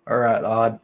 All right, Odd.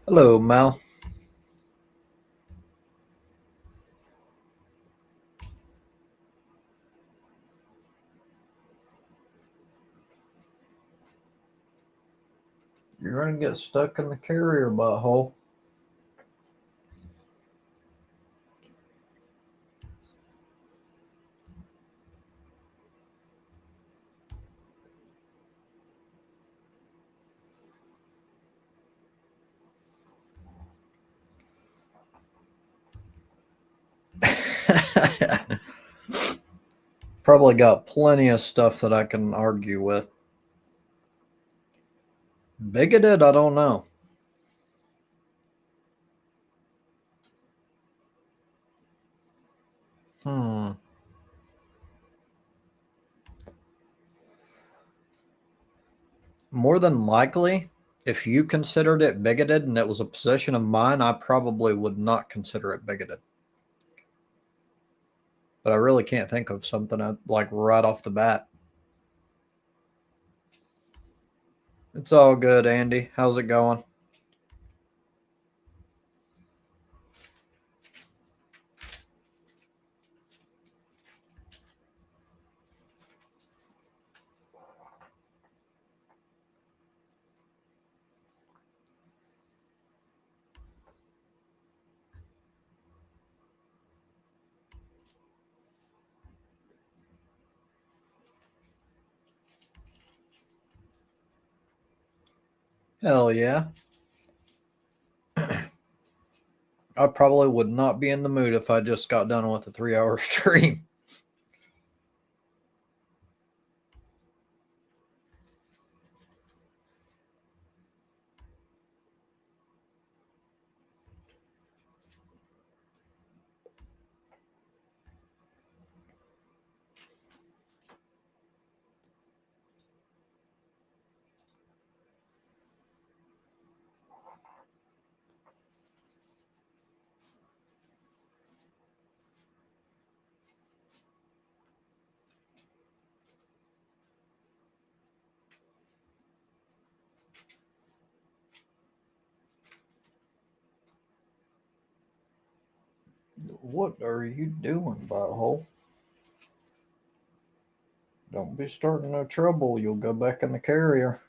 Hello, Mal. You're going to get stuck in the carrier butthole. probably got plenty of stuff that I can argue with. Bigoted? I don't know. Hmm. More than likely, if you considered it bigoted and it was a position of mine, I probably would not consider it bigoted. But I really can't think of something like right off the bat. It's all good, Andy. How's it going? Hell yeah. I probably would not be in the mood if I just got done with a 3 hour stream. What are you doing, butthole? Don't be starting no trouble. You'll go back in the carrier.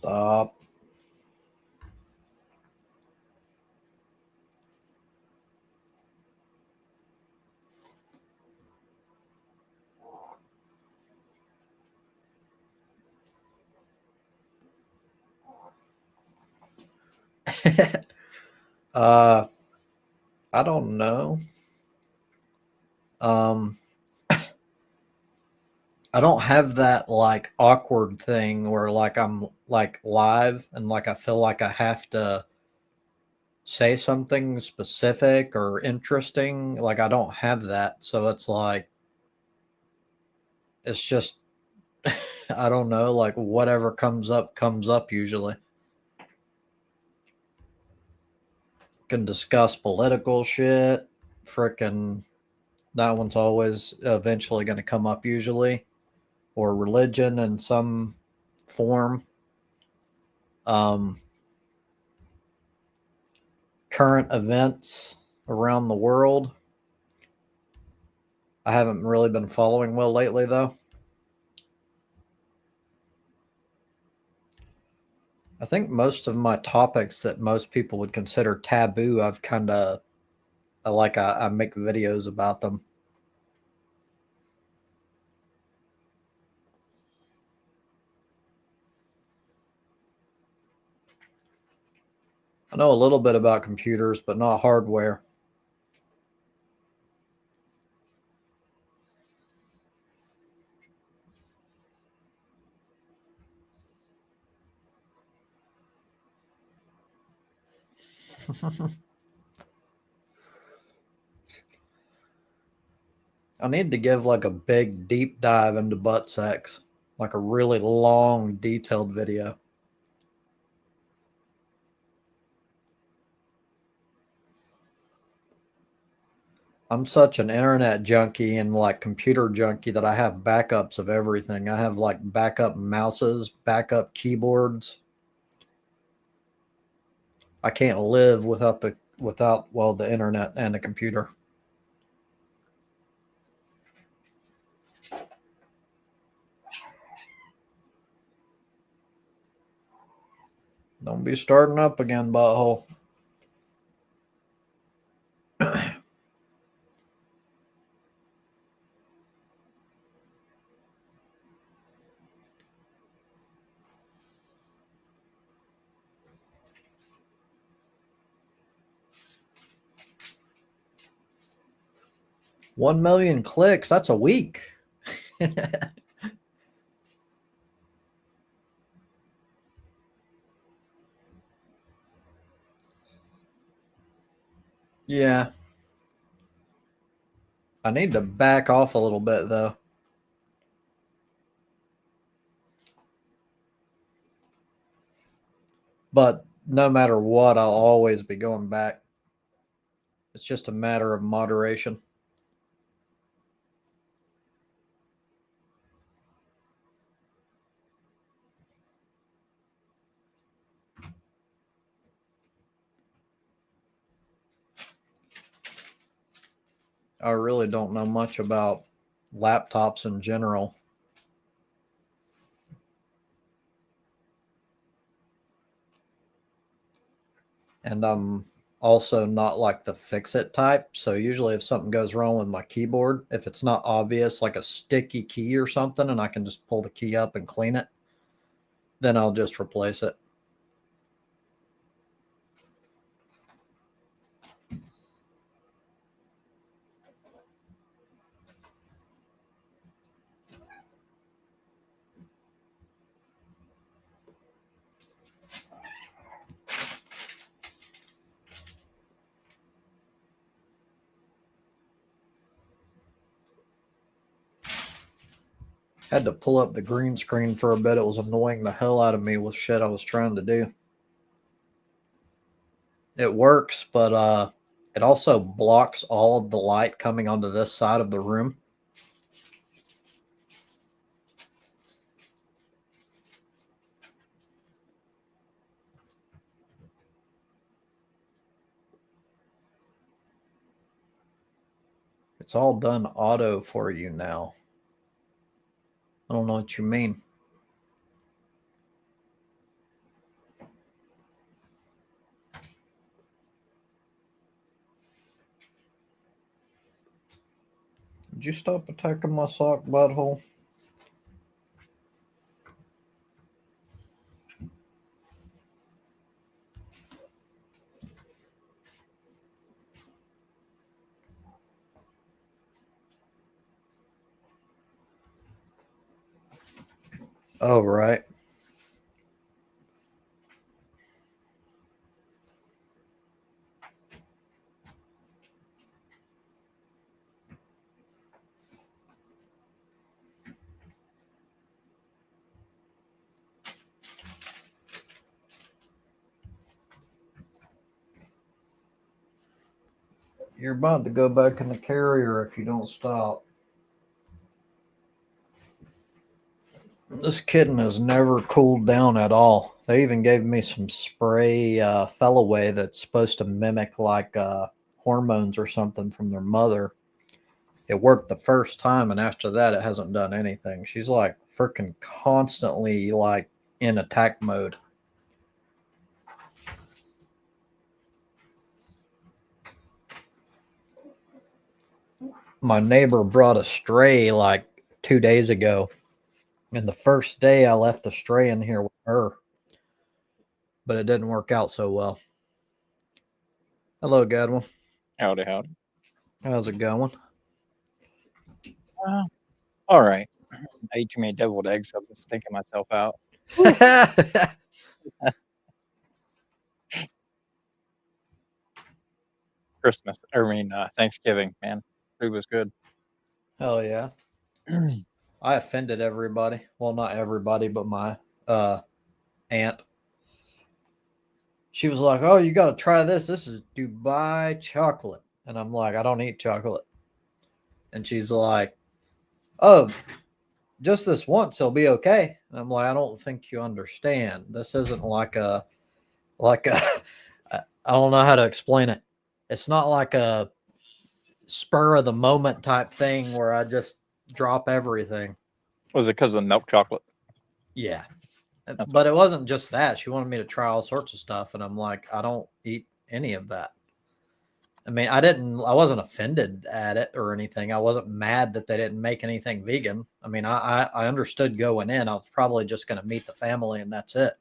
Stop. uh, I don't know. Um, I don't have that like awkward thing where like I'm like live and like I feel like I have to say something specific or interesting. Like I don't have that. So it's like, it's just, I don't know, like whatever comes up usually. Can discuss political shit. Frickin' that one's always eventually going to come up usually, or religion in some form. Um, Current events around the world. I haven't really been following well lately, though. I think most of my topics that most people would consider taboo, I've kind of I make videos about them. I know a little bit about computers, but not hardware. I need to give like a big deep dive into butt sex, like a really long, detailed video. I'm such an internet junkie and like computer junkie that I have backups of everything. I have like backup mouses, backup keyboards. I can't live without the internet and a computer. Don't be starting up again, butthole. $1 million clicks. That's a week. Yeah. I need to back off a little bit, though. But no matter what, I'll always be going back. It's just a matter of moderation. I really don't know much about laptops in general. And I'm also not like the fix it type. So usually if something goes wrong with my keyboard, if it's not obvious, like a sticky key or something, and I can just pull the key up and clean it, then I'll just replace it. Had to pull up the green screen for a bit. It was annoying the hell out of me with shit I was trying to do. It works, but it also blocks all of the light coming onto this side of the room. It's all done auto for you now. I don't know what you mean. Would you stop attacking my sock, butthole? Oh, right. You're about to go back in the carrier if you don't stop. This kitten has never cooled down at all. They even gave me some spray fell away that's supposed to mimic like hormones or something from their mother. It worked the first time, and after that, it hasn't done anything. She's like freaking constantly like in attack mode. My neighbor brought a stray like 2 days ago, and the first day I left the stray in here with her, but it didn't work out so well. Hello, Godwin. Howdy, howdy. How's it going? All right. I ate too many deviled eggs, so I'm just thinking myself out. Christmas, Thanksgiving, man. Food was good. Hell yeah. I offended everybody. Well, not everybody, but my aunt. She was like, "Oh, you got to try this. This is Dubai chocolate." And I'm like, "I don't eat chocolate." And she's like, "Oh, just this once, it'll be okay." And I'm like, "I don't think you understand. This isn't like a I don't know how to explain it. It's not like a spur of the moment type thing where I just drop everything." Was it because of the milk chocolate? Yeah. But it wasn't just that. She wanted me to try all sorts of stuff, and I'm like, I don't eat any of that. I mean, I wasn't offended at it or anything. I wasn't mad that they didn't make anything vegan. I mean, I understood going in. I was probably just going to meet the family and that's it.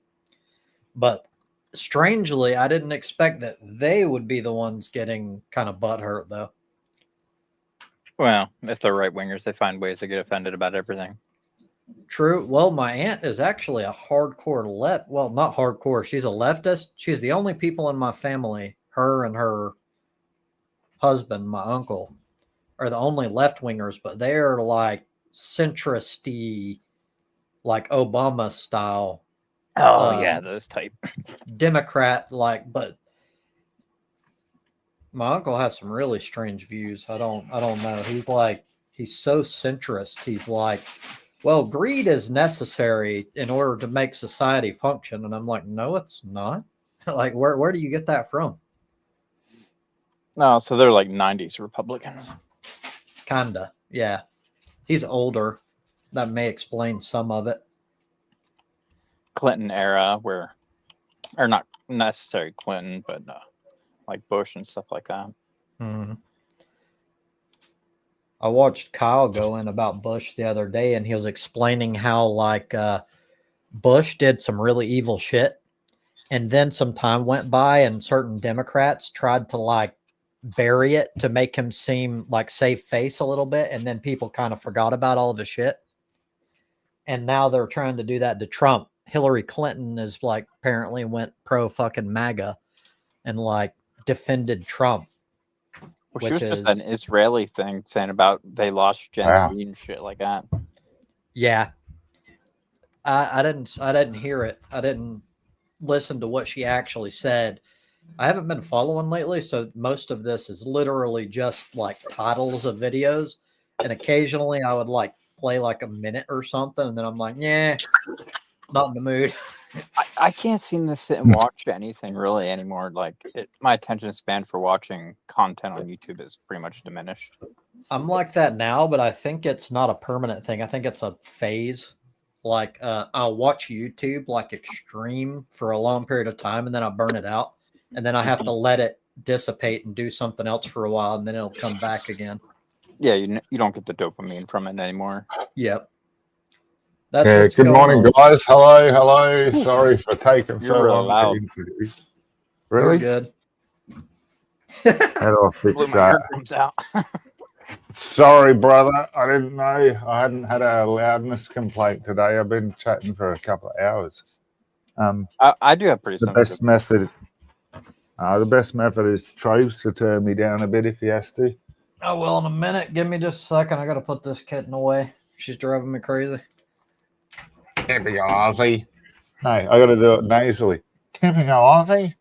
But strangely, I didn't expect that they would be the ones getting kind of butthurt, though. Well, if they're right wingers, they find ways to get offended about everything. True. Well, my aunt is actually a hardcore left. Well, not hardcore. She's a leftist. She's the only people in my family, her and her husband, my uncle, are the only left wingers, but they're like centristy, like Obama style. Oh yeah, those type Democrat like, but my uncle has some really strange views. I don't know. He's so centrist. He's like, well, greed is necessary in order to make society function. And I'm like, no, it's not. Like, where do you get that from? No, so they're like 90s Republicans. Kinda, yeah. He's older. That may explain some of it. Clinton era, or not necessarily Clinton, but like Bush and stuff like that. Mm-hmm. I watched Kyle go in about Bush the other day, and he was explaining how like Bush did some really evil shit, and then some time went by, and certain Democrats tried to like bury it to make him seem like save face a little bit, and then people kind of forgot about all the shit. And now they're trying to do that to Trump. Hillary Clinton is like apparently went pro fucking MAGA and like defended Trump. Well, she was just an Israeli thing saying about they lost Gen Z and shit like that. Yeah. I didn't hear it. I didn't listen to what she actually said. I haven't been following lately, so most of this is literally just like titles of videos. And occasionally I would like play like a minute or something, and then I'm like, yeah, not in the mood. I can't seem to sit and watch anything really anymore. Like my attention span for watching content on YouTube is pretty much diminished. I'm like that now, but I think it's not a permanent thing. I think it's a phase. Like I'll watch YouTube like extreme for a long period of time, and then I'll burn it out, and then I have to let it dissipate and do something else for a while, and then it'll come back again. Yeah, you don't get the dopamine from it anymore. Yep. That's good morning, guys. Hello. Sorry for taking so long. Really? You're good. How do I fix that? Sorry, brother. I didn't know. I hadn't had a loudness complaint today. I've been chatting for a couple of hours. I do have pretty. The best method. The best method is Trace to turn me down a bit if he has to. I will in a minute. Give me just a second. I got to put this kitten away. She's driving me crazy. Can't be Aussie. No, I got to do it nasally. Can't be Aussie.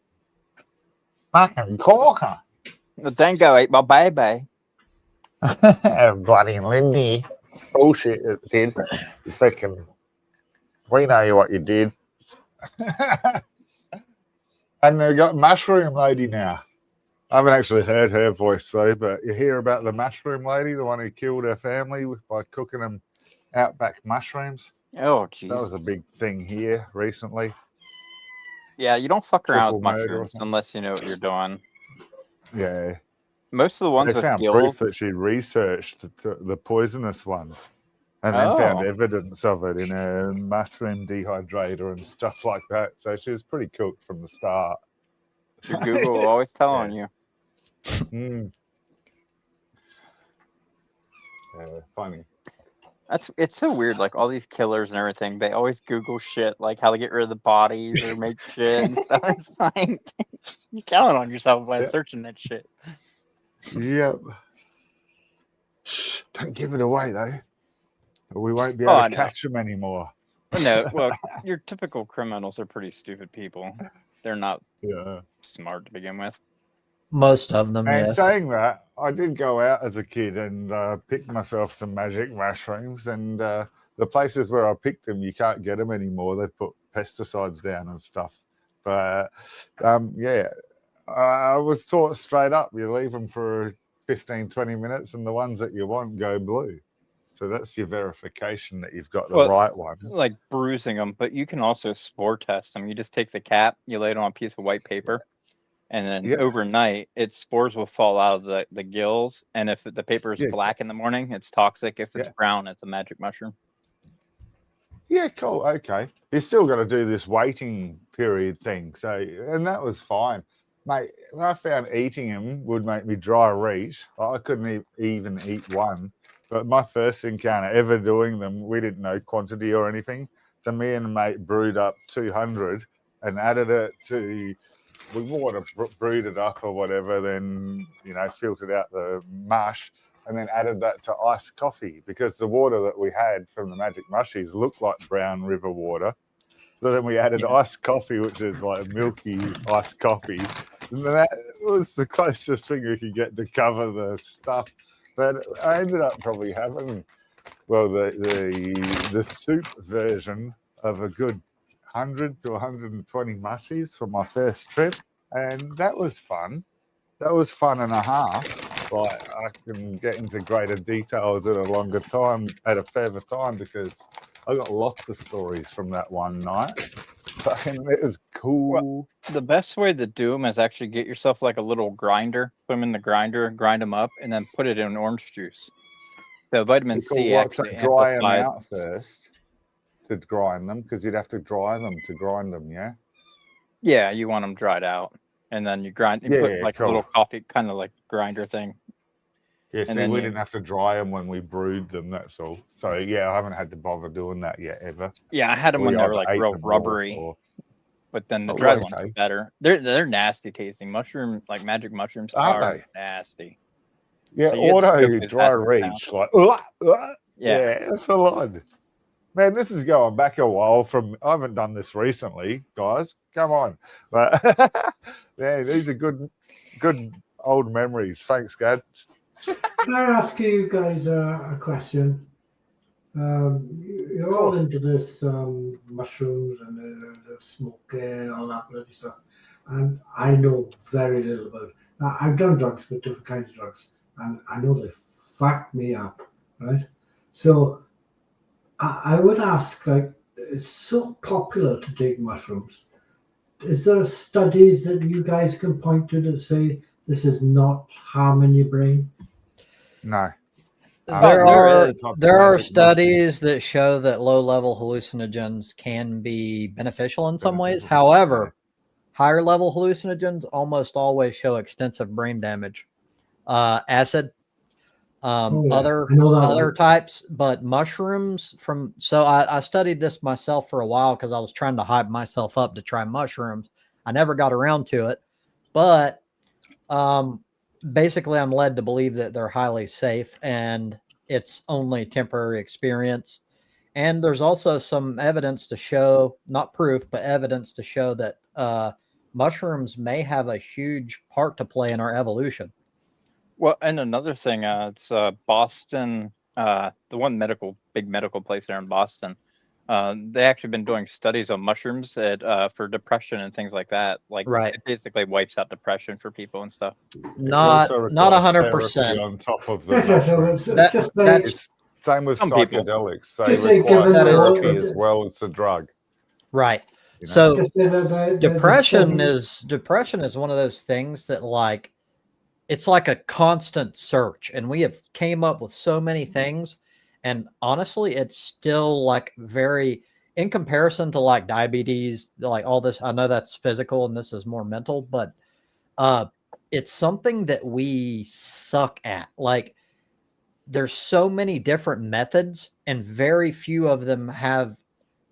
Fucking corker. The dingo ate my baby. Bloody Lindy. Bullshit, it did. You fucking. We know what you did. And they got Mushroom Lady now. I haven't actually heard her voice though, but you hear about the Mushroom Lady, the one who killed her family by cooking them outback mushrooms. Oh, jeez. That was a big thing here recently. Yeah, you don't fuck around with mushrooms unless you know what you're doing. Yeah. Most of the ones they found proof that she researched the poisonous ones and then found evidence of it in a mushroom dehydrator and stuff like that. So she was pretty cooked from the start. Google will always tell on you. Funny. It's so weird. Like all these killers and everything, they always Google shit, like how to get rid of the bodies or make shit and stuff. It's like you're counting on yourself by searching that shit. Yep. Shh, don't give it away though. We won't be able to catch them anymore. No, well, your typical criminals are pretty stupid people. They're not smart to begin with. Most of them, and saying that, I did go out as a kid and pick myself some magic mushrooms, and the places where I picked them, you can't get them anymore. They've put pesticides down and stuff. But I was taught straight up, you leave them for 15, 20 minutes and the ones that you want go blue. So that's your verification that you've got the Well, right one. like bruising them, but you can also spore test them. You just take the cap, you lay it on a piece of white paper, and then Yep. overnight, its spores will fall out of the gills. And if the paper is Yeah. black in the morning, it's toxic. If it's Yeah. brown, it's a magic mushroom. Yeah, cool. Okay. You're still got to do this waiting period thing. So, and that was fine. Mate, I found eating them would make me dry reach. I couldn't even eat one. But my first encounter ever doing them, we didn't know quantity or anything. So me and a mate brewed up 200 and added it to, we water brewed it up or whatever, then, filtered out the mush and then added that to iced coffee because the water that we had from the magic mushies looked like brown river water. So then we added iced coffee, which is like milky iced coffee. And that was the closest thing we could get to cover the stuff. But I ended up probably having, the soup version of a good 100 to 120 mushies for my first trip. And that was fun. That was fun and a half. Like, I can get into greater details at a longer time, at a further time, because I got lots of stories from that one night. And it was cool. Well, the best way to do them is actually get yourself like a little grinder, put them in the grinder, grind them up, and then put it in orange juice. The vitamin C actually dry them amplifies. out first to grind them, because you'd have to dry them to grind them, yeah? Yeah, you want them dried out. And then you grind, you put like a little coffee, kind of like grinder thing. Yeah, see, we didn't have to dry them when we brewed them, that's all. So, yeah, I haven't had to bother doing that yet, ever. Yeah, I had them when they were like real rubbery. But then the dried ones are better. They're nasty tasting. Mushroom, like magic mushrooms, are nasty. Yeah, So auto dry reach, like, yeah, full on. Man, this is going back a while from, I haven't done this recently, guys. Come on. But, man, these are good old memories. Thanks, Gad. Can I ask you guys a question? You're all into this mushrooms and the smoking and all that bloody stuff. And I know very little about it. Now, I've done drugs with different kinds of drugs, and I know they fuck me up, right? So I would ask, like, it's so popular to take mushrooms. Is there studies that you guys can point to that say this is not harming your brain? No. There are studies that show that low-level hallucinogens can be beneficial in some ways. However, higher-level hallucinogens almost always show extensive brain damage. Acid, other types, but mushrooms I studied this myself for a while because I was trying to hype myself up to try mushrooms. I never got around to it, but basically I'm led to believe that they're highly safe and it's only temporary experience. And there's also some evidence to show, not proof, but evidence to show that mushrooms may have a huge part to play in our evolution. Well, and another thing, it's Boston, the one big medical place there in Boston. They actually been doing studies on mushrooms for depression and things like that. Like, it basically wipes out depression for people and stuff. Not 100%. On top of the that's same with some psychedelics. people. They require therapy as well as the drug. Right. So depression is one of those things that, like, it's like a constant search, and we have came up with so many things. And honestly, it's still like very, in comparison to like diabetes, like all this, I know that's physical and this is more mental, but it's something that we suck at. Like, there's so many different methods and very few of them have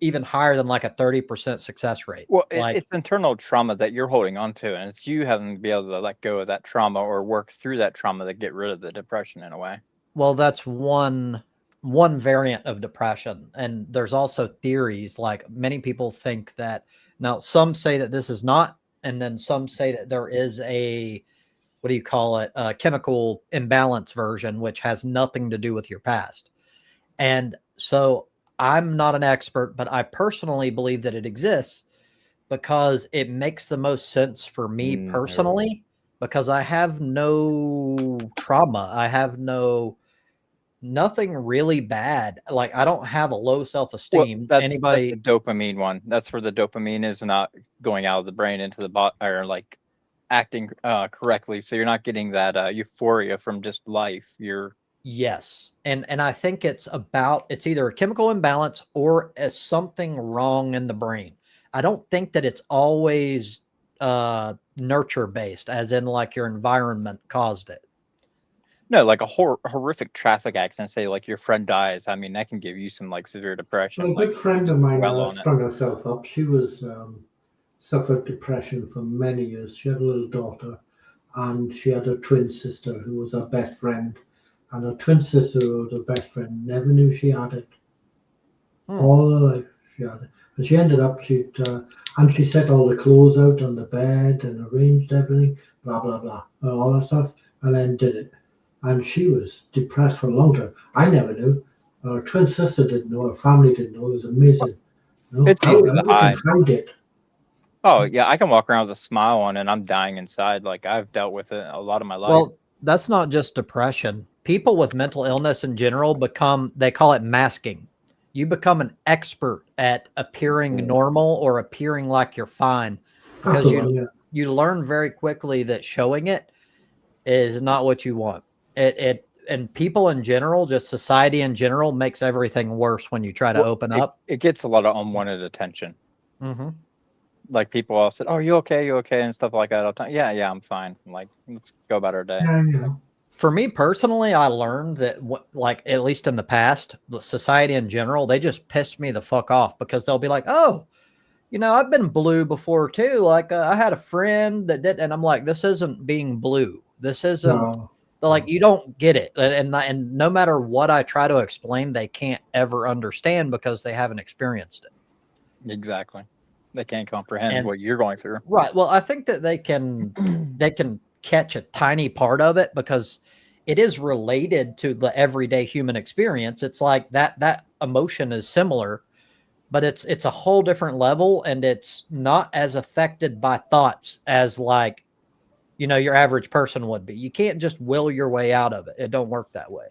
even higher than like a 30% success rate. Well, it's internal trauma that you're holding on to, and it's you having to be able to let go of that trauma or work through that trauma to get rid of the depression in a way. Well, that's one variant of depression. And there's also theories, like many people think that, now some say that this is not, and then some say that there is a, what do you call it, a chemical imbalance version, which has nothing to do with your past. And so I'm not an expert, but I personally believe that it exists because it makes the most sense for me personally, because I have no trauma. I have no nothing really bad. Like I don't have a low Well, self-esteem. that's the Anybody, dopamine one. That's where the dopamine is not going out of the brain into the bot or like acting correctly. So you're not getting that euphoria from just life. You're yes. And I think it's either a chemical imbalance or something wrong in the brain. I don't think that it's always nurture based, as in like your environment caused it. no like a horrific traffic accident. Say like your friend dies. I mean, that can give you some like severe depression. Well, a Like good friend of mine well on it. strung herself up. She was suffered depression for many years. She had a little daughter, and she had a twin sister who was her best friend. And her twin sister, who was her best friend, never knew she had it. All her life she had it. And she ended up, and she set all the clothes out on the bed and arranged everything, blah, blah, blah, and all that stuff, and then did it. And she was depressed for a long time. I never knew. Her twin sister didn't know. Her family didn't know. It was amazing. You know, It's easy to you hide. can hide it. Oh yeah, I can walk around with a smile on and I'm dying inside. Like I've dealt with it a lot of my life. Well, that's not just depression. People with mental illness in general they call it masking. You become an expert at appearing normal or appearing like you're fine because Absolutely, you learn very quickly that showing it is not what you want. And people in general, just society in general, makes everything worse when you try to open up. It gets a lot of unwanted attention. Mm-hmm. Like people all said, "Oh, you okay? You okay?" and stuff like that all the time. Yeah, I'm fine. I'm like, let's go about our day. yeah, you know. For me personally, I learned that like at least in the past, society in general, they just piss me the fuck off because they'll be like, "Oh, I've been blue before too. Like I had a friend that did," and I'm like, "This isn't being blue. This isn't No. like you don't get it." And no matter what I try to explain, they can't ever understand because they haven't experienced it. Exactly. They can't comprehend And- what you're going through. Right. Well, I think that they can catch a tiny part of it because it is related to the everyday human experience. It's like that emotion is similar, but it's a whole different level, and it's not as affected by thoughts as like your average person would be. You can't just will your way out of it. It don't work that way.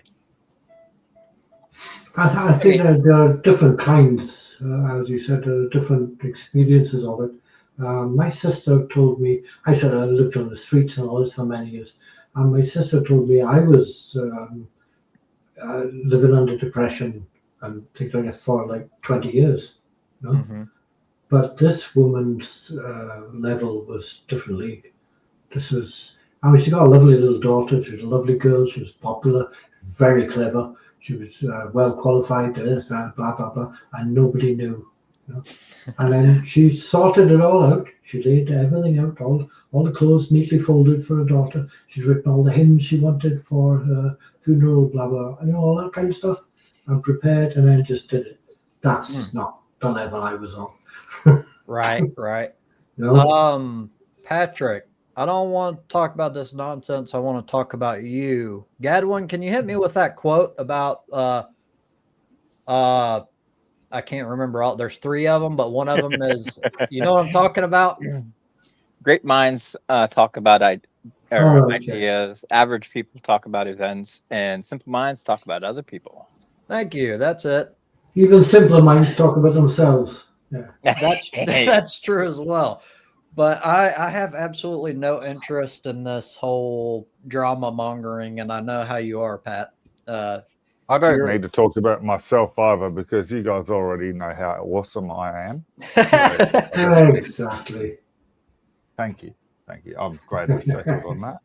I think that there are different kinds, as you said, there are different experiences of it. My sister told me, I said I lived on the streets and all this for many years, and my sister told me I was living under depression and things like that for like 20 years. You know? Mm-hmm. But this woman's level was different league. This was, I mean, she got a lovely little daughter. She was a lovely girl. She was popular, very clever. She was well qualified, this, that, blah, blah, blah, and nobody knew. And then she sorted it all out. She laid everything out, all the clothes neatly folded for her daughter. She's written all the hymns she wanted for her funeral, blah, blah, all that kind of stuff, and prepared, and then just did it. That's not the level I was on. Right. Patrick, I don't want to talk about this nonsense. I want to talk about you. Gadwin, can you hit me with that quote about I can't remember all. There's 3 of them, but one of them is you know what I'm talking about? Great minds talk about okay. ideas. Average people talk about events, and simple minds talk about other people. Thank you. That's it. Even simpler minds talk about themselves. Yeah. That's true as well. But I have absolutely no interest in this whole drama mongering, and I know how you are, Pat. I don't need to talk about myself either because you guys already know how awesome I am. Exactly. Thank you. I'm glad we settled on that.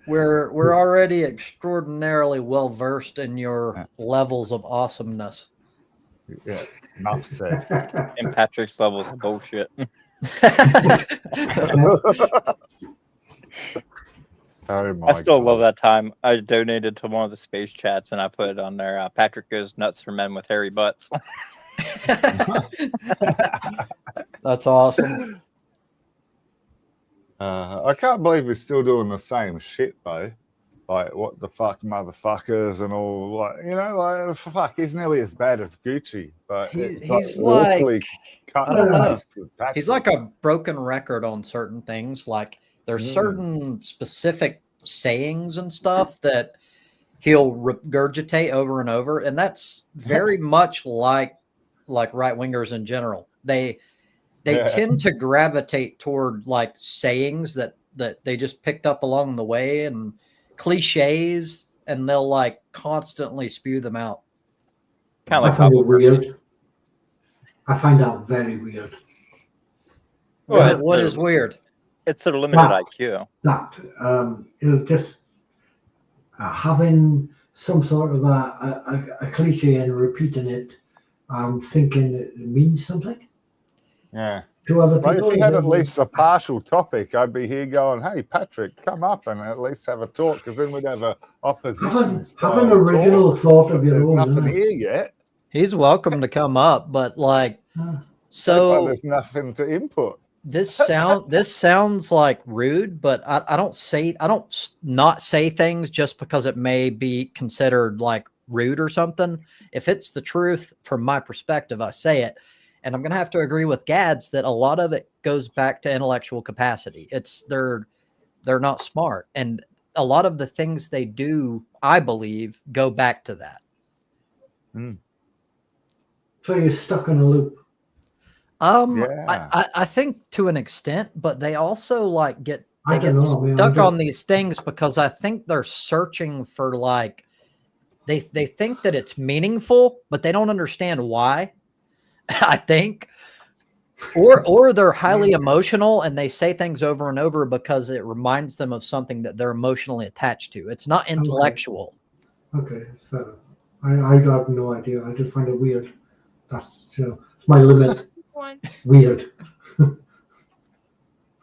We're already extraordinarily well versed in your levels of awesomeness. Yeah, enough said. And Patrick's levels of bullshit. Oh my I still God. love that time I donated to one of the space chats and I put it on there. Patrick goes nuts for men with hairy butts. That's awesome. I can't believe we're still doing the same shit though. Like what the fuck, motherfuckers, and all. Like fuck, he's nearly as bad as Gucci, but he's awfully like cut I don't and know. pasted Patrick. He's like a broken record on certain things. Like there's certain specific sayings and stuff that he'll regurgitate over and over, and that's very much like right wingers in general. They tend to gravitate toward like sayings that they just picked up along the way and cliches, and they'll like constantly spew them out. Kind I of like find it Pablo. weird. I find that very weird. Well, What is weird? It's a limited That- IQ. That just having some sort of a cliche and repeating it, thinking it means something Yeah. to other Well, people. if you had at least a partial topic, I'd be here going, "Hey, Patrick, come up and at least have a talk," because then we'd have a opposition have style an original talk. thought of But your there's own. nothing Isn't it? here yet. He's welcome to come up, but like, So far, so there's nothing to input. this sounds like rude, but I don't not say things just because it may be considered like rude or something. If it's the truth from my perspective, I say it. And I'm gonna have to agree with Gads that a lot of it goes back to intellectual capacity. It's they're not smart, and a lot of the things they do, I believe, go back to that. So you're stuck in a loop. Yeah. I think to an extent, but they also like get I don't know, man, stuck I on don't- these things because I think they're searching for like they think that it's meaningful, but they don't understand why. I think. Or they're highly emotional and they say things over and over because it reminds them of something that they're emotionally attached to. It's not intellectual. Okay, so I have no idea. I just find it weird. That's it's my limit. Weird.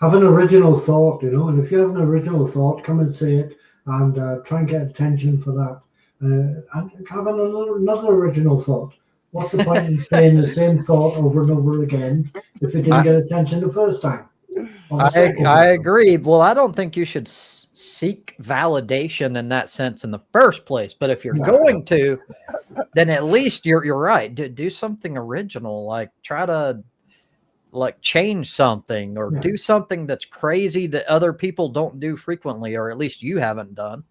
Have an original thought, and if you have an original thought, come and say it and try and get attention for that. And have another original thought. What's the point in saying the same thought over and over again if it didn't get attention the first time? I agree. Well, I don't think you should seek validation in that sense in the first place. But if you're going to, then at least you're right. Do something original. Like try to like change something or do something that's crazy that other people don't do frequently, or at least you haven't done.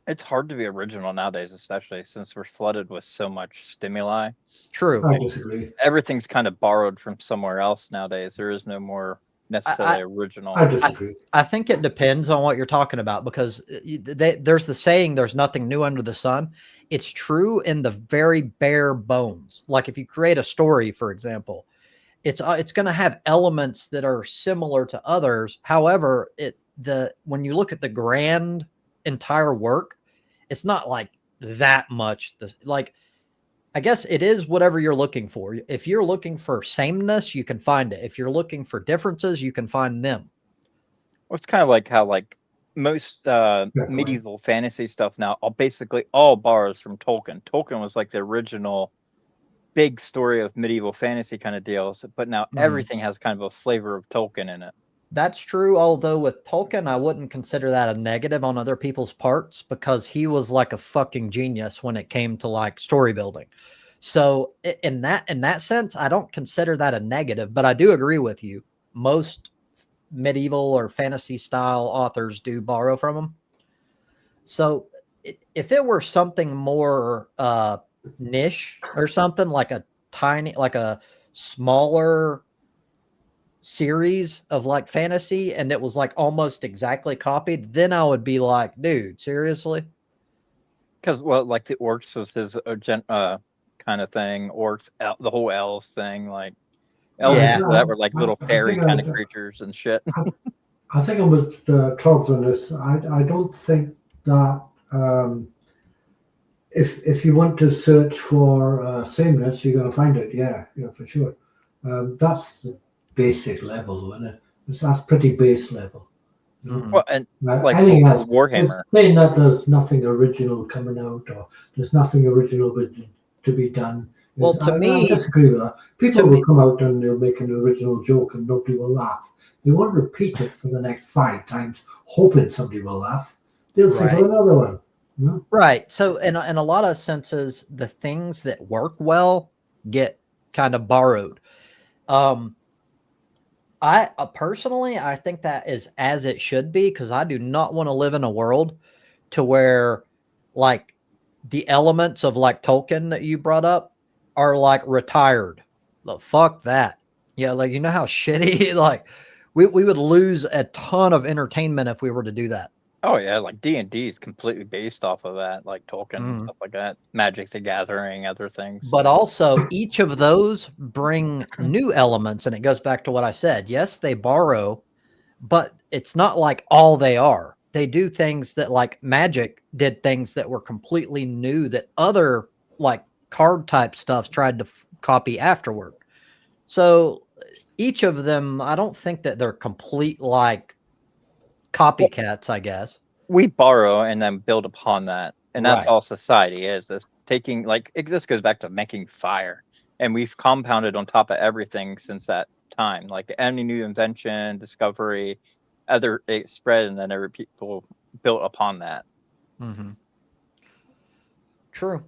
It's hard to be original nowadays, especially since we're flooded with so much stimuli. True. I disagree. Everything's kind of borrowed from somewhere else nowadays. There is no more necessarily original. I disagree. I think it depends on what you're talking about because there's the saying, there's nothing new under the sun. It's true in the very bare bones. Like if you create a story, for example, it's going to have elements that are similar to others. However, when you look at the grand entire work, it's not like that much. I guess it is whatever you're looking for. If you're looking for sameness, you can find it. If you're looking for differences, you can find them. Well, it's kind of like how most medieval fantasy stuff now basically all borrows from Tolkien. Tolkien was like the original big story of medieval fantasy kind of deals, but now everything has kind of a flavor of Tolkien in it. That's true. Although with Tolkien, I wouldn't consider that a negative on other people's parts because he was like a fucking genius when it came to like story building. So in that sense, I don't consider that a negative, but I do agree with you. Most medieval or fantasy style authors do borrow from him. So if it were something more niche or something like a smaller series of like fantasy and it was like almost exactly copied, then I would be like, dude, seriously? Because like the orcs was his kind of thing. Orcs, the whole elves thing, like elves that were like little fairy kind of creatures and shit. I think I'm with Togs on this. I don't think that if you want to search for sameness, you're going to find it. Yeah, for sure. That's the basic level, isn't it? That's pretty base level. Well, and like Warhammer, saying that there's nothing original coming out or there's nothing original to be done. Well, I disagree with that. People will come out and they'll make an original joke and nobody will laugh. They won't repeat it for the next 5 times, hoping somebody will laugh. They'll think of another one. Right. So in a lot of senses, the things that work well get kind of borrowed. I personally, I think that is as it should be, because I do not want to live in a world to where like the elements of like Tolkien that you brought up are like retired. Look, fuck that. Yeah, like you know how shitty like we would lose a ton of entertainment if we were to do that. Oh yeah, like D&D is completely based off of that, like Tolkien and Mhm. stuff like that. Magic the Gathering, other things. But also each of those bring new elements, and it goes back to what I said. Yes, they borrow, but it's not like all they are. They do things that like Magic did things that were completely new that other like card type stuff tried to copy afterward. So each of them, I don't think that they're complete like copycats, I guess. We borrow and then build upon that. And that's Right. all society is taking, like, it just goes back to making fire. And we've compounded on top of everything since that time. Like any new invention, discovery, it spread, and then every people built upon that. Mm-hmm. True.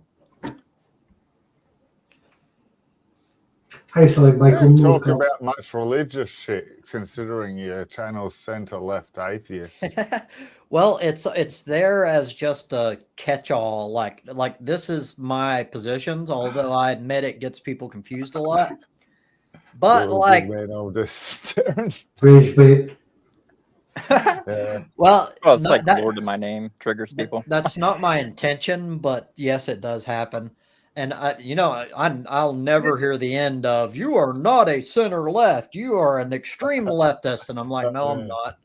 I used to like You Michael don't talk Moorcock. about much religious shit, considering your channel's center-left atheist. Well, it's there as just a catch-all. Like this is my positions, although I admit it gets people confused a lot. But You're a like, good man, all this staring. Rage bait. Yeah. well, It's no, like that- Lord of my name triggers people. that's not my intention, but yes, it does happen. And I'll never hear the end of "you are not a center left, you are an extreme leftist," and I'm like, no, I'm not.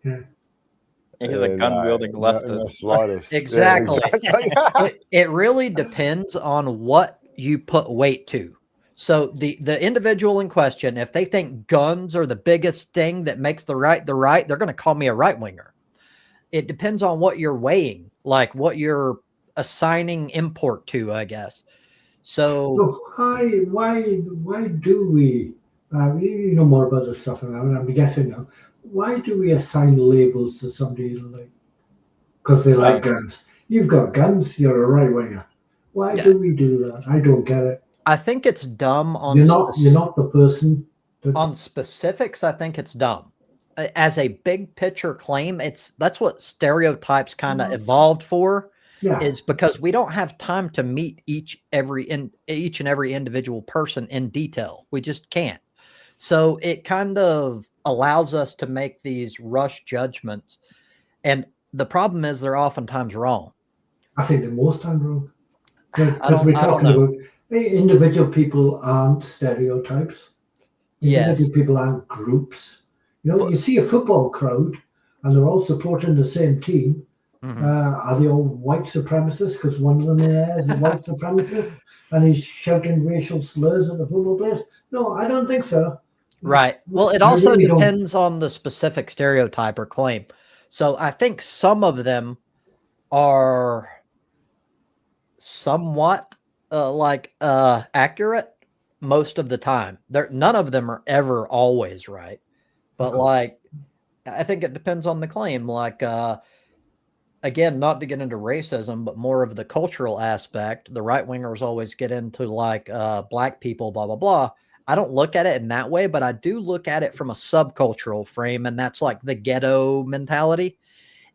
He's a gun-wielding not in the leftist. slightest. Yeah, Exactly. exactly. It really depends on what you put weight to. So the individual in question, if they think guns are the biggest thing that makes the right, they're going to call me a right winger. It depends on what you're weighing, like what you're assigning import to, I guess. So why do we? You know more about this stuff than I'm guessing now. Why do we assign labels to somebody like because they like guns? You've got guns. You're a right winger. Why do we do that? I don't get it. I think it's dumb on You're not the person. On specifics, I think it's dumb. As a big picture claim, that's what stereotypes kind of evolved for. Yeah. Is because we don't have time to meet each and every individual person in detail. We just can't. So it kind of allows us to make these rush judgments. And the problem is they're oftentimes wrong. I think they're most times wrong. I Because we're don't talking know. about individual people aren't stereotypes. Yes. Individual people aren't groups. You see a football crowd and they're all supporting the same team. Mhm. Are they all white supremacists? Because one of them is a white supremacist and he's shouting racial slurs at the football players? No, I don't think so. Right. Well, it I also really don't. depends on the specific stereotype or claim. So I think some of them are somewhat accurate most of the time. None of them are ever always right. But like, I think it depends on the claim. Like, again, not to get into racism, but more of the cultural aspect. The right wingers always get into like black people, blah, blah, blah. I don't look at it in that way, but I do look at it from a subcultural frame, and that's like the ghetto mentality.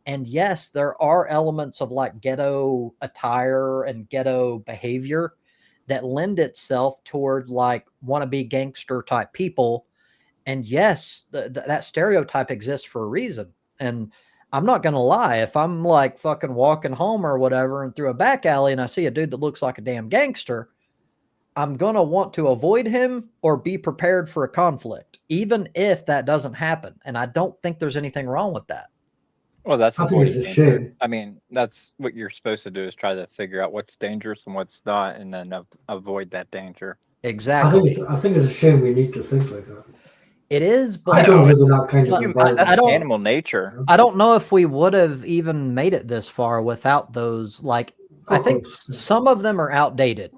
And yes, there are elements of like ghetto attire and ghetto behavior that lend itself toward like wannabe gangster type people. And yes, that stereotype exists for a reason. And I'm not going to lie. If I'm like fucking walking home or whatever and through a back alley and I see a dude that looks like a damn gangster, I'm going to want to avoid him or be prepared for a conflict, even if that doesn't happen. And I don't think there's anything wrong with that. Well, that's I think it's a avoiding danger. shame. I mean, that's what you're supposed to do, is try to figure out what's dangerous and what's not, and then avoid that danger. Exactly. I think it's a shame we need to think like that. It is, but I don't live in that kind of But environment. That's don't- animal nature. I don't know if we would have even made it this far without those. Like, I Of think course. some of them are outdated.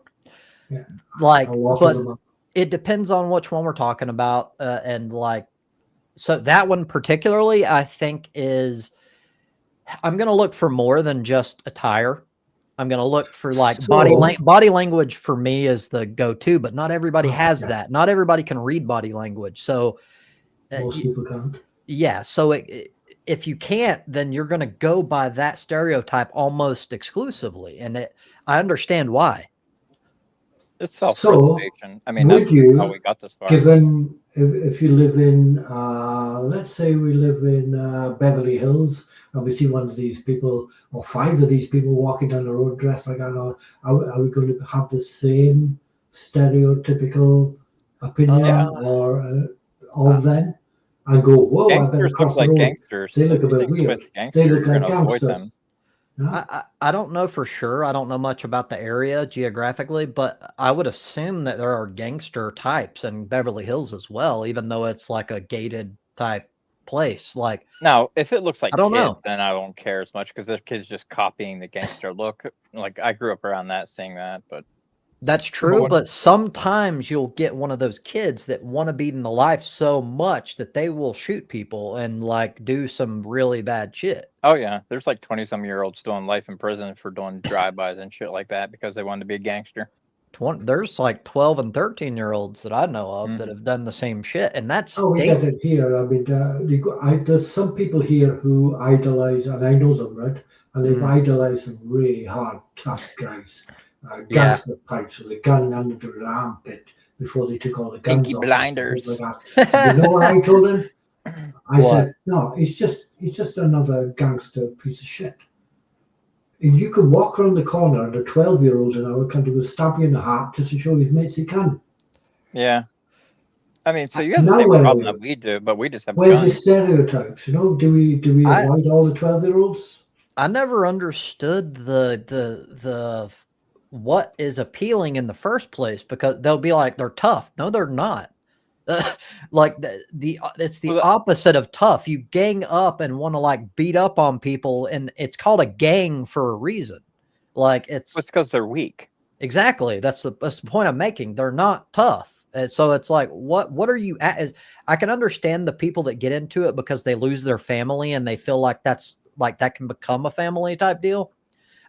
Yeah. Like, A lot of but them are. it depends on which one we're talking about. And like, so that one particularly, I think I'm going to look for more than just attire. I'm going to look for like body language for me is the go-to, but not everybody has that. Not everybody can read body language. So Most people can't. yeah. So if you can't, then you're going to go by that stereotype almost exclusively. And I understand why. It's self-preservation. I mean, would that's you, how we got this far. given if you live in, let's say we live in Beverly Hills, and we see one of these people or 5 of these people walking down the road dressed like that, are we going to have the same stereotypical opinion Yeah. or of them? And go, whoa! I better Gangsters cross look the like road. gangsters. They If look a you bit think weird. somebody's a They gangster, look you're like going to avoid gangsters. them. Yeah. I don't know for sure. I don't know much about the area geographically, but I would assume that there are gangster types in Beverly Hills as well, even though it's like a gated type place. Like, Now, if it looks like I don't kids, know. then I won't care as much because the kids just copying the gangster look. Like I grew up around that, seeing that, but That's true, but sometimes you'll get one of those kids that want to be in the life so much that they will shoot people and like do some really bad shit. oh yeah, there's like 20-some-year-olds doing life in prison for doing drive-bys and shit like that because they wanted to be a gangster. There's like 12 and 13-year-olds that I know of that Mhm. have done the same shit, and that's Oh, we get it here. I mean, there's some people here who idolize, and I know them, right? And they've Mhm. idolized some really hard, tough guys, Yeah. gangster types with a gun under their armpit before they took all the guns Pinky off. blinders. Like that. And you know what I told him? I What? said, no, he's just another gangster piece of shit. And you could walk around the corner, and a 12-year-old in our country will stab you in the heart just to show his mates he can. Yeah. I mean, so you have the Now same where are problem we? that we do, but we just have Where's the guns. stereotypes? You know, do we I- avoid all the 12-year-olds? I never understood the what is appealing in the first place, because they'll be like they're tough. No, they're not. Like it's the Well, that- opposite of tough. You gang up and want to like beat up on people, and it's called a gang for a reason. Like it's because they're weak. exactly that's the point I'm making. They're not tough. And so it's like, what are you at? I can understand the people that get into it because they lose their family and they feel like that can become a family type deal.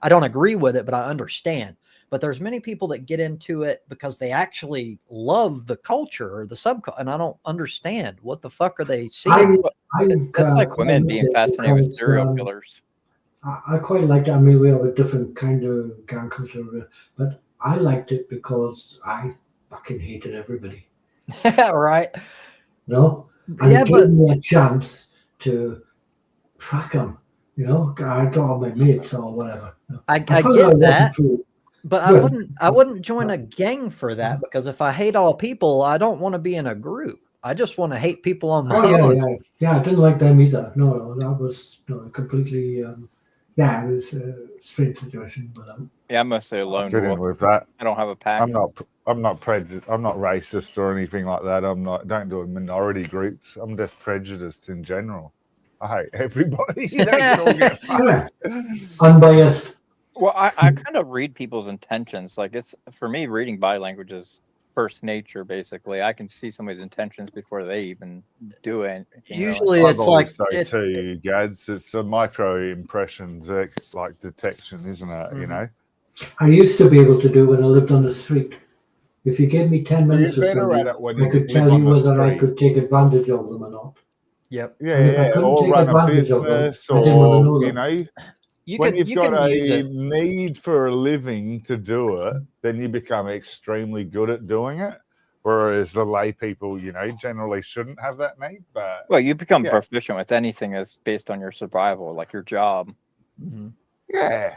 I don't agree with it, but I understand. But there's many people that get into it because they actually love the culture or the subculture, and I don't understand what the fuck are they seeing. That's like women being fascinated with serial killers. I quite liked it. I mean, we have a different kind of gang culture, but I liked it because I fucking hated everybody. Right? No, and Yeah, it but gave me a chance to fuck them. You know, I got all my mates or whatever. I found get wasn't that. true. But Good. I wouldn't join a gang for that, because if I hate all people, I don't want to be in a group. I just want to hate people on my Oh own. yeah. I didn't like them either. No, that was completely. Yeah, it was a strange situation, but Yeah, I'm mostly a I lone fit in wolf. with that. I don't have a pack. I'm not prejudiced. I'm not racist or anything like that. Don't do minority groups. I'm just prejudiced in general. I hate everybody. They can all get fucked. unbiased. Well, I kind of read people's intentions. Like, it's for me, reading body language is first nature. Basically, I can see somebody's intentions before they even do it. Usually, I've it's like always say to you, Gads, it's a micro impressions like detection, isn't it? You know. I used to be able to do when I lived on the street. If you gave me 10 minutes or better at something, it when I you could live tell on you the whether I street. could take advantage of them or not. Yep. Yeah, And if I couldn't or take run a advantage of them, business, I didn't want to know or them. when you've got a use it. need for a living to do it, then you become extremely good at doing it. Whereas the lay people, generally shouldn't have that need. But well, you become proficient with anything that's based on your survival, like your job. Mm-hmm. Yeah,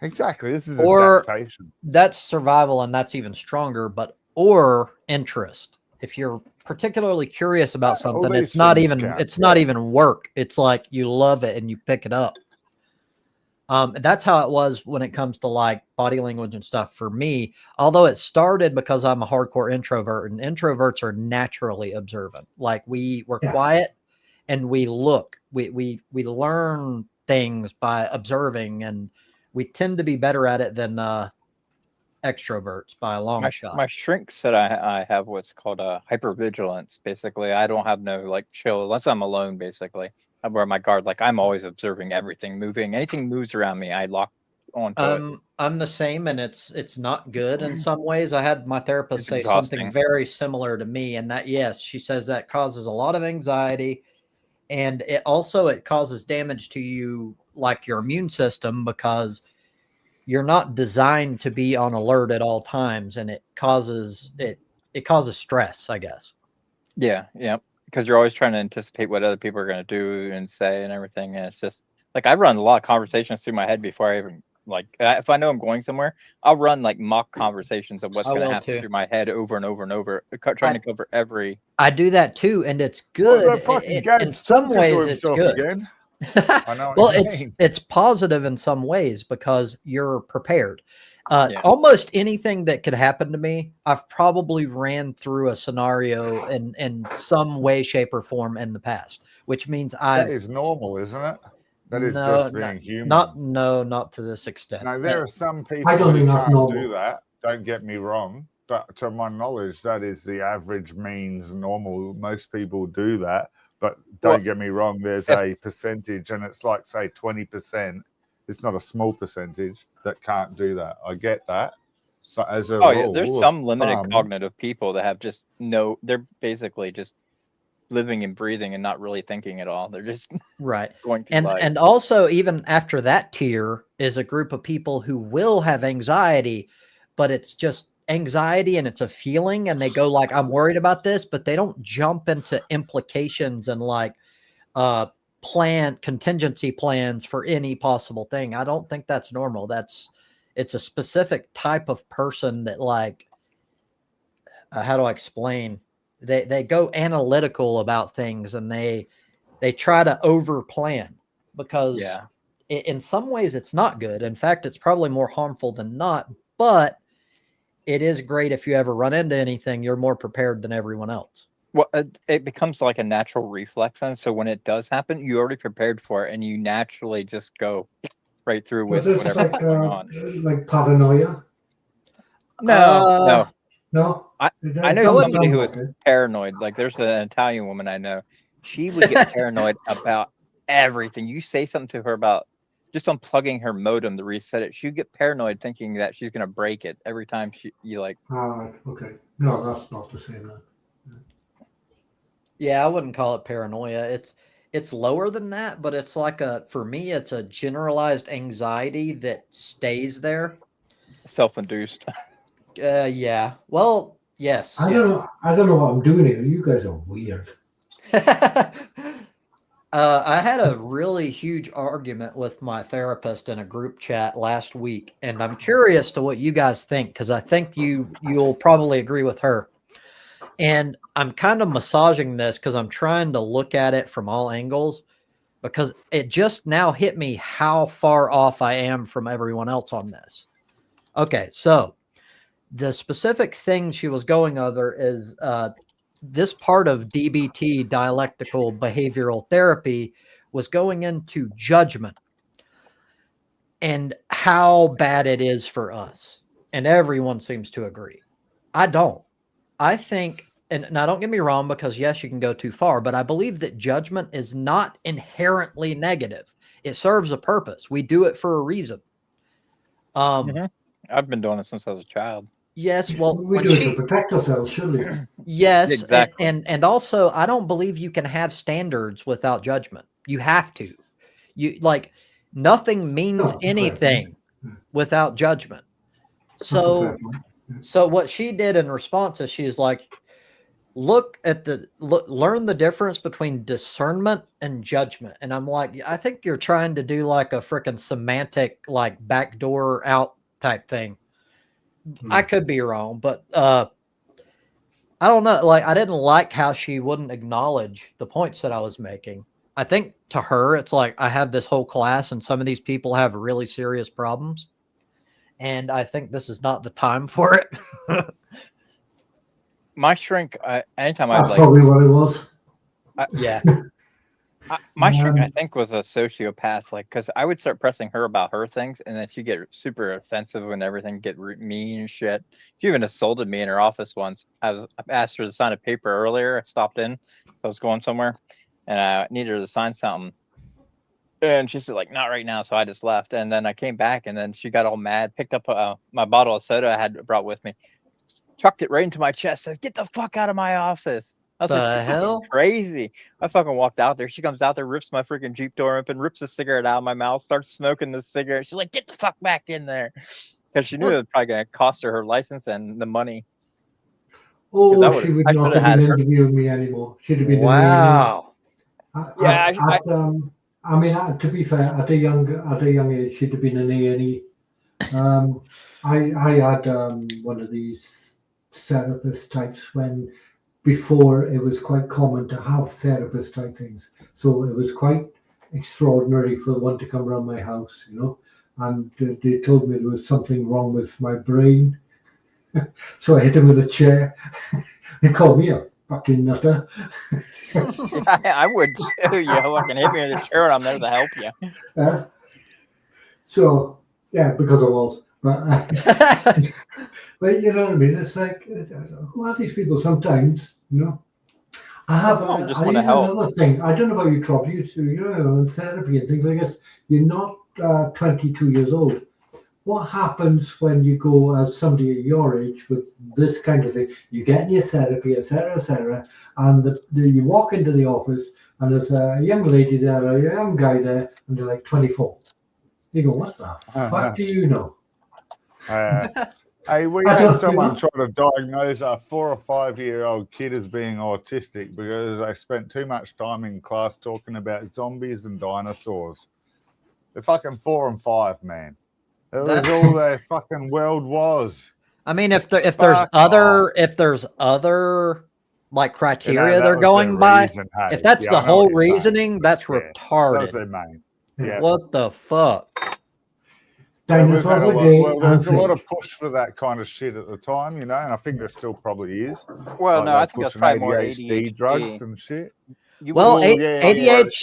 exactly. This is Or adaptation. That's survival, and that's even stronger. Or interest. If you're particularly curious about something, it's not even work. It's like you love it and you pick it up. That's how it was when it comes to like body language and stuff for me. Although it started because I'm a hardcore introvert, and introverts are naturally observant. Like we're quiet and we look. We learn things by observing, and we tend to be better at it than extroverts by a long shot. My shrink said I have what's called a hypervigilance. Basically, I don't have no like chill unless I'm alone. Basically, I wear my guard. Like I'm always observing everything moving. Anything moves around me, I lock onto it. I'm the same, and it's not good in some ways. I had my therapist say something very similar to me, and that yes, she says that causes a lot of anxiety, And it causes damage to you, like your immune system, because you're not designed to be on alert at all times, and it causes stress, I guess. Yeah, yeah. Because you're always trying to anticipate what other people are going to do and say and everything. And it's just like I run a lot of conversations through my head before I even if I know I'm going somewhere, I'll run like mock conversations of what's I going to will happen too. through my head over and over and over, trying to cover every. I do that too, and it's Well, good. the fucking In Gad's some talking to ways, it's himself good. again. I know Well, what you mean. it's positive in some ways because you're prepared. Yeah. Almost anything that could happen to me, I've probably ran through a scenario in some way, shape, or form in the past, which means That is normal, isn't it? That is just being human. Not to this extent. Now, there are some I people don't who think that's can't normal. do that. Don't get me wrong. But to my knowledge, that is the average means normal. Most people do that. But don't get me wrong, there's a percentage, and it's like, say, 20%. It's not a small percentage that can't do that. I get that. But as a rule, There's of some limited thumb, cognitive people that have just they're basically just living and breathing and not really thinking at all. They're just Right. going through life. And also, even after that tier is a group of people who will have anxiety, but it's just anxiety and it's a feeling, and they go like, I'm worried about this, but they don't jump into implications and like contingency plans for any possible thing. I don't think that's normal. It's a specific type of person that like how do I explain? They go analytical about things, and they try to over plan because Yeah. in some ways it's not good. In fact, it's probably more harmful than not, but it is great if you ever run into anything, you're more prepared than everyone else. Well, it becomes like a natural reflex, and so when it does happen, you already prepared for it, and you naturally just go right through Was with this whatever's like going on. like paranoia? No. No. I It know doesn't somebody sound who like was it. paranoid. Like there's an Italian woman I know. She would get paranoid about everything. You say something to her about just unplugging her modem to reset it, she'd get paranoid thinking that she's gonna break it every time you like. All right. Okay. No, that's not the same then. Yeah, I wouldn't call it paranoia. It's lower than that, but it's like for me it's a generalized anxiety that stays there. Self-induced. Yeah. Well, yes. I don't know what I'm doing here. You guys are weird. I had a really huge argument with my therapist in a group chat last week, and I'm curious to what you guys think because I think you'll probably agree with her. And I'm kind of massaging this because I'm trying to look at it from all angles because it just now hit me how far off I am from everyone else on this. Okay, so the specific thing she was going over is this part of DBT, dialectical behavioral therapy, was going into judgment and how bad it is for us. And everyone seems to agree. I don't. I think, and now don't get me wrong, because yes, you can go too far, but I believe that judgment is not inherently negative. It serves a purpose. We do it for a reason. I've been doing it since I was a child. Yes, well, We do it to protect ourselves, surely. yes, Exactly. and also, I don't believe you can have standards without judgment. You have to. You like nothing means anything without judgment. So what she did in response is she's like, learn the difference between discernment and judgment. And I'm like, I think you're trying to do like a freaking semantic, like backdoor out type thing. I could be wrong, but I don't know. Like, I didn't like how she wouldn't acknowledge the points that I was making. I think to her, it's like I have this whole class and some of these people have really serious problems. And I think this is not the time for it. My shrink, anytime That's I'd probably what it was. Yeah. My shrink, I think, was a sociopath. Like, because I would start pressing her about her things, and then she'd get super offensive when everything get mean and shit. She even assaulted me in her office once. I asked her to sign a paper earlier. I stopped in, so I was going somewhere, and I needed her to sign something. And she said, like, not right now. So I just left. And then I came back, and then she got all mad, picked up my bottle of soda I had brought with me, chucked it right into my chest, says, "Get the fuck out of my office." I was The like, "This is hell? crazy." I fucking walked out there. She comes out there, rips my freaking Jeep door open, rips a cigarette out of my mouth, starts smoking the cigarette. She's like, "Get the fuck back in there," because she knew it was probably gonna cost her license and the money. Oh, I she would I not should have have had been her. interviewing me anymore. She'd have been Wow. Yeah, to be fair, at a young age, she'd have been an A&E. I had one of these therapist types when before it was quite common to have therapist type things. So it was quite extraordinary for one to come around my house, and they told me there was something wrong with my brain. So I hit him with a chair. They called me a fucking nutter. I would too. You fucking hit me in the chair, and I'm there to help you. So yeah, because I was, but but you know what I mean. It's like, who are these people? Sometimes, I have. Some of them just I want to use help. another thing. I don't know about you, Trop. You in therapy and things like this. You're not 22 years old. What happens when you go as somebody at your age with this kind of thing? You get in your therapy, etc., and you walk into the office and there's a young lady there, a young guy there, and they're like 24. You go, what the fuck do you know? Hey, we had someone try to diagnose a 4 or 5 year old kid as being autistic because they spent too much time in class talking about zombies and dinosaurs. They're fucking 4 and 5, man. It was all their fucking world was. I mean, if there's other like criteria they're going by, if that's the whole reasoning, that's retarded. That was their main. Yeah. What the fuck? There's a lot of push for that kind of shit at the time, and I think there still probably is. Well, no, I think that's probably more ADHD drugs and shit. ADHD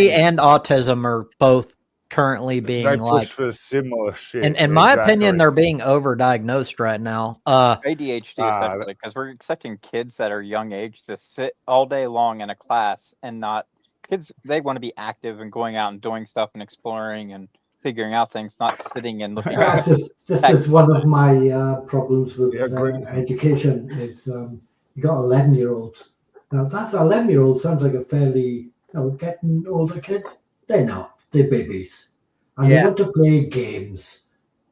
and autism are both currently being they push for similar shit. In my opinion, they're being overdiagnosed right now. ADHD especially, because we're expecting kids that are young age to sit all day long in a class and not kids. They want to be active and going out and doing stuff and exploring and figuring out things, not sitting and looking at. This is one of my problems with education. Is you got 11-year-olds. Now that's 11-year-old sounds like a fairly getting older kid. They're not. They're babies, and they want to play games.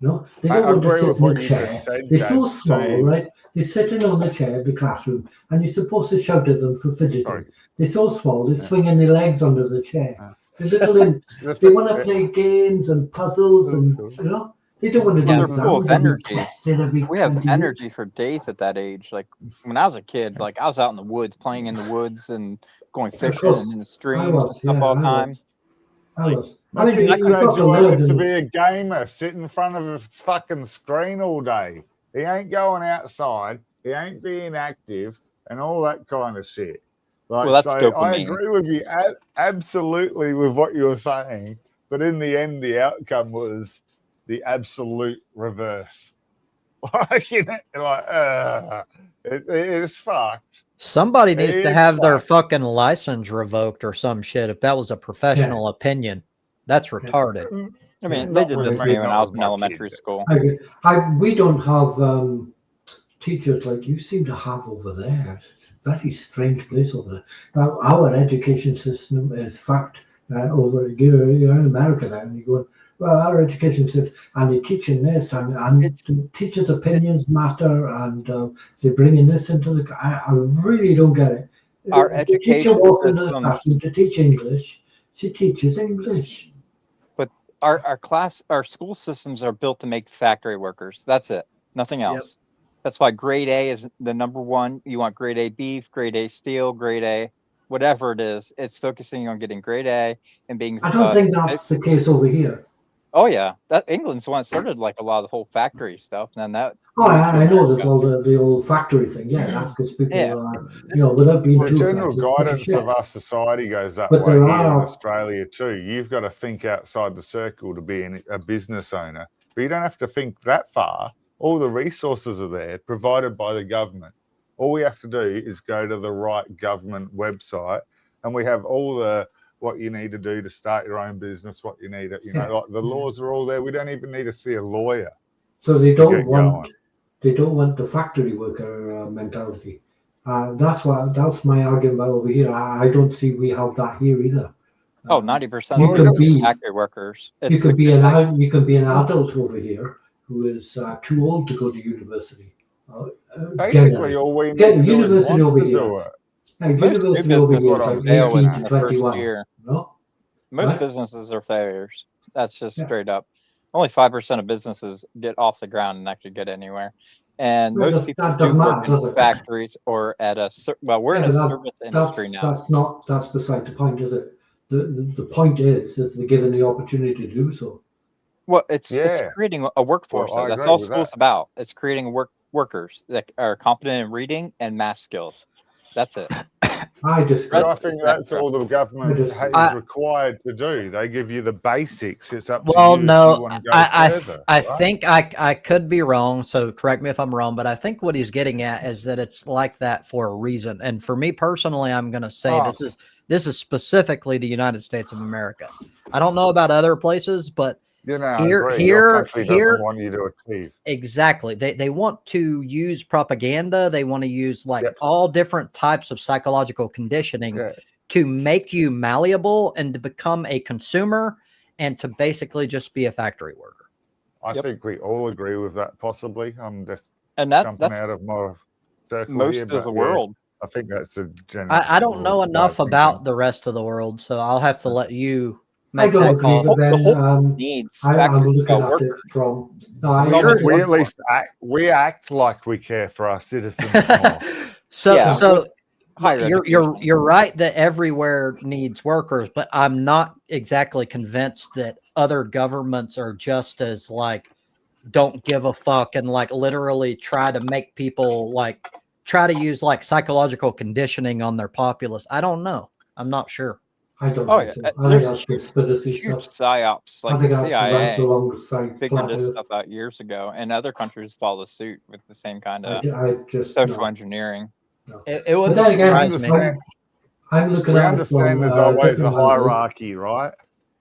They don't want to sit in the chair. They're so small, right? They're sitting on the chair in the classroom, and you're supposed to shout at them for fidgeting. They're so small, they're swinging their legs under the chair. They're little imps. They want to play games and puzzles, and they don't want to do They're full of energy. We have energy years. for days at that age. Like when I was a kid, like I was out in the woods, playing in the woods and going fishing and in the streams and stuff all the time. I was. I mean, he's graduated to be a gamer, sit in front of a fucking screen all day. He ain't going outside. He ain't being active and all that kind of shit. Like, well, that's so dopamine. I agree with you absolutely with what you were saying, but in the end, the outcome was the absolute reverse. It's fucked. Somebody needs to have their fucking license revoked or some shit. If that was a professional opinion, that's retarded. I mean, they did this to me when I was in elementary school. We don't have teachers like you seem to have over there. It's a very strange place over there. Now, our education system is fucked over you're in America now, and you go, well, our education system, and they're teaching this, and the teachers' opinions matter, and they're bringing this into the. I really don't get it. Our education teacher walks into the classroom to teach English. She teaches English. But our school systems are built to make factory workers. That's it. Nothing else. Yep. That's why grade A is the number one. You want grade A beef, grade A steel, grade A, whatever it is. It's focusing on getting grade A and being. I don't think that's the case over here. Oh yeah, that England's the one that started like a lot of the whole factory stuff, and then that. Oh, I know that's all the old factory thing. Yeah, that's because people are, without being the general guidance of our society goes that way here in Australia too. You've got to think outside the circle to be a business owner, but you don't have to think that far. All the resources are there, provided by the government. All we have to do is go to the right government website, and we have all the what you need to do to start your own business, what you need to, like the laws are all there. We don't even need to see a lawyer. So they don't want the factory worker mentality. That's my argument over here. I don't see we have that here either. Oh, 90% You of could them are be factory workers. you It's could the be good an thing. you can be an adult over here who is too old to go to university. Basically, all we need Get to do is university want over to here. do it. Most new University over businesses here what is I'm like saying. fail 18 within to the first 21. year. No, Most right? businesses are failures. That's just Yeah. straight up. Only 5% of businesses get off the ground and actually get anywhere. And Well, most people that do doesn't work matter, in does it? factories or at well, we're Yeah, in a but service industry now. that's beside the point, is it? The point is they're given the opportunity to do so. Well, it's Yeah. creating a workforce. Well, I That's agree all with school's that. about. It's creating workers that are competent in reading and math skills. That's it. I disagree. But I Rest think is that's extra. all the government disagree. is required to do. They give you the basics. It's up to Well, you if you no, want to go I further. I right? think I could be wrong. So correct me if I'm wrong, but I think what he's getting at is that it's like that for a reason. And for me personally, I'm going to say Oh. this is specifically the United States of America. I don't know about other places, but You know, I here agree. Your here country here doesn't want you to achieve. exactly. They want to use propaganda. They want to use like Yep. all different types of psychological conditioning Yeah. to make you malleable and to become a consumer and to basically just be a factory worker. I Yep. think we all agree with that. Possibly, I'm just And jumping that's out of my circle most here, of but the yeah, world. I think that's a general. I don't know way of enough thinking. about the rest of the world, so I'll have to let you I make don't that agree, call. but The then whole needs I'm factory looking at workers. it from. No, I, It's all Sure. they We work at for. least act like we care for our citizens more. So Yeah, so with higher you're education. right that everywhere needs workers, but I'm not exactly convinced that other governments are just as like don't give a fuck and like literally try to make people like try to use like psychological conditioning on their populace. I don't know. I'm not sure. I don't Oh think yeah, so. I think there's a that's conspiracy huge stuff. psyops. I Like think the that's runs CIA alongside figured flat this Earth. stuff out years ago, and other countries follow suit with the same kind of I just social no. engineering. It But wouldn't then again, surprise me. understand. I'm looking We at it from understand there's always a different angle. hierarchy, right?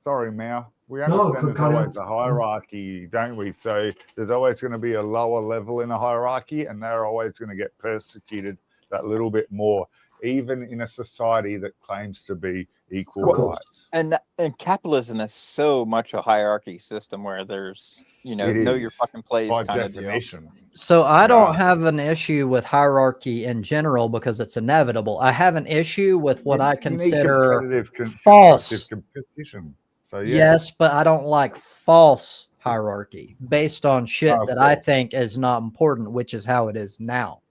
Sorry, Mao. We No, understand there's carry always on. a hierarchy, don't we? So there's always going to be a lower level in a hierarchy, and they're always going to get persecuted that little bit more, even in a society that claims to be equal Of course. rights. And capitalism is so much a hierarchy system where there's know It your is, fucking place by kind of deal. definition. So I don't Yeah. have an issue with hierarchy in general because it's inevitable. I have an issue with what I You need consider competitive, false. constructive competition. So yeah, Yes, but I don't like false hierarchy based on shit of that I course. think is not important, which is how it is now.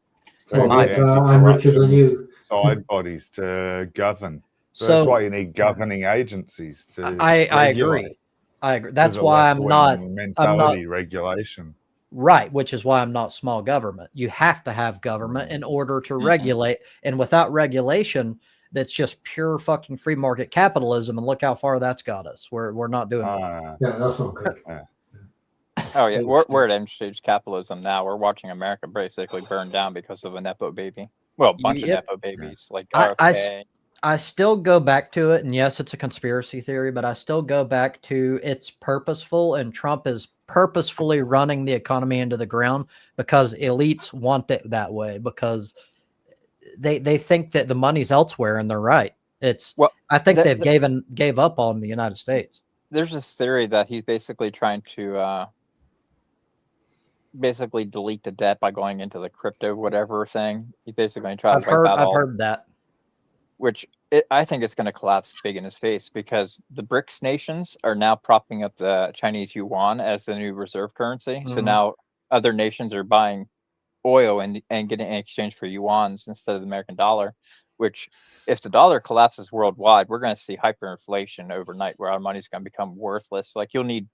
So you my need opinion. I'm richer than anti-corruption you. side bodies to govern. So that's why you need governing agencies to I regulate. agree. I agree. There's That's a why I'm not left-wing mentality regulation. right, which is why I'm not small government. You have to have government in order to regulate, and without regulation, that's just pure fucking free market capitalism. And look how far that's got us. We're not doing well. Yeah, that's not good. Oh yeah, we're at end stage capitalism now. We're watching America basically burn down because of a nepo baby. Well, a bunch of nepo babies like RFK. I still go back to it, and yes, it's a conspiracy theory, but I still go back to it's purposeful, and Trump is purposefully running the economy into the ground because elites want it that way because they think that the money's elsewhere, and they're right. I think they've gave up on the United States. There's this theory that he's basically trying to basically delete the debt by going into the crypto whatever thing. He basically tries to wipe out I've heard that. Which I think it's going to collapse big in his face because the BRICS nations are now propping up the Chinese yuan as the new reserve currency. So now other nations are buying oil and getting in exchange for yuans instead of the American dollar, which if the dollar collapses worldwide, we're going to see hyperinflation overnight where our money's going to become worthless. Like you'll need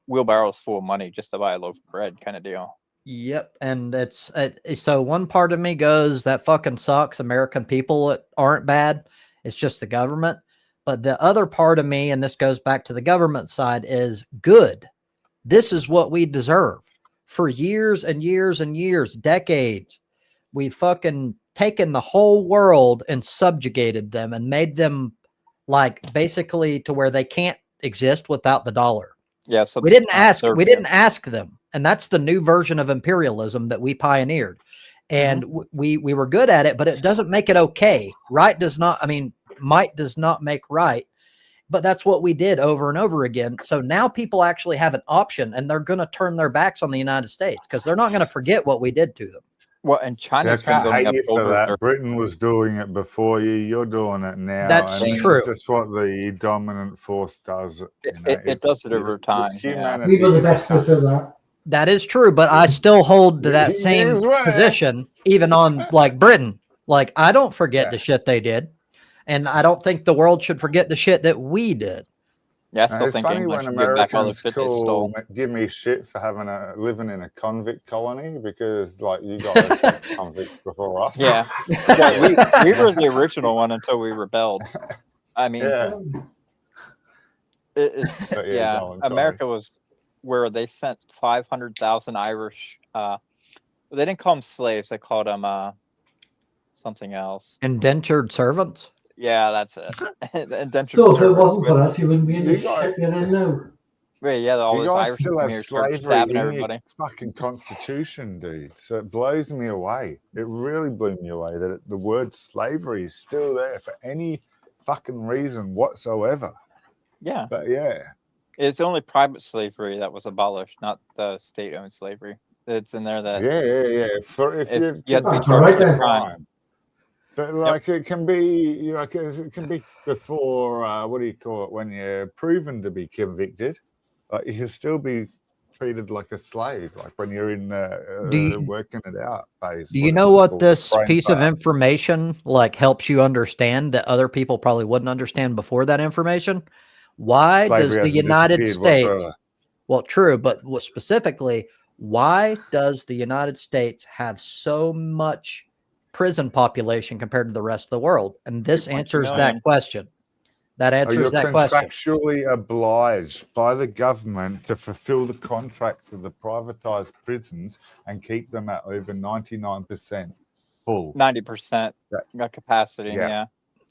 wheelbarrows full of money just to buy a loaf of bread kind of deal. Yep, and it's so one part of me goes that fucking sucks. American people aren't bad. It's just the government. But the other part of me, and this goes back to the government side, is good. This is what we deserve. For years and years and years, decades, we've fucking taken the whole world and subjugated them and made them like basically to where they can't exist without the dollar. Yeah, so we didn't ask them, and that's the new version of imperialism that we pioneered. and we were good at it, but it doesn't make it okay. Right does not, I mean, might does not make right, but that's what we did over and over again. So now people actually have an option, and they're going to turn their backs on the United States because they're not going to forget what we did to them. Well, and I China's been can't building hate up you for over that. their Britain was doing it before you. You're doing it now. That's and true. It's just what the dominant force does. it does it over time. Yeah. Humanity We were the is a bestest of that. That is true, but I still hold to that He same is right. position, even on like Britain. Like, I don't forget the shit they did, and I don't think the world should forget the shit that we did. Yeah, I still It's think funny England when should give back all the Americans shit they stole. give me shit for living in a convict colony because, like, you guys were convicts before us. Yeah, yeah, we were the original one until we rebelled. I mean, Yeah. it's But yeah. go on, sorry. America was where they sent 500,000 Irish. They didn't call them slaves; they called them something else. Indentured servants. Yeah, that's it. Indentured So if it servants wasn't for with- us, you wouldn't be in You the guys- shit you're in now. Wait, yeah, all You those guys Irish still come have here, start slavery stabbing in everybody. your fucking constitution, dude. So it blows me away. It really blew me away that the word slavery is still there for any fucking reason whatsoever. Yeah, But yeah, it's only private slavery that was abolished, not the state-owned slavery. It's in there that yeah. For if you you have to be That's charged all right with a then. crime. But like it can be, like it can be before. What do you call it when you're proven to be convicted? Like you can still be treated like a slave, like when you're in working it out phase. Do you know what called, this brain piece of power. information like helps you understand that other people probably wouldn't understand before that information? Why Slavery does the hasn't United disappeared States, whatsoever. well, true, but what specifically, why does the United States have so much prison population compared to the rest of the world? And this 2.2 answers million. that question. That You're answers that question. contractually obliged by the government to fulfill the contracts of the privatized prisons and keep them at over 99% full. 90% Yeah. capacity. Yeah. Yeah.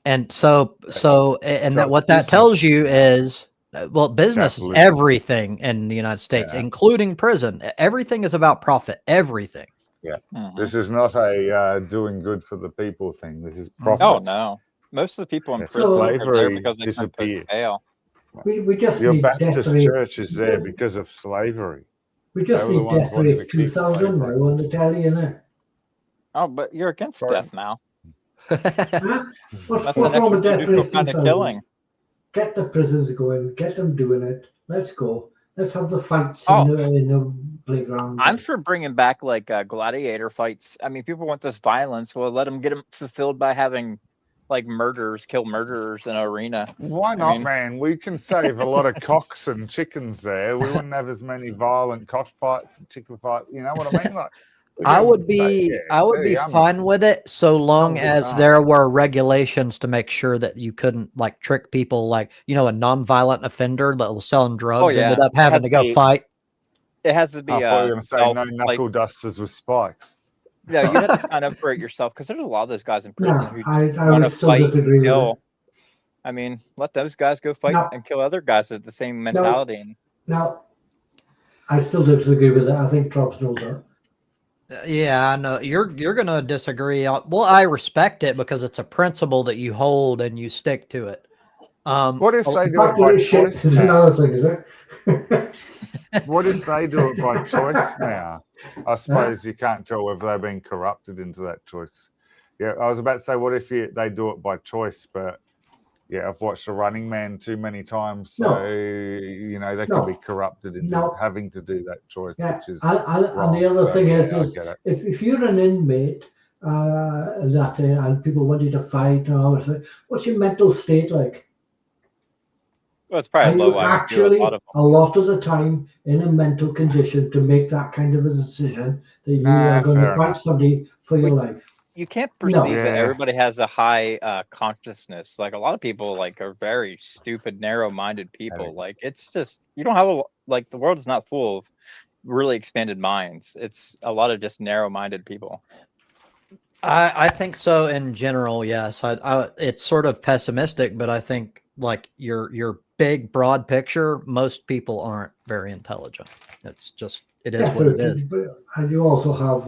And so and So that it's what that business. tells you is, well, business is Capitalism. everything in the United States, Yeah. including prison. Everything is about profit. Everything. Mhm. This is not a doing good for the people thing. This is profit. Oh no, most of the people in Yeah. prison are there Slavery because they couldn't pay disappeared. bail. We just Your need Baptist death rate. church is there because of slavery. We just They were the need ones death wanting rates to keep 2000 now slavery. on the telly, innit? Oh, but you're against Sorry. death now. Huh? What's That's an wrong with death extrajudicial rates kind of 2000? killing. Get the prisons going, get them doing it. Let's go. Let's have the fights Oh. in the playground. I'm for bringing back like gladiator fights. I mean, people want this violence. Well, let them get them fulfilled by having like murderers kill murderers in an arena. Why not, mean- man? We can save a lot of cocks and chickens there. We wouldn't have as many violent cockfights and chicken fights. You know what I mean? Like, we I can would say, be yeah, I would they're be yummy. fine with it so long Have a good as time. there were regulations to make sure that you couldn't like trick people, like, you know, a non-violent offender that was selling drugs yeah. ended up It having has to to go be- fight. It has to be. I thought you were going to say no like, knuckle dusters with spikes. no, you have to sign up for it yourself because there's a lot of those guys in prison No, who I just want to would still fight disagree and with kill. it. I mean, let those guys go fight No. and kill other guys with the same mentality. And Now, I still disagree with it. I think Trump knows that. Yeah, I know you're going to disagree. Well, I respect it because it's a principle that you hold and you stick to it. What if they The do it fact by that it's shit choice is now? another thing, is it? What if they do it by choice now? I suppose you can't tell whether they've been corrupted into that choice. Yeah, I was about to say, what if they do it by choice? But yeah, I've watched The Running Man too many times, so No. you know they No. can be corrupted into No. having to do that choice, Yeah, which is and wrong. the other So, thing yeah, is I get it. if you're an inmate and people want you to fight and all that, what's your mental state like? well, it's Are probably you low IQ. actually A lot of them. a lot of the time in a mental condition to make that kind of a decision that you are going to Fair fight enough. somebody for your life? You can't No. perceive that Yeah. everybody has a high consciousness. Like a lot of people, like are very stupid, narrow-minded people. Heavy. Like it's just you don't have like the world is not full of really expanded minds. It's a lot of just narrow-minded people. I think so in general, yes. It's sort of pessimistic, but I think like your big broad picture, most people aren't very intelligent. It's just it is Yeah, what it is. And you also have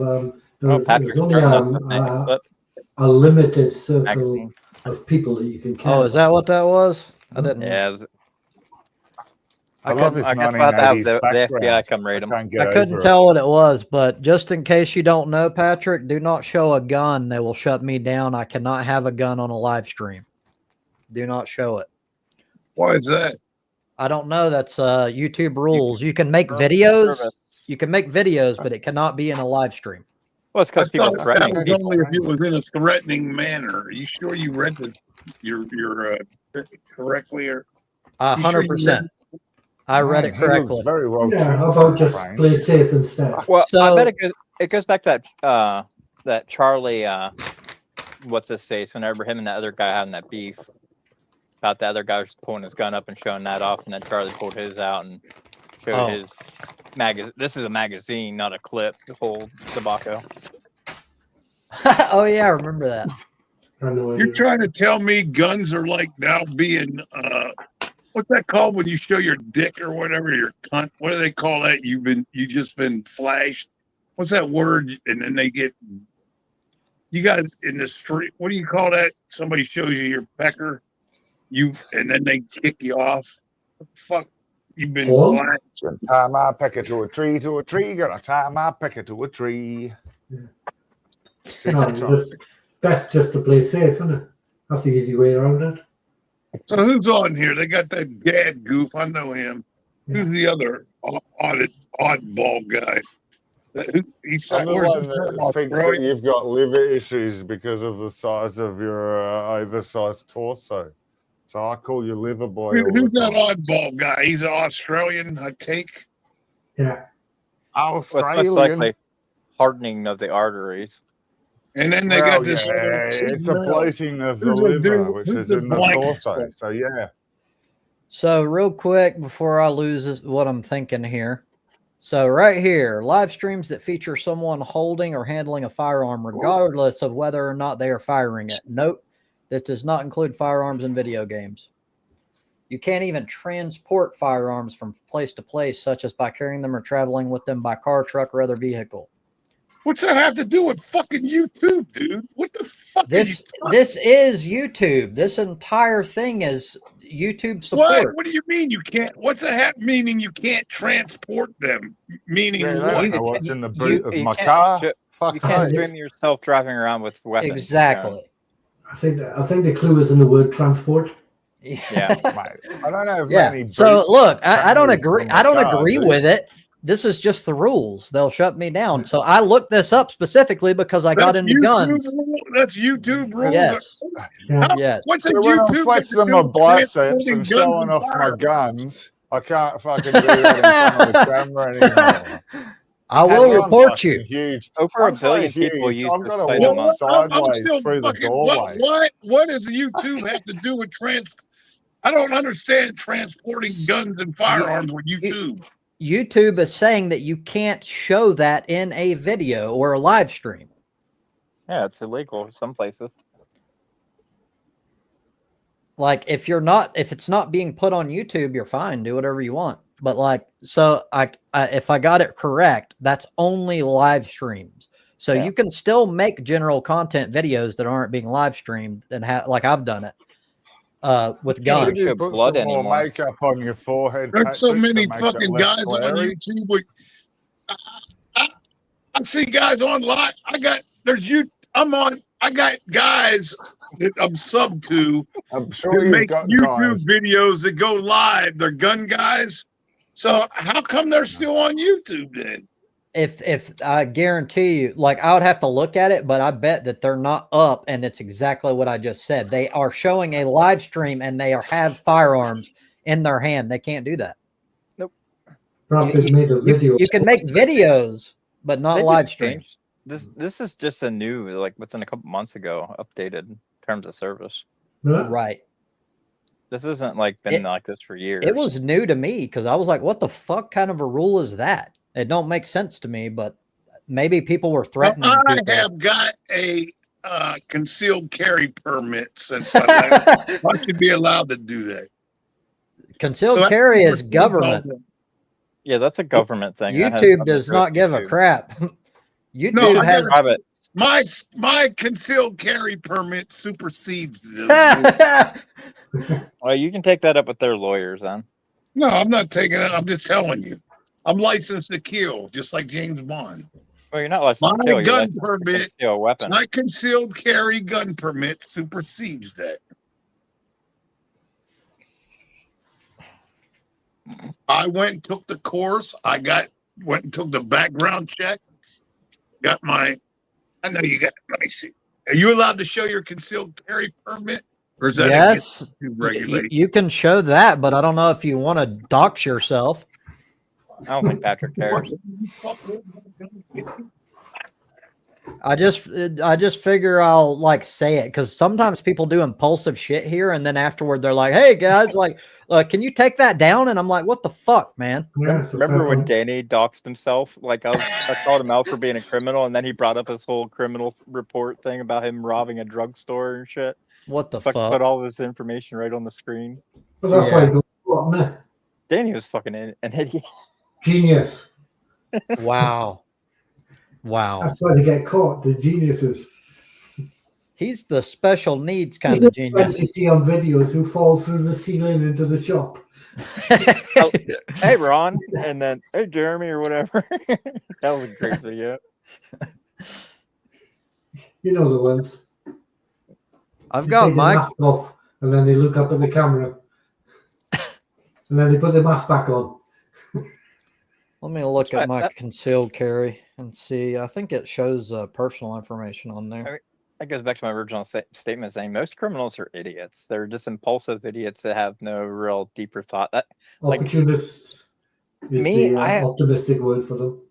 Oh, There's Patrick's only starting us with a clip a limited circle magazine. of people that you can count. Oh, is that what that was? I didn't. Yeah, it was- I love couldn't- his I guess we'll have to have 1980s the FBI background. come raid I him. can't get I couldn't over tell what it was, but just in case you don't know, Patrick, do not show a gun. They will shut me down. I cannot have a gun on a live stream. Do not show it. Why is that? I don't know. That's YouTube rules. You can make Terms of videos. service. You can make videos, but it cannot be in a live stream. Well, it's I because people thought that threatening was people. only if it was in a threatening manner. Are you sure you read your correctly or? You sure you 100%. I read it Man, he looks correctly. very well Yeah, how about just trained. play safe instead? Well, I So- bet it goes back to that Charlie, what's his face? Whenever him and that other guy having that beef about the other guy was pulling his gun up and showing that off, and then Charlie pulled his out and showed Oh. his magazine. This is a magazine, not a clip. The whole debacle. Oh yeah, I remember that. I know You're idea. trying to tell me guns are like now being what's that called when you show your dick or whatever, your cunt? What do they call that? You just been flashed. What's that word? And then they get you guys in the street. What do you call that? Somebody shows you your pecker, and then they kick you off. What the fuck? You've been Porn? flashed. Gonna tie my pecker to a tree, Gonna tie my pecker to a tree. No, that's just to play safe, isn't it? That's the easy way around it. So who's on here? They got that dad goof. I know him. Who's the other oddball guy? He's I'm the where's one he that from? thinks that Australia? you've got liver issues because of the size of your oversized torso. So I call you liver boy. all Who's the that time. oddball guy? He's an Australian, I take. Yeah. What's most Australian. likely hardening of the arteries. And then they Well, got this. yeah, it's a bloating of the Who's the liver, dude- which who's is the in the blank torso. stuff? So yeah, So real quick before I lose what I'm thinking here. So right here, live streams that feature someone holding or handling a firearm, regardless of whether or not they are firing it. Note, this does not include firearms in video games. You can't even transport firearms from place to place, such as by carrying them or traveling with them by car, truck, or other vehicle. What's that have to do with fucking YouTube, dude? What the fuck? This is YouTube. This entire thing is YouTube what? support. What do you mean you can't? What's that meaning? You can't transport them? Meaning yeah, what? I don't You- know what's in the you- boot of you my can't car. You Fuck's can't sake. stream yourself driving around with weapons. Exactly. I think the clue is in the word transport. Yeah. Mate, I don't have Yeah. many. So boot look, I don't cameras agree. on my I don't car, agree dude. with it. This is just the rules. They'll shut me down. So I looked this up specifically because I got That's into YouTube guns. rule? That's YouTube rules. Yes. Yeah. Yes. What's a So when I'm YouTube? flexing my biceps and showing off my guns, I can't fucking do that in front of the camera anymore. I Hey, will I'm report fucking you. Huge. Over I'm a so billion people huge, use I'm the gonna site walk alone. sideways through the doorway. What does YouTube have to do with I don't understand transporting guns and firearms with YouTube. YouTube is saying that you can't show that in a video or a live stream. Yeah, it's illegal in some places. Like if it's not being put on YouTube, you're fine. Do whatever you want. But like, so if I got it correct, that's only live streams. So Yeah. you can still make general content videos that aren't being live streamed and like I've done it with can't guns. You show put blood some more anymore. makeup on your forehead. There's so Patrick, to many make it fucking less guys on glary. YouTube. I see guys online. I got guys that I'm sub to I'm that sure you've make got YouTube guys. videos that go live. They're gun guys. So how come they're still on YouTube then? If I guarantee you, like I would have to look at it, but I bet that they're not up, and it's exactly what I just said. They are showing a live stream, and they have firearms in their hand. They can't do that. Perhaps they've made a video. You can make videos, but not They live just streams. changed. This is just a new, like within a couple months ago, updated terms of service. Huh? Right. This isn't like been like this for years. It was new to me because I was like, "What the fuck kind of a rule is that?" It don't make sense to me, but maybe people were threatening. I people. have got a concealed carry permit since I left. I should be allowed to do that. Concealed So I- carry is government. Yeah, that's a government thing. That has YouTube nothing does to do with not give a YouTube. crap. YouTube No, I has. Private. My concealed carry permit supersedes this. Well, you can take that up with their lawyers then. No, I'm not taking it. I'm just telling you. I'm licensed to kill, just like James Bond. Well, you're not licensed to My kill. You're gun licensed to permit, conceal a weapon. my concealed carry gun permit supersedes that. I went and took the course. Went and took the background check. Got my. I know you got. Let me see. Are you allowed to show your concealed carry permit, or is that Yes, against regulation? you can show that, but I don't know if you want to dox yourself. I don't think Patrick cares. I just figure I'll like say it because sometimes people do impulsive shit here, and then afterward they're like, "Hey guys, like, can you take that down?" And I'm like, "What the fuck, man?" Yeah, it's a Remember fair when point. Danny doxed himself? Like I called him out for being a criminal, and then he brought up his whole criminal report thing about him robbing a drugstore and shit. What the Fucking fuck? put all this information right on the screen. But that's why Yeah. you go, isn't it? Danny was fucking an idiot. Genius. Wow, wow. That's why they get caught. The geniuses. He's the special needs kind of Like genius. you see on videos who falls through the ceiling into the shop. Hey Ron, and then hey Jeremy or whatever. That was a great video. You know the ones. I've They got take the my mask off and then they look up at the camera. And then they put the mask back on. Let me look That's at right, my concealed carry and see. I think it shows personal information on there. Okay. That goes back to my original statement saying most criminals are idiots. They're just impulsive idiots that have no real deeper thought. Like- Opportunists is Me, the I- optimistic word for them.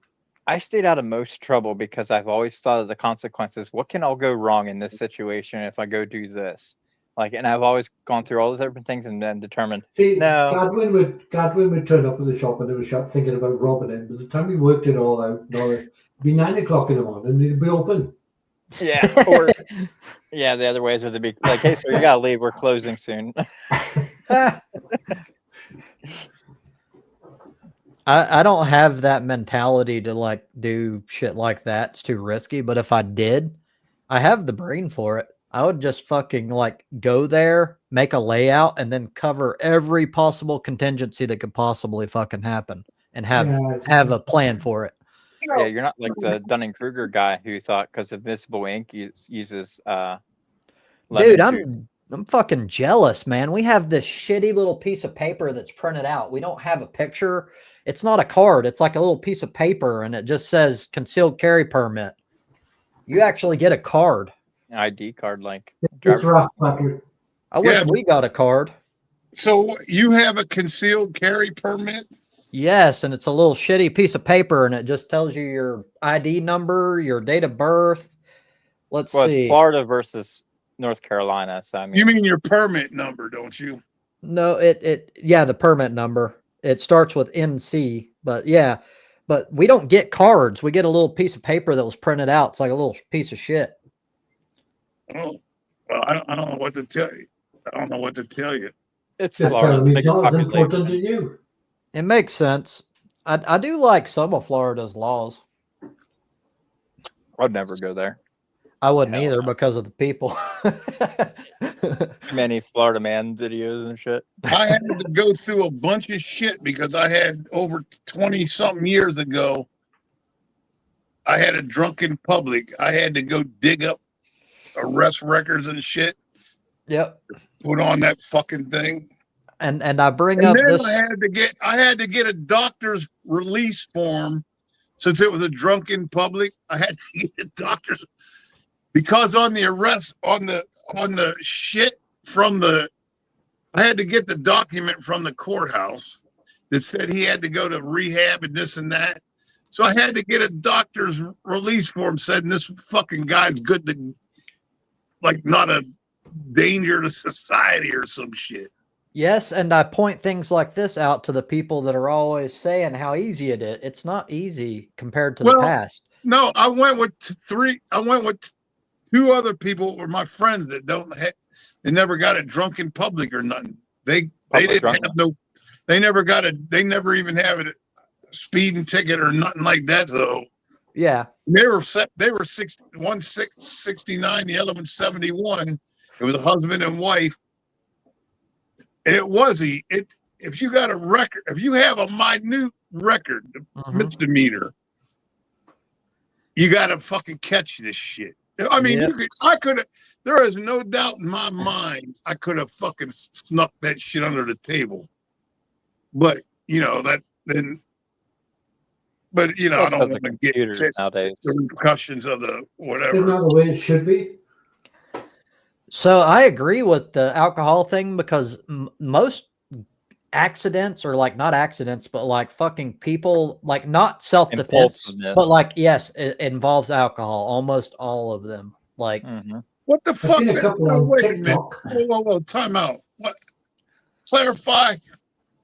I stayed out of most trouble because I've always thought of the consequences. What can all go wrong in this situation if I go do this? Like, and I've always gone through all the different things and then determined. See, No. Godwin would turn up at the shop and they were shop thinking about robbing him. By the time he worked it all out, it'd be 9 o'clock in the morning and it'd be open. Yeah, or yeah, the other ways would be like, hey, sir, you gotta leave. We're closing soon. I don't have that mentality to like do shit like that. It's too risky. But if I did, I have the brain for it. I would just fucking like go there, make a layout, and then cover every possible contingency that could possibly fucking happen, and have a plan for it. Yeah, you're not like the Dunning-Kruger guy who thought because Invisible Ink uses Dude, lemon juice. I'm fucking jealous, man. We have this shitty little piece of paper that's printed out. We don't have a picture. It's not a card. It's like a little piece of paper, and it just says concealed carry permit. You actually get a card. An ID card, like It's driver's rough, Patrick. I wish Yeah, we got a card. So you have a concealed carry permit? Yes, and it's a little shitty piece of paper, and it just tells you your ID number, your date of birth. Let's Well, see. Florida versus North Carolina. So I mean, You mean your permit number, don't you? No, yeah, the permit number. It starts with NC, but yeah, but we don't get cards. We get a little piece of paper that was printed out. It's like a little piece of shit. Oh, well, I don't know what to tell you. I don't know what to tell you. it's Just Florida. tell me it's biggest not as important to population. you. It makes sense. I do like some of Florida's laws. I'd never go there. I wouldn't Hell either no. because of the people. Too many Florida man videos and shit. I had to go through a bunch of shit because I had over 20 something years ago. I had a drunken public. I had to go dig up arrest records and shit, Yep. put on that fucking thing. And I bring And up then this. I had to get a doctor's release form since it was a drunken public. I had to get a doctor's because on the arrest on the shit from the I had to get the document from the courthouse that said he had to go to rehab and this and that. So I had to get a doctor's release form saying this fucking guy's good to like not a danger to society or some shit. Yes, and I point things like this out to the people that are always saying how easy it is. It's not easy compared to the past. No, I went with two other people were my friends that they never got a drunken public or nothing. They didn't have no. They never even have a speeding ticket or nothing like that. So Yeah. They were 169, the other one 71. It was a husband and wife. And if you got a record, if you have a minute record, misdemeanor, you got to fucking catch this shit. I mean, there is no doubt in my mind I could have fucking snuck that shit under the table. But, you know, I don't want to get nowadays. the repercussions of the whatever. Isn't that the way it should be? So I agree with the alcohol thing because most accidents or like not accidents, but like fucking people, like not self-defense, but like, yes, it involves alcohol. Almost all of them. Like, what the fuck? I've seen a couple on Wait a minute. TikTok. Whoa, time out. What? Clarify.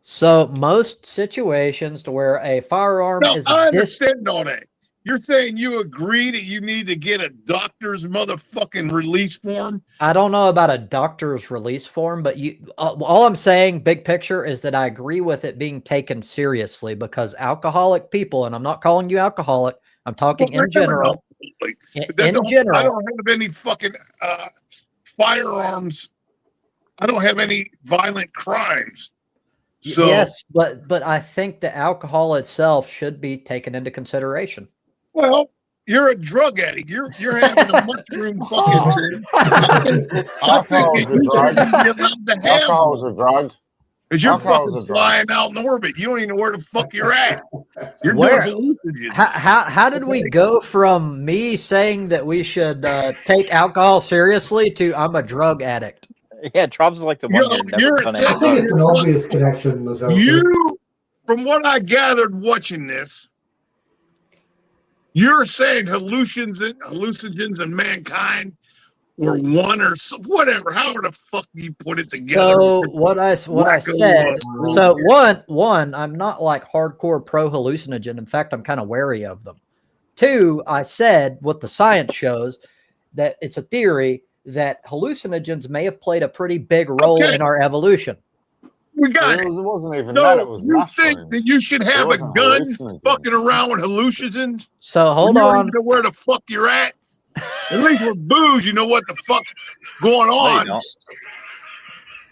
So most situations to where a firearm is I understand all that. You're saying you agree that you need to get a doctor's motherfucking release form? I don't know about a doctor's release form, but all I'm saying, big picture, is that I agree with it being taken seriously because alcoholic people, and I'm not calling you alcoholic, I'm talking in general. In general, I don't have any fucking firearms. I don't have any violent crimes. So, yes, but I think the alcohol itself should be taken into consideration. Well, you're a drug addict. You're having a mushroom fucking thing. Alcohol is a drug. Alcohol is a drug. Because you're fucking flying out in orbit. You don't even know where the fuck you're at. You're doing hallucinogens. How did we go from me saying that we should take alcohol seriously to I'm a drug addict? Yeah, Travis is like the one I think it's an obvious connection. From what I gathered watching this, you're saying hallucinogens and mankind were one or whatever, however the fuck you put it together. So what I said. So one, I'm not like hardcore pro hallucinogen. In fact, I'm kind of wary of them. Two, I said what the science shows that it's a theory that hallucinogens may have played a pretty big role in our evolution. We got it. It wasn't even that. It was mushrooms. You think that you should have a gun fucking around with hallucinogens? So hold on. You don't even know where the fuck you're at. At least with booze, you know what the fuck's going on. No,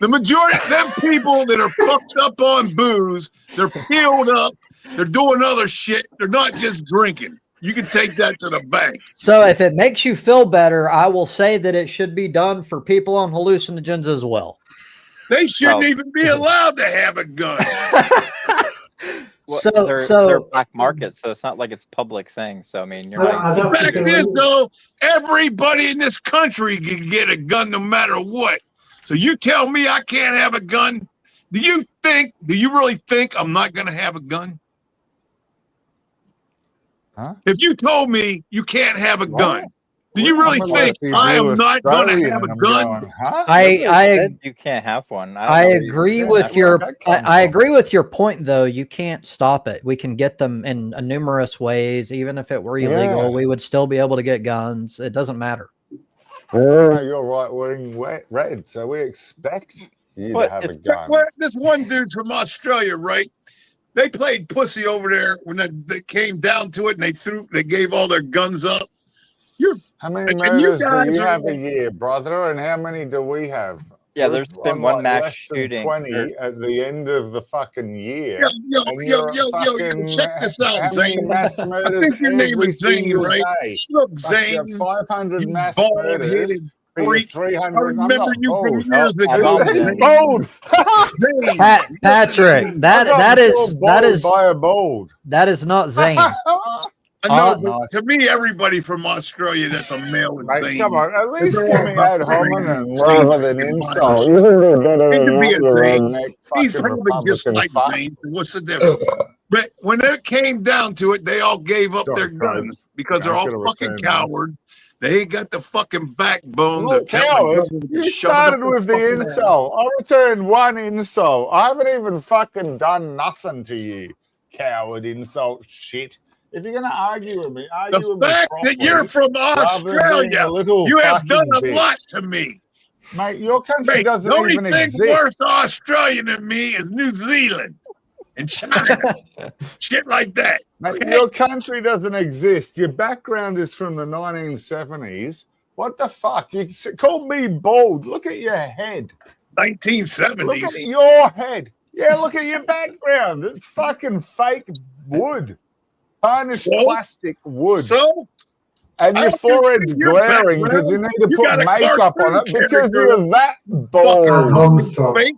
the majority of them people that are fucked up on booze, they're peeled up, they're doing other shit. They're not just drinking. You can take that to the bank. So if it makes you feel better, I will say that it should be done for people on hallucinogens as well. They shouldn't even be allowed to have a gun. They're black market, so it's not like it's public thing. So I mean, you're right. The fact is, though, everybody in this country can get a gun no matter what. So you tell me I can't have a gun? Do you really think I'm not going to have a gun? Huh? If you told me you can't have a gun, do you really think I am not going to have a gun? You can't have one. I agree with your. I agree with your point, though. You can't stop it. We can get them in numerous ways. Even if it were illegal, we would still be able to get guns. It doesn't matter. No, you're right. Wearing red, so we expect you to have a gun. This one dude from Australia, right? They played pussy over there when they came down to it, and they gave all their guns up. How many murders do you have a year, brother? And how many do we have? Yeah, there's been one mass shooting. 20 at the end of the fucking year. Yo, check this out, Zane. I think your name is Zane, right? Look, Zane. 500 mass murders. 300. I remember you from years ago. Bold. Patrick, that is not Zane. No, to me, everybody from Australia that's a male is Zane. Come on, at least give me out homonym rather than insult. He's probably just like Zane. What's the difference? But when it came down to it, they all gave up their guns because they're all fucking cowards. They ain't got the fucking backbone. Look, coward, you started with the insult. I returned one insult. I haven't even fucking done nothing to you, coward insult shit. If you're going to argue with me, argue with me. The fact that you're from Australia, you have done a lot to me. Mate, your country doesn't even exist. The only thing worse Australian than me is New Zealand. in China, shit like that. Mate, your country doesn't exist. Your background is from the 1970s. What the fuck? You called me bald. Look at your head. 1970s. Look at your head. Yeah, look at your background. It's fucking fake wood. Tarnished plastic wood. So? And your forehead's glaring because you need to put makeup on it because you're that bald. Fake.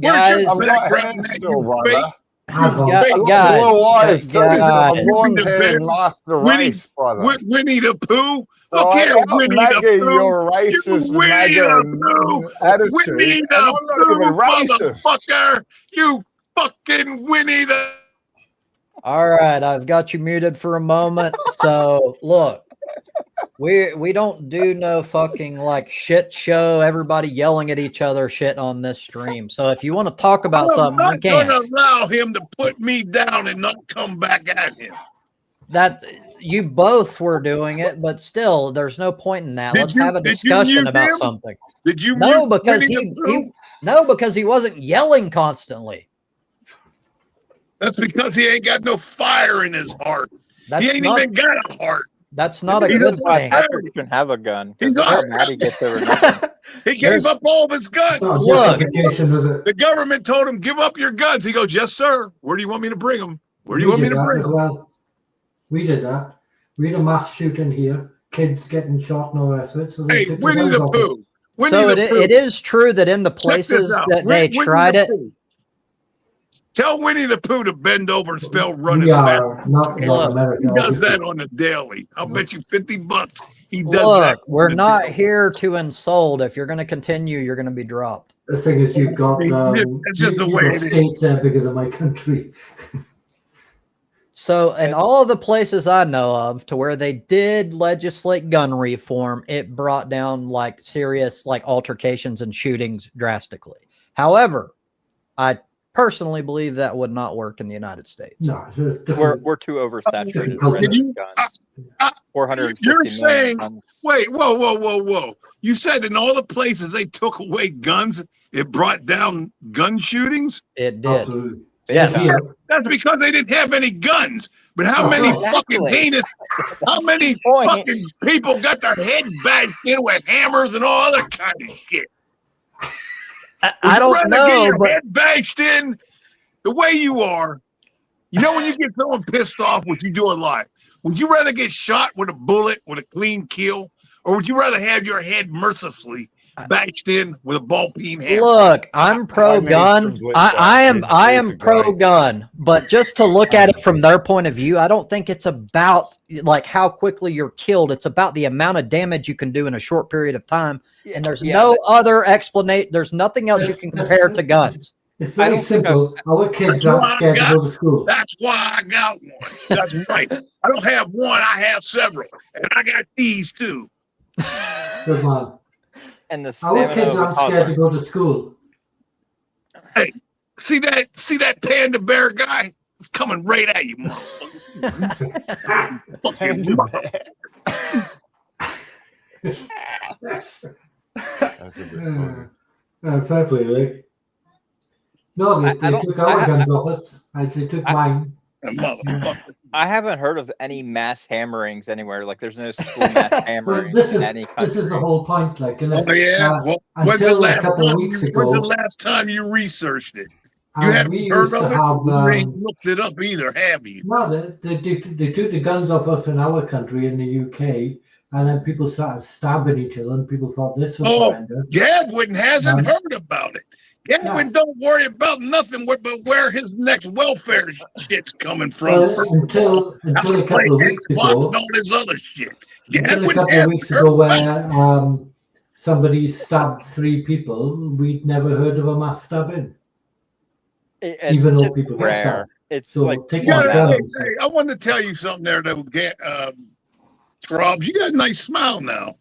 Guys, I'm not hair still, brother. guys, Blue eyes, too. I'm guys. blonde-haired master race, brother. Winnie the Pooh. Look Right, here, Winnie MAGA, the Pooh. your racist MAGA attitude. Winnie And the I'm not Pooh, even racist. motherfucker. You fucking Winnie the... All right, I've got you muted for a moment. So look, we don't do no fucking like shit show, everybody yelling at each other shit on this stream. So if you want to talk about I'm something, we not can. going to allow him to put me down and not come back at him. That you both were doing it, but still, there's no point in that. Let's have a discussion about something. Did you? No, because he because he wasn't yelling constantly. That's because he ain't got no fire in his heart. That's He ain't not, even got a heart. that's not a He good doesn't have thing. Patrick can have a gun. He's Because awesome. Maddie gets over nothing. He There's- gave up all of his guns. Look. The government told him, give up your guns. He goes, yes, sir. Where do you want me to bring them? Where do you want me to bring them? Well, we did that. We had a mass shooting here, kids getting shot and all the rest of it. So they Hey, took Winnie guns the off Pooh. Winnie So the Pooh. it is true that in the Check this places out. that they Winnie tried the it, Pooh. Tell Winnie the Pooh to bend over and spell run We as fast. are not He North America. He does obviously. that on the daily. I'll bet you $50 he does look, that. we're on the not daily. here to insult. If you're going to continue, you're going to be dropped. The thing is, you've got, It's just the you've way got it is. states there bigger than my country. So, in all of the places I know of to where they did legislate gun reform, it brought down like serious like altercations and shootings drastically. However, I personally believe that would not work in the United States. No, it's different. We're too oversaturated Can with you- guns. uh, 450 you're million saying- guns. Wait, whoa. You said in all the places they took away guns, it brought down gun shootings? It did. Absolutely. Yes. Here, That's because they didn't have any guns. But how many Exactly. fucking heinous, how many Point. fucking people got their head bashed in with hammers and all other kind of shit? I don't Get know, your but head bashed in the way you are. You know when you get someone pissed off, what you do in life? Would you rather get shot with a bullet with a clean kill, or would you rather have your head mercifully bashed in with a ball peen hammer? look, I'm pro need gun. some blitz I am outfits. pro gun, but just to look at it from their point of view, I don't think it's about like how quickly you're killed. It's about the amount of damage you can do in a short period of time. And there's no other explanation. There's nothing else you can compare to guns. it's I very don't think simple. Our kids That's why aren't scared to I go to school. That's why I got one. That's right. I don't have one, I have several. And I got these too. Good man. And the Our stamina kids of a aren't scared to toddler. go to school. See that panda bear guy? It's coming right at you, motherfucker. Fucking That's a bit funny. Fair play, Rick. No, I they don't- took I our ha- guns off us. They took mine. motherfucker. I haven't heard of any mass hammerings anywhere. Like there's no school mass Well, hammerings this in is any country. this is the whole point, like, you know. Oh yeah. Well, when's the until a last couple of time weeks when's the ago, last time you researched it? You we haven't used heard to of it? have. You ain't looked it up either, have you? No, they took the guns off us in our country in the UK, and then people started stabbing each other, and people thought this was Oh, horrendous. Gadwin hasn't Um, heard about it. Gadwin don't worry about nothing but where his next welfare shit's coming from. Until a couple of weeks ago, and all this other shit. until a Gadwin couple of hasn't weeks heard ago, about it. where somebody stabbed 3 people, we'd never heard of a mass stabbing. even though people get rare. stabbed. It's So like take Yeah, my hey, guns. hey, I wanted to tell you something there, though, Robs. You got a nice smile now.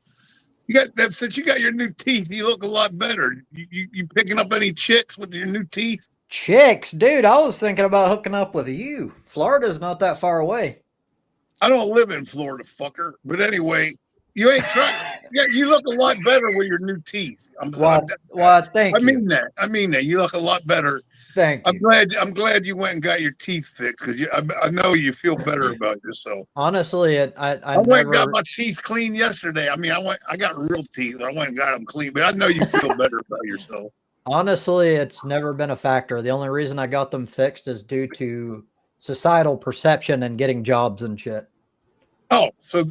You got that since you got your new teeth, you look a lot better. You picking up any chicks with your new teeth? Chicks, dude, I was thinking about hooking up with you. Florida's not that far away. I don't live in Florida, fucker. But anyway, you ain't trying. you look a lot better with your new teeth. Thank I you. mean that. I mean that. You look a lot better. Thank you. I'm glad you went and got your teeth fixed because I know you feel better about yourself. Honestly, I went and got my teeth cleaned yesterday. I mean, I got real teeth. I went and got them clean, but I know you feel better about yourself. Honestly, it's never been a factor. The only reason I got them fixed is due to societal perception and getting jobs and shit. Oh, so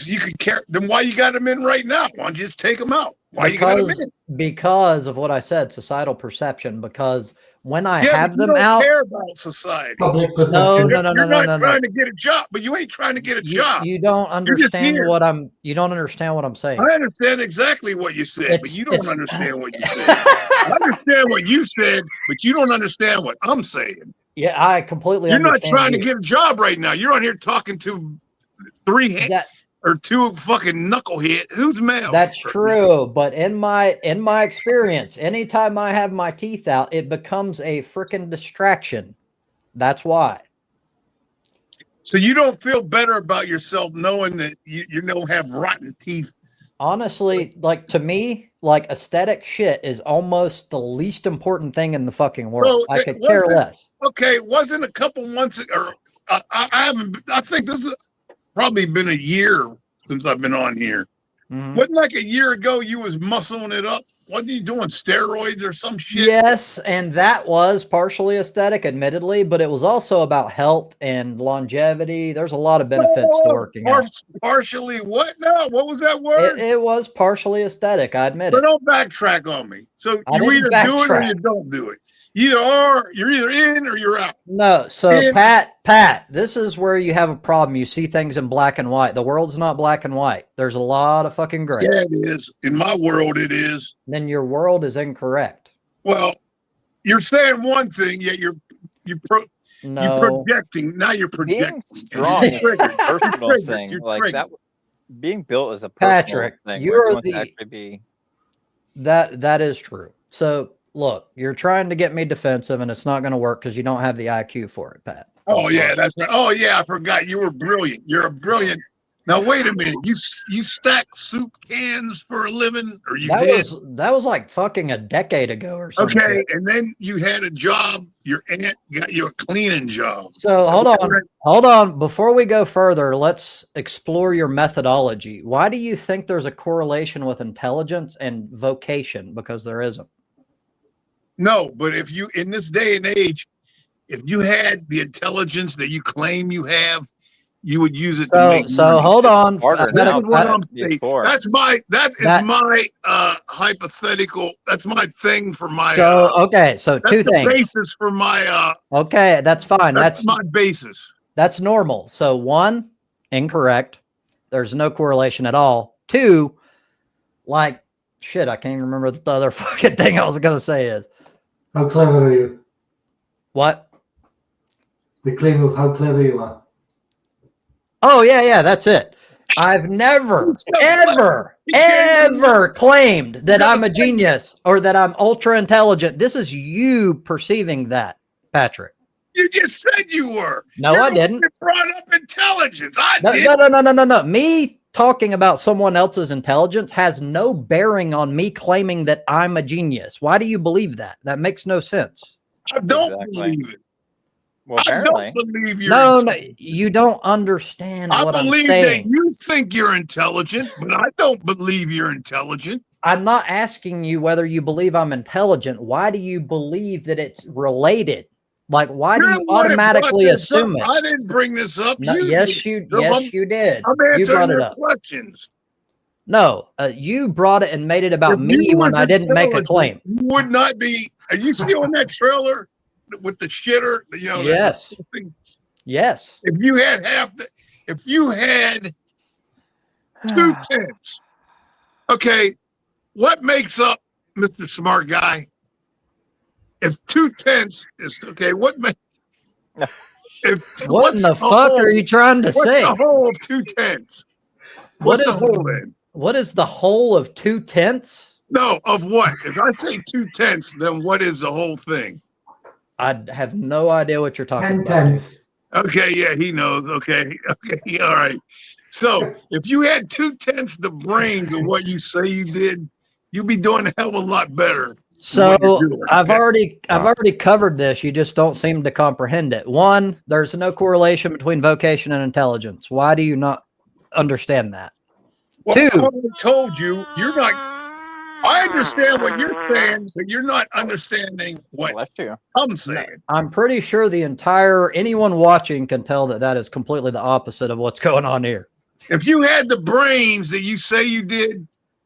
you could care. Then why you got them in right now? Why don't you just take them out? Why you got them in? Because of what I said, societal perception. Because when I Yeah, have but you them don't out, care about society. Public no, perception. You're not trying to get a job, but you ain't trying to get a job. You don't understand here. you don't understand what I'm saying. I understand exactly what you said, but you don't understand what you said. I understand what you said, but you don't understand what I'm saying. Yeah, I completely You're not understand. trying to get a job right now. You're on here talking to two fucking knucklehead. Who's male? That's true, but in my experience, anytime I have my teeth out, it becomes a freaking distraction. That's why. So you don't feel better about yourself knowing that you don't have rotten teeth. Honestly, like to me, like aesthetic shit is almost the least important thing in the fucking world. So I could care less. Okay, wasn't a couple months or I think this has probably been a year since I've been on here. Mm-hmm. Wasn't like a year ago you was muscling it up? Wasn't you doing steroids or some shit? Yes, and that was partially aesthetic, admittedly, but it was also about health and longevity. There's a lot of benefits to working out. Partially what now? What was that word? It was partially aesthetic, I admit it. But don't backtrack on me. So you either do it or you don't do it. You're either in or you're out. No, so Pat, this is where you have a problem. You see things in black and white. The world's not black and white. There's a lot of fucking gray. Yeah, it is. In my world, it is. Then your world is incorrect. Well, you're saying one thing, yet you're projecting. Now you're projecting. Being strong is a personal thing. Like that, being built is a personal Patrick, thing. you're that is true. So look, you're trying to get me defensive, and it's not going to work because you don't have the IQ for it, Pat. Oh yeah, that's right. Oh yeah, I forgot. You were brilliant. You're a brilliant. Now wait a minute. You stack soup cans for a living, or that was like fucking a decade ago or something. Okay, and then you had a job. Your aunt got you a cleaning job. So hold on. Before we go further, let's explore your methodology. Why do you think there's a correlation with intelligence and vocation? Because there isn't. No, but if you, in this day and age, if you had the intelligence that you claim you have, you would use it to make money. Hold on. That's my hypothetical. That's my thing for my. So two things. Basis for my. Okay, that's fine. That's my basis. That's normal. So 1, incorrect. There's no correlation at all. 2, like shit, I can't even remember what the other fucking thing I was gonna say is. How clever are you? What? The claim of how clever you are. Oh, yeah, that's it. I've never, ever claimed that I'm a genius or that I'm ultra intelligent. This is you perceiving that, Patrick. You just said you were. No, I didn't. You brought up intelligence. No. Me talking about someone else's intelligence has no bearing on me claiming that I'm a genius. Why do you believe that? That makes no sense. I don't believe it. Well, apparently. I don't believe you're no, you don't understand what I'm saying. I believe that you think you're intelligent, but I don't believe you're intelligent. I'm not asking you whether you believe I'm intelligent. Why do you believe that it's related? Like, why do you automatically assume it? I didn't bring this up. No, yes, you did. I'm answering your questions. No, you brought it and made it about me when I didn't make a claim. You would not be. Are you still in that trailer with the shitter? You know. Yes. Yes. If you had if you had 2 tenths, okay, what makes up Mr. Smart Guy? If 2 tenths is okay, what in the fuck are you trying to say? What's the whole of 2 tenths? What's the whole then? What is the whole of 2 tenths? No, of what? If I say 2 tenths, then what is the whole thing? I have no idea what you're talking about. 10 tenths. Okay, yeah, he knows. Okay, all right. So if you had 2/10 the brains of what you say you did, you'd be doing a hell of a lot better. So doing. I've already covered this. You just don't seem to comprehend it. One, there's no correlation between vocation and intelligence. Why do you not understand that? Well, Two. I already told you, you're not. I understand what you're saying, but you're not understanding what Bless you. I'm saying. I'm pretty sure anyone watching can tell that is completely the opposite of what's going on here. If you had the brains that you say you did,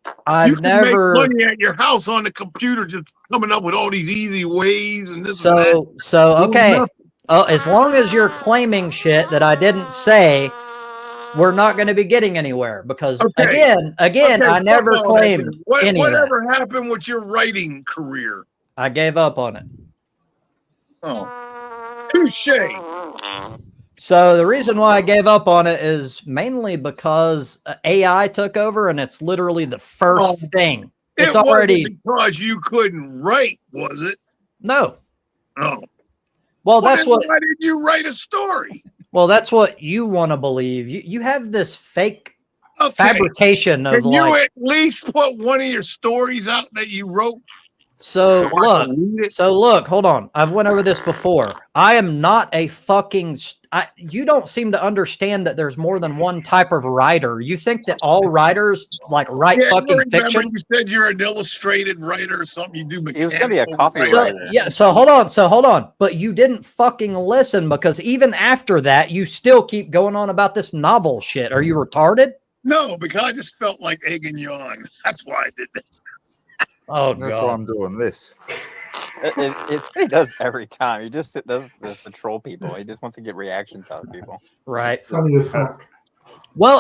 you I've could never. make money at your house on the computer, just coming up with all these easy ways and this and that. So okay. nothing. As long as you're claiming shit that I didn't say, we're not going to be getting anywhere because Okay. again, Okay, I never fuck all that claimed then. any of that. Whatever happened with your writing career? I gave up on it. Oh, touche. So the reason why I gave up on it is mainly because AI took over, and it's literally the first thing. It's It already wasn't because you couldn't write, was it? no. Oh. Well, that's what. Why did you write a story? Well, that's what you want to believe. You have this fake Okay. fabrication of Can you like. at least put one of your stories out that you wrote? So I look, can read it? hold on. I've went over this before. I am not a fucking. You don't seem to understand that there's more than one type of writer. You think that all writers like write Yeah, I fucking remember fiction? you said you're an illustrated writer or something. You do He was gonna be a mechanical copywriter. writing. So hold on. But you didn't fucking listen because even after that, you still keep going on about this novel shit. Are you retarded? No, because I just felt like egging you on. That's why I did this. Oh That's god. why I'm doing this. It's what he does every time. He just does this to troll people. He just wants to get reactions out of people. Right. Funny as fuck. Well,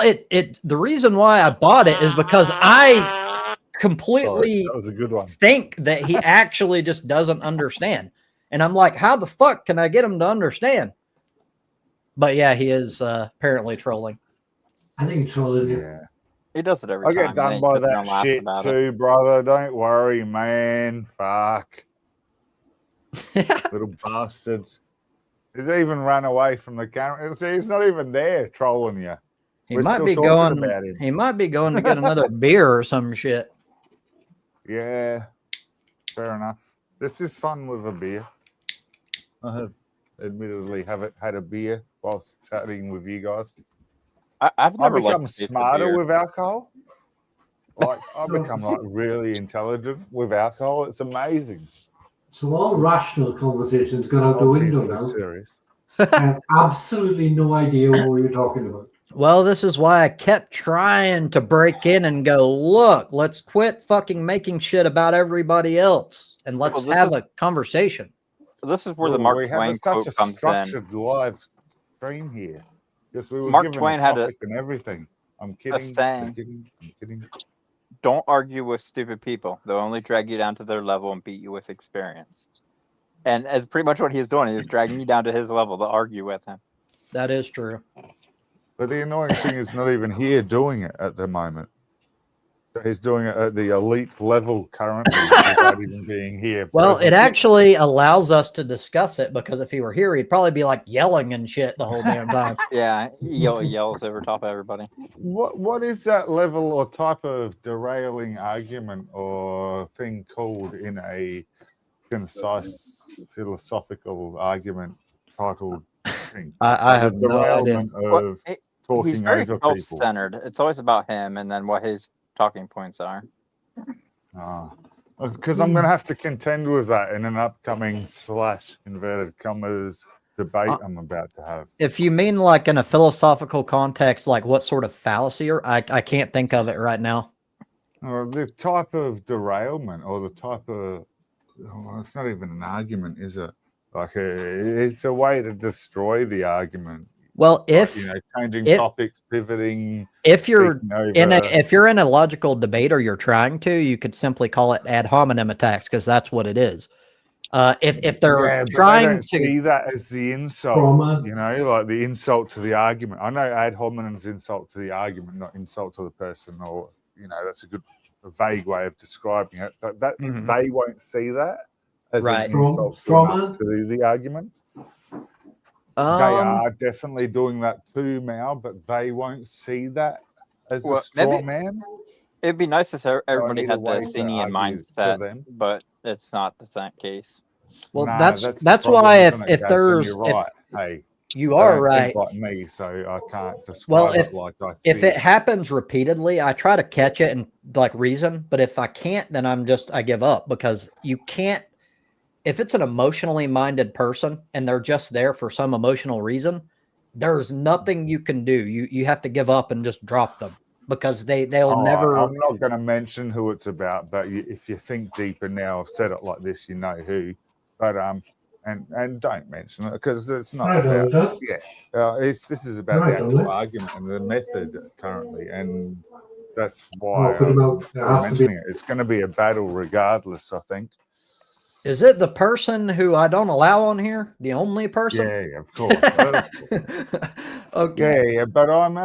the reason why I bought it is because I completely That was a good one. think that he actually just doesn't understand. And I'm like, how the fuck can I get him to understand? But yeah, he is apparently trolling. I think it's all in you. Yeah. He does it every I time. get and done he by sits there that and laughs shit about it. too, brother. Don't worry, man. Fuck. Little bastards. He's even run away from the camera. See, he's not even there trolling you. He We're might still be talking going. about him. He might be going to get another beer or some shit. Yeah, fair enough. This is fun with a beer. I have admittedly haven't had a beer whilst chatting with you guys. I've I never become liked the taste of smarter beer. with alcohol. Like I become like really intelligent with alcohol. It's amazing. So all rational conversations gone out the Not being window so now. serious. I have absolutely no idea what you're talking about. Well, this is why I kept trying to break in and go, look, let's quit fucking making shit about everybody else and let's have a conversation. This is where Well, the Mark we Twain have such quote a comes in. structured live stream here. Because we were Mark given Twain a had a- topic and everything. I'm kidding. saying. I'm kidding. I'm kidding. Don't argue with stupid people. They'll only drag you down to their level and beat you with experience. And as pretty much what he's doing, he's dragging you down to his level to argue with him. That is true. But the annoying thing is not even here doing it at the moment. He's doing it at the elite level currently without even being here. Well, present. it actually allows us to discuss it because if he were here, he'd probably be like yelling and shit the whole damn time. Yeah, he yells over top of everybody. What is that level or type of derailing argument or thing called in a concise philosophical argument titled thing? I The have no idea. derailment Well, of he's talking very over people. self-centered. It's always about him and then what his talking points are. Because I'm going to have to contend with that in an upcoming / inverted commas debate I'm about to have. If you mean like in a philosophical context, like what sort of fallacy, or I can't think of it right now. Or the type of derailment or the type of, well, it's not even an argument, is it? Like it's a way to destroy the argument. Well, if changing if- topics, pivoting. if you're speaking over. if you're in a logical debate or you're trying to, you could simply call it ad hominem attacks because that's what it is. If they're but trying they don't to see that as the insult, Trauma. like the insult to the argument. I know ad hominem's insult to the argument, not insult to the person, or that's a vague way of describing it. But that they won't see that as Right. an insult Trauma. to the argument. They Um, are definitely doing that too, Mao, but they won't see that as a Well, straw maybe man. it'd be nice if everybody need a had the way to Athenian argue to mindset, them. but it's not the case. well, Nah, that's the why problem, if isn't it, Gads? And there's you're if right. Hey, you I are don't right. think like me, so I can't Well, describe it like I see if it happens repeatedly, I try to catch it and like reason. But if I can't, then I give up because you can't. If it's an emotionally minded person and they're just there for some emotional reason, there's nothing you can do. You have to give up and just drop them because they'll All right, never. I'm not going to mention who it's about, but if you think deeper now, I've said it like this, you know who. But and don't mention it because it's not I know about. it does. Yeah, this is about I the don't actual know. argument and the method currently, and that's Oh, why put him I'm out. It sort of has to be. mentioning it. It's going to be a battle regardless, I think. Is it the person who I don't allow on here? The only person? Yeah, of course. Okay. Yeah, but I'm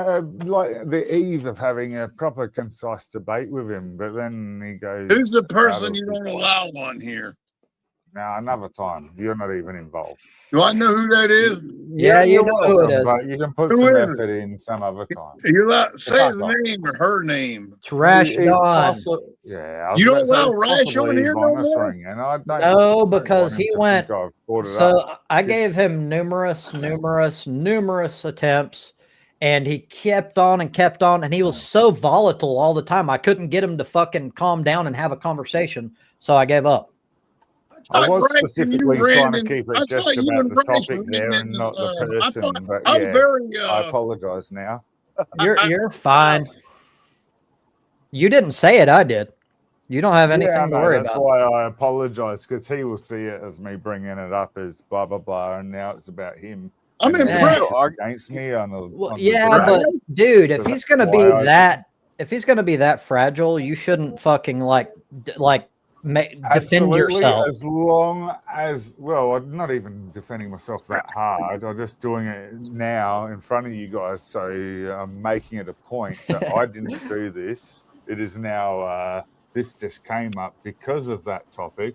like the eve of having a proper concise debate with him, but then he goes. Who's the out person of you his don't way. allow on here? Now, another time. You're not even involved. Do I know who that is? Yeah, you You're know who it welcome, is. but you can put Who some is it? effort in some other time. Are you allowed say I his got- name or her name? It's Rash It's Don. yeah, I You was don't about to say allow it's Rash on possibly here no more? monitoring, and I don't. No, don't because want him he to went. think I've brought it So up. I gave It's- him numerous attempts, and he kept on and kept on, and he was so volatile all the time. I couldn't get him to fucking calm down and have a conversation, so I gave up. I was Rash and specifically you trying to ran keep I it just thought you about and the Rash topic ran there and not the I person. thought But I'm yeah, very I apologize now. You're fine. You didn't say it. I did. You don't have Yeah, I anything to know. worry That's about. why I apologize because he will see it as me bringing it up as blah blah blah, and now it's about him. I'm and impressed. it's against me on the. Well, on the yeah, debate. but dude, So if he's that's gonna why be I that, if he's gonna be that fragile, you shouldn't fucking defend absolutely, yourself. as long as well, I'm not even defending myself that hard. I'm just doing it now in front of you guys, so I'm making it a point that I didn't do this. It is now. This just came up because of that topic.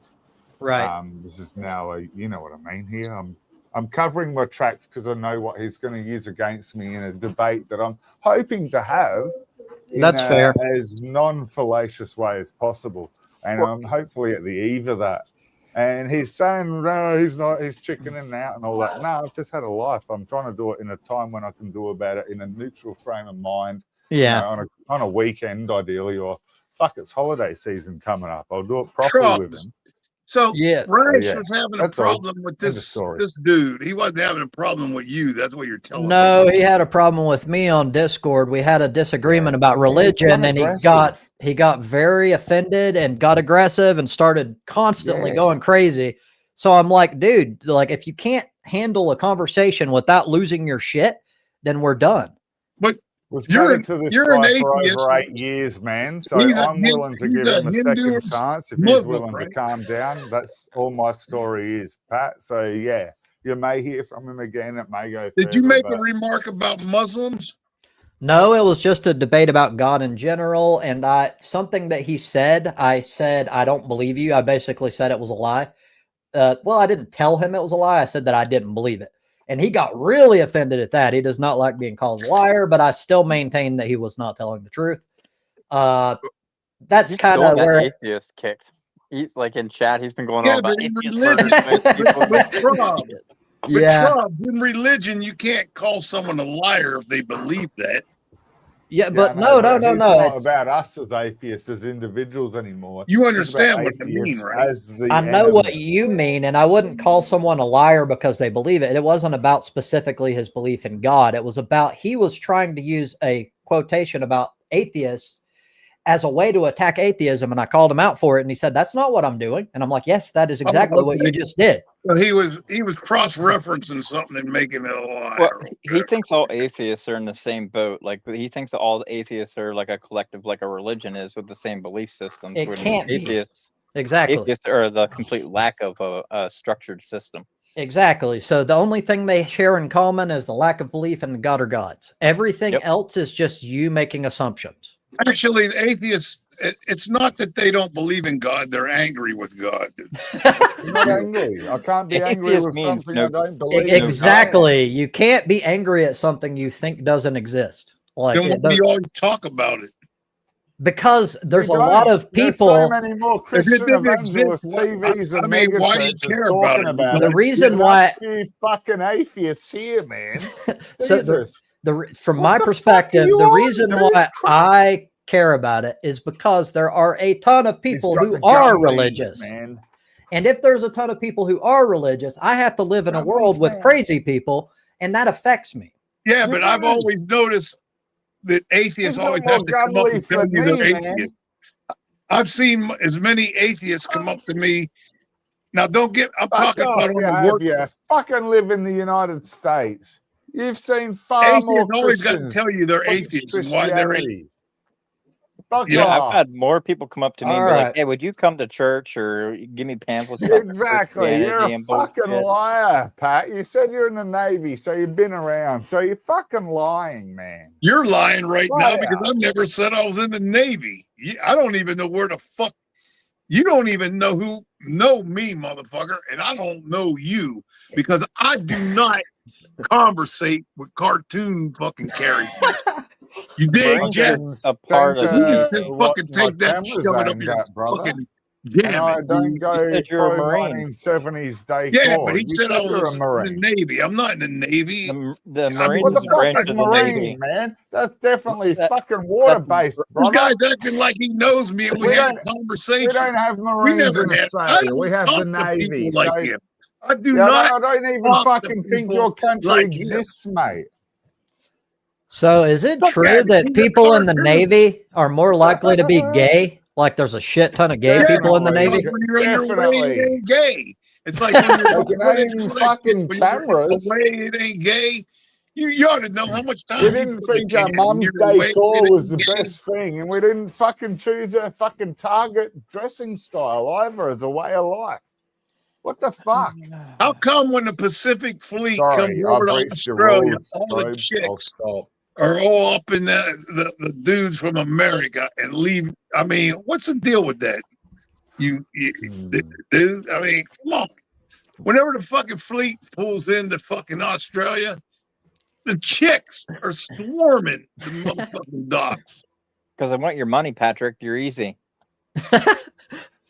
Right. This is now you know what I mean here. I'm covering my tracks because I know what he's going to use against me in a debate that I'm hoping to have in That's fair. as non-fallacious way as possible. And I'm hopefully at the eve of that. And he's saying, no, he's not, he's chickening out and all that. No, I've just had a life. I'm trying to do it in a time when I can do about it in a neutral frame of mind. Yeah. You know, on a weekend, ideally, or fuck, it's holiday season coming up. I'll do it properly with him. So Yeah. Rash yeah, was having a that's all. problem with End of this story. this dude. He wasn't having a problem with you. That's what you're telling me. No, he had a problem with me on Discord. We had a disagreement Yeah. about He's religion, and aggressive. he got very offended and got aggressive and started constantly Yeah. going crazy. So I'm like, dude, like if you can't handle a conversation without losing your shit, then we're done. But We've You're chatted to this you're an guy for atheist. over 8 years, man. So He's a I'm Hin- willing to he's give a him a Hindu second chance if he's Muslim, willing right? to calm down. That's all my story is, Pat. So yeah, you may hear from him again. It may go Did you further, make but a remark about Muslims? No, it was just a debate about God in general. And something that he said, I said, I don't believe you. I basically said it was a lie. Well, I didn't tell him it was a lie. I said that I didn't believe it. And he got really offended at that. He does not like being called a liar, but I still maintain that he was not telling the truth. That's He's kind still of got where atheist kicked. He's like in chat. He's been going Yeah, on about but in atheist religion- versus people. But Trump, yeah. in religion, you can't call someone a liar if they believe that. Yeah, yeah, but I know, no. It's not It's- about us as atheists, as individuals anymore. You It's about understand what I mean, atheists right? as the I know what enemy. you mean, and I wouldn't call someone a liar because they believe it. It wasn't about specifically his belief in God. It was about he was trying to use a quotation about atheists as a way to attack atheism, and I called him out for it, and he said, "That's not what I'm doing." And I'm like, "Yes, that is exactly what you just did." So he was cross-referencing something and making it a liar. Well, he thinks all atheists are in the same boat. Like he thinks that all atheists are like a collective, like a religion is, with the same belief systems. It when can't be. atheists. Exactly. Atheists are the complete lack of a structured system. Exactly. So the only thing they share in common is the lack of belief in God or gods. Everything else is just you making assumptions. Actually, the atheists, it's not that they don't believe in God, they're angry with God. not angry. I can't be angry Atheist with means something no- I don't believe. Exactly. You can't be angry at something you think doesn't exist. Like Then it why do does, you always talk about it? because there's a We lot don't. of There's so people. many more If it Christian didn't evangelist exist, TVs and I mean, mega why do you churches care about talking it? about The it. reason than why- us few fucking atheists here, man. So Jesus. from What my the fuck are perspective, you the on, reason dude? why Crap. I care about it is because there are a ton of He's people got who the are gummies, religious. man. And if there's a ton of people who are religious, I have to live in a Gummies, world with man. crazy people, and that affects me. Yeah, You but I've do. always noticed that He's atheists got always more have to come up and gummies tell than you they're me, man. atheists. I've seen as many atheists come up to me. Now, don't get. I'm Fuck talking off, about on you the have work. you. Fucking live in the United States. You've seen far more Atheists always got to Christians tell you they're push atheists and why they're atheists. Christianity. Fuck Yeah, I've off. had more people come up to me and All be right. like, "Hey, would you come to church or give me pamphlets about Exactly. You're Christianity a and fucking bullshit?" liar, Pat. You said you're in the Navy, so you've been around. So you're fucking lying, man. You're lying right now Liar. because I never said I was in the Navy. I don't even know where the fuck. You don't even know me, motherfucker, and I don't know you because I do not conversate with cartoon fucking characters. You dig, Marines Jeff? are a part of You the just Navy. said what fucking my take that, camera's shove it up aimed your at, brother. fucking And I gamut. don't go said you're a pro Marine. 1970s decor. Yeah, but he you said I you're a was in the Marine. Navy. I'm not in the Navy. The I mean, Marines What the is a fuck branch is of the Marine, Navy. man? That's definitely That- fucking water-based, This brother. guy's acting like he knows me and we We had a don't- conversation. We don't have We Marines never in had. I Australia. We don't have talk the to Navy. people like So, him. I do yeah, not. I don't even talk to fucking think people your country like him. exists, mate. So is it Look true at it. that He's a people in the cartoon. Navy are more likely to be gay? Like there's a shit ton of gay people in the Definitely. Navy? When you're on your way, Definitely. it ain't gay. It's like when you're They can aim fucking when you're cameras. away, it ain't gay. You ought to know how much time We you didn't put think in our mum's when you're away, decor it was ain't the gay. best thing, and we didn't fucking choose a fucking Target dressing style either as a way of life. What the fuck? How come when the Pacific Fleet Sorry, comes I over to breached your Australia, rules, all the Tobes. I'll chicks stop. are all up in the dudes from America and leave? I mean, what's the deal with that? You dude, I mean, come on. Whenever the fucking fleet pulls into fucking Australia, the chicks are swarming the motherfucking docks. Because I want your money, Patrick. You're easy.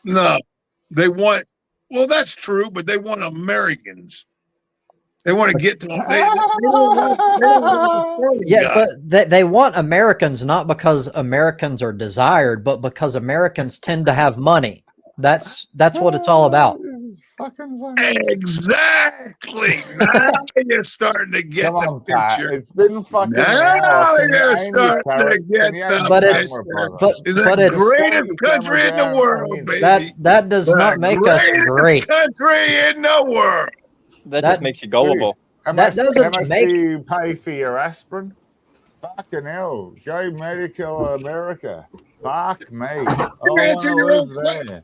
No, they want. Well, that's true, but they want Americans. They want to get to them. They don't want Yeah, guys. but they want Americans not because Americans are desired, but because Americans tend to have money. That's what it's all about. This is fucking funny. Exactly. Now you're starting to get Come the on, Pat. picture. It's been fucking an Now hour. Can you you're aim your starting to carrot? get Can you aim the your But it's- camera, picture. brother? It's but the it's- greatest Just stand country your in the camera world, down. baby. That does not make us greatest great. country in the world. That That- just makes you gullible. How That much, doesn't how much make- do you pay for your aspirin? Fucking hell. Go Medical America. Fuck me. I answer wanna your own live there. question.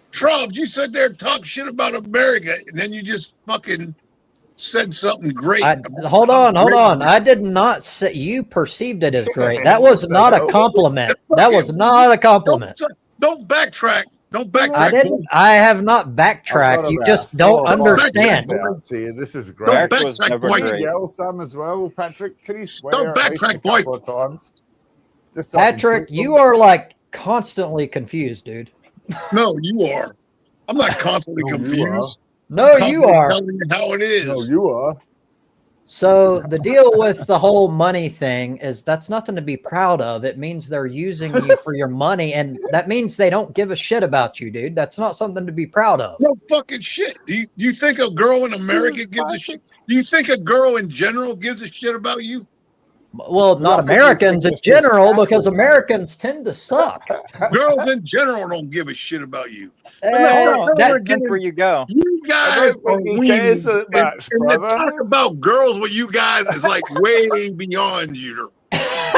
Trump, you sit there and talk shit about America, and then you just fucking said something great. Hold on. I did not say you perceived it as great. That was not a compliment. That was not a compliment. Don't backtrack. Don't backtrack. I didn't. I have not I've backtracked. got You about just 4 don't or 5 understand. shout-outs here. This is great. Don't America was backtrack, never boy. Can you great. yell some as well, Patrick? Can you swear Don't at least a backtrack, boy. couple of times? Just so I can Patrick, clip you them? are like constantly confused, dude. No, you are. I'm not constantly No, you confused. No, I'm you constantly are. telling you how it is. No, you are. So the deal with the whole money thing is that's nothing to be proud of. It means they're using you for your money, and that means they don't give a shit about you, dude. That's not something to be proud of. No fucking shit. Do you think a girl in America gives a shit? Do you think a girl in general gives a shit about you? Well, not I think Americans in it's just general, because fascinating. Americans tend to suck. Girls in general don't give a shit about you. Eh, Hold on, that- Depends where you go. You I guys don't are think he cares weird. that much, and the brother. talk about girls with you guys is like way beyond you.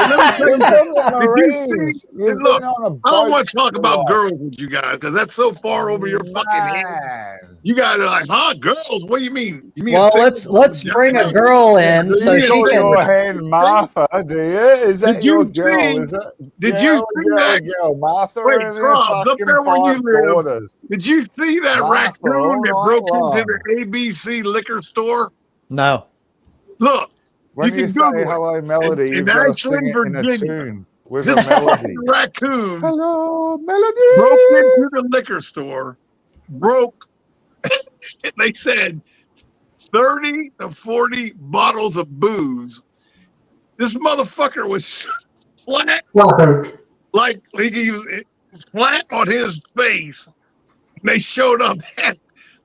You're from the Did you Marines. see? You've Look, been on a boat. I don't want to talk for about life. girls with you guys because that's so far over your fucking head. Man. You guys are like, huh? Girls? What do you mean? You mean Well, a let's bring a girl in Do so you she call can. your hand Martha? Do you? Is that Did your you girl? see- Is it? Did you see that? Girl? Martha Wait, and her Trump, up fucking there where you 5 live. daughters. Did you see that Martha, all raccoon that night broke into long. the ABC liquor store? No. Look, When you you can say Google it. hello, Melody, In you've got to sing Ashland, it in a Virginia. tune with a This melody. fucking raccoon Hello, Melody. broke into the liquor store, they said 30 to 40 bottles of booze. This motherfucker was flat, Blackout. like he was flat on his face. They showed up.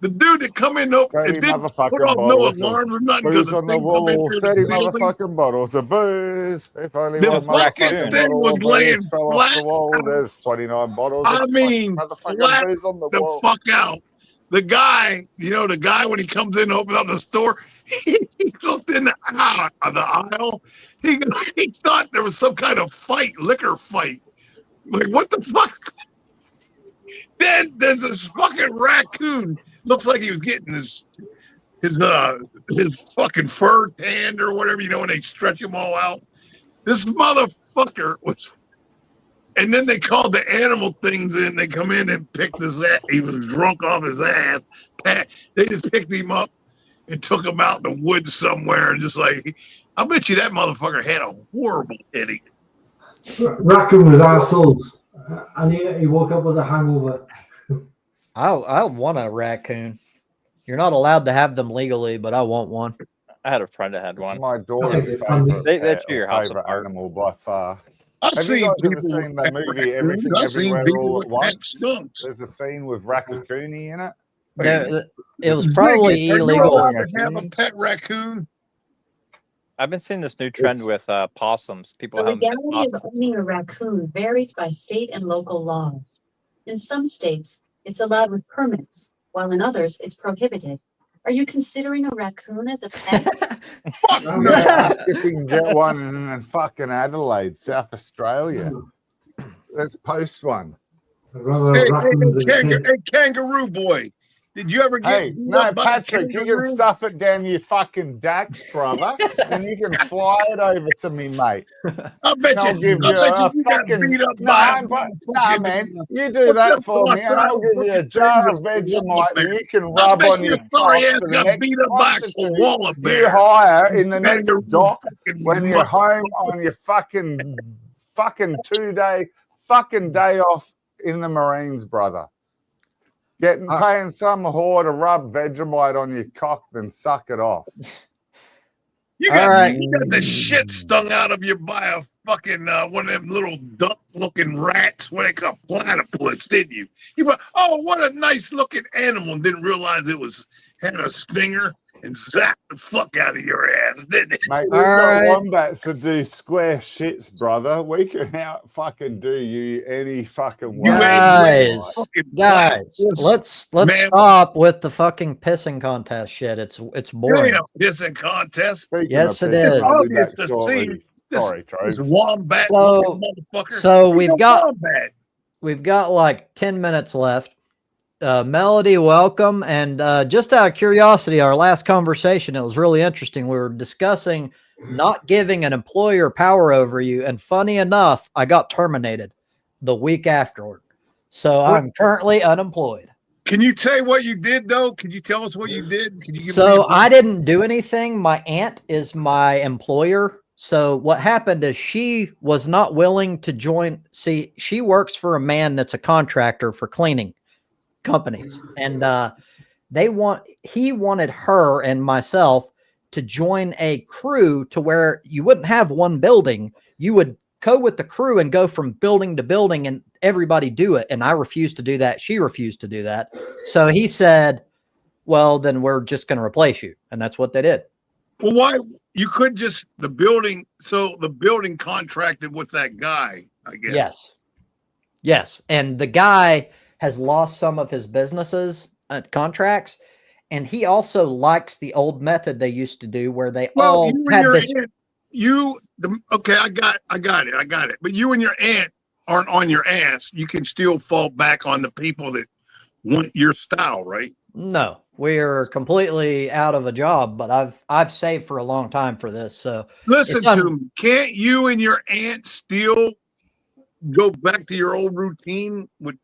The dude that come in, it 30 didn't put motherfucking off no bottles of alarms or nothing because booze the on the thing come in wall. through 30 the ceiling. motherfucking bottles of booze. If only The one fucking motherfucking thing bottle was of laying booze fell off flat the wall. out. There's 29 bottles I of mean, motherfucking flat booze on the the wall. fuck out. The guy, the guy when he comes in to open up the store, he looked in the aisle. He thought there was some kind of liquor fight. Like, what the fuck? Then there's this fucking raccoon. Looks like he was getting his fucking fur tanned or whatever, when they stretch them all out. This motherfucker was. And then they called the animal things in. They come in and picked his ass. He was drunk off his ass. They just picked him up and took him out in the woods somewhere. And just like, I bet you that motherfucker had a horrible headache. Raccoon was arseholes. And he woke up with a hangover. I want a raccoon. You're not allowed to have them legally, but I want one. I had a friend that had It's one. my daughter's Okay, favorite, They pet chew your or house favorite apart. animal by far. I've Have you seen guys ever people seen the with movie raccoons. Everything I've seen Everywhere people All with at pet Once? skunks. There's a scene with Raccoony in it. It was probably Are you illegal. allowed to have a pet raccoon? I've been seeing this new trend It's- with possums. People The have pet legality of possums. owning a raccoon varies by state and local laws. In some states, it's allowed with permits, while in others, it's prohibited. Are you considering a raccoon as a pet? Fuck Oh, no. Ask if you can get one in fucking Adelaide, South Australia. Let's post one. I'd rather Hey, have raccoons than kids. kangaroo boy. Did you ever get Hey, beat no, up by a Patrick, you can kangaroo? stuff it down your fucking dax, brother, and you can fly it over to me, mate. I bet I'll give you got a fucking beat up by nah, man. You do What's that up, for me, and I'll give you a jar of Vegemite that you can rub on your sorry cock ass for the got next beat up by a prostitute koala you bear. hire in the next Kangaroo dock fucking when you're home on your fucking 2-day fucking day off in the Marines, brother. Paying some whore to rub Vegemite on your cock and suck it off. You got, right. you got the shit stung out of you by a fucking one of them little duck-looking rats. What they call platypus, didn't you? You went, oh, what a nice looking animal, and didn't realize it had a stinger and zapped the fuck out of your ass, didn't it? Mate, we've All got right. wombats to do square shits, brother. We can out fucking do you any fucking way. Guys, Fucking Guys, platypus. let's Man. stop with the fucking pissing contest shit. It's boring. Damn, pissing contest. Speaking Yes, of it pissing, is. I'll be Obvious back to shortly. see this- Sorry, This Troves. wombat So- looking motherfucker. So He's we've a got wombat. like 10 minutes left. Melody, welcome. And just out of curiosity, our last conversation, it was really interesting. We were discussing not giving an employer power over you. And funny enough, I got terminated the week afterward. So I'm currently unemployed. Can you tell what you did, though? Can you tell us what you did? Can you give So me I didn't do anything. My aunt is my employer. So what happened is she was not willing to join. See, she works for a man that's a contractor for cleaning companies. And he wanted her and myself to join a crew to where you wouldn't have one building. You would go with the crew and go from building to building and everybody do it. And I refused to do that. She refused to do that. So he said, well, then we're just going to replace you. And that's what they did. Well, why you could just the building? So the building contracted with that guy, I guess. Yes. And the guy has lost some of his businesses contracts. And he also likes the old method they used to do where they all You and had your this. aunt, okay, I got it. But you and your aunt aren't on your ass. You can still fall back on the people that want your style, right? No, we're completely out of a job, but I've saved for a long time for this. So Listen it's to me. Can't you and your aunt still go back to your old routine with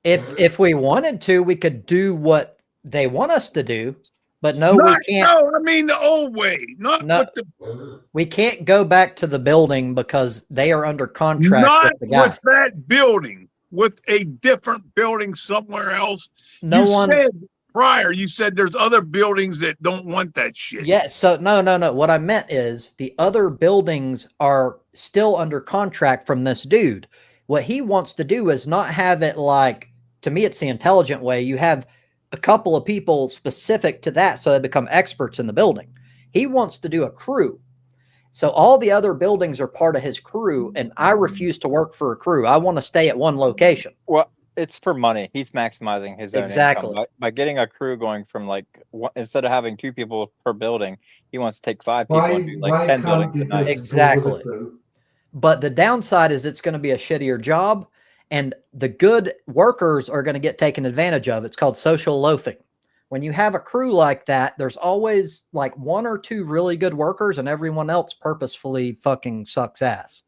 if we wanted to, we could do what they want us to do, but no, we not, can't. no, I mean the old way, not No, with the we can't go back to the building because they are under contract not with the guy. with that building, with a different building somewhere else. No You one. said prior, you said there's other buildings that don't want that shit. Yeah, so no. What I meant is the other buildings are still under contract from this dude. What he wants to do is not have it like, to me, it's the intelligent way. You have a couple of people specific to that so they become experts in the building. He wants to do a crew. So all the other buildings are part of his crew, and I refuse to work for a crew. I want to stay at one location. Well, it's for money. He's maximizing his own Exactly. income by getting a crew going from like instead of having 2 people per building, he wants to take 5 people and do like 10 buildings a night. Exactly. But the downside is it's going to be a shittier job, and the good workers are going to get taken advantage of. It's called social loafing. When you have a crew like that, there's always like 1 or 2 really good workers, and everyone else purposefully fucking sucks ass.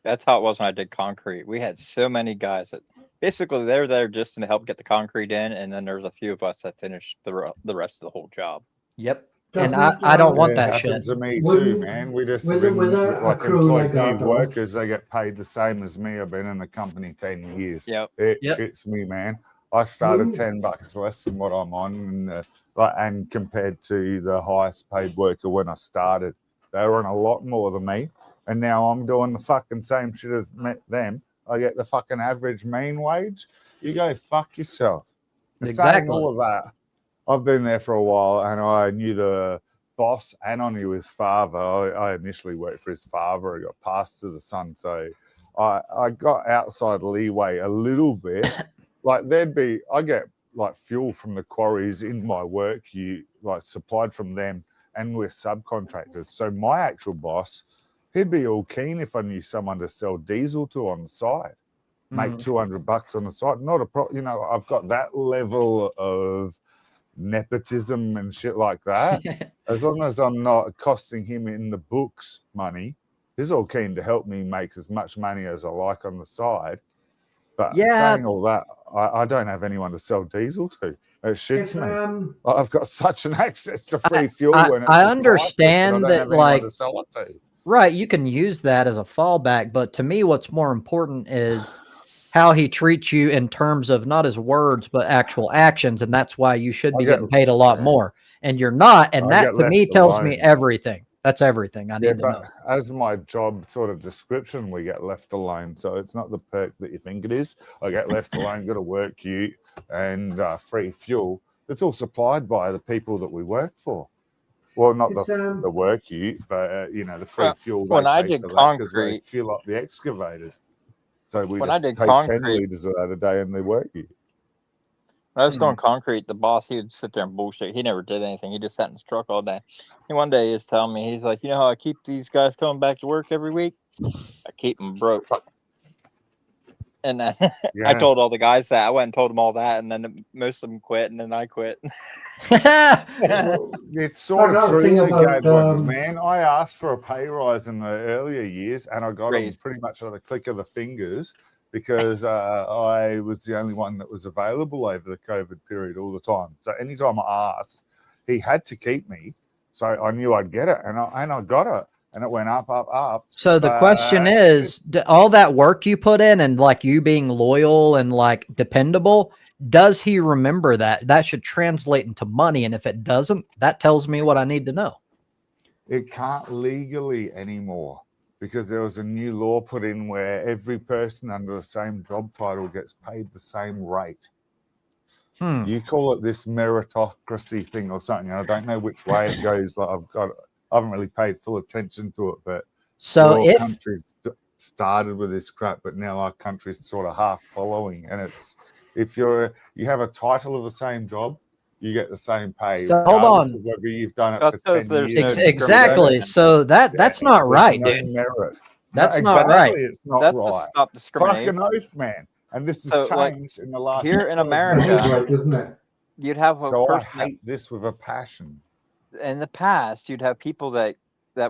That's how it was when I did concrete. We had so many guys that basically they're there just to help get the concrete in, and then there's a few of us that finish the rest of the whole job. Yep. And I don't want that happens shit. to me too, man. We just like employee workers, they get paid the same as me. I've been in the company 10 years. Yep. It shits me, man. I started $10 less than what I'm on, and compared to the highest paid worker when I started, they were on a lot more than me, and now I'm doing the fucking same shit as them. I get the fucking average mean wage. You go fuck yourself. Exactly. All of that. I've been there for a while, and I knew the boss, and I knew his father. I initially worked for his father. I got passed to the son, so I got outside leeway a little bit. Like I get like fuel from the quarries in my work, like supplied from them, and we're subcontractors. So my actual boss, he'd be all keen if I knew someone to sell diesel to on the side, make $200 on the side. Not a problem, I've got that level of nepotism and shit like that. As long as I'm not costing him in the books money, he's all keen to help me make as much money as I like on the side. But saying all that, I don't have anyone to sell diesel to. It shits me. I've got such an access to free fuel. I understand that, like, to sell it to. Right, you can use that as a fallback, but to me, what's more important is how he treats you in terms of not his words, but actual actions, and that's why you should be getting paid a lot more. And you're not, and that to me tells me everything. That's everything I need to know. As my job sort of description, we get left alone. So it's not the perk that you think it is. I get left alone, got to work you, and free fuel. It's all supplied by the people that we work for. Well, not the work you, but the free fuel. When I did concrete, fuel up the excavators. So we when just I did take concrete, 10 liters of that a day, and they work you. When I was doing concrete, the boss, he would sit there and bullshit. He never did anything. He just sat in his truck all day. And one day he was telling me, he's like, you know how I keep these guys coming back to work every week? I keep them broke. And I told all the guys that. I went and told them all that, and then most of them quit, and then I quit. Well, it's sort of true, man. I asked for a pay rise in the earlier years, and I got them pretty much on the click of the fingers because I was the only one that was available over the COVID period all the time. So anytime I asked, he had to keep me. So I knew I'd get it, and I got it. And it went up, up, up. So the question is, all that work you put in and like you being loyal and like dependable, does he remember that? That should translate into money. And if it doesn't, that tells me what I need to know. It can't legally anymore because there was a new law put in where every person under the same job title gets paid the same rate. You call it this meritocracy thing or something. I don't know which way it goes. Like I haven't really paid full attention to it, but so countries started with this crap, but now our country's sort of half following. And it's if you have a title of the same job, you get the same pay. So, hold regardless on. of whether you've done it That for says 10 there's years. no Exactly. So that's not There's right, no dude. merit. That's no, not exactly, right. it's not That's to right. stop discrimination. Fucking oath, man. And this has So, like, changed in the last here in 12 America, That is years. right, isn't it? You'd have a So I person that, hate this with a passion. in the past, you'd have people that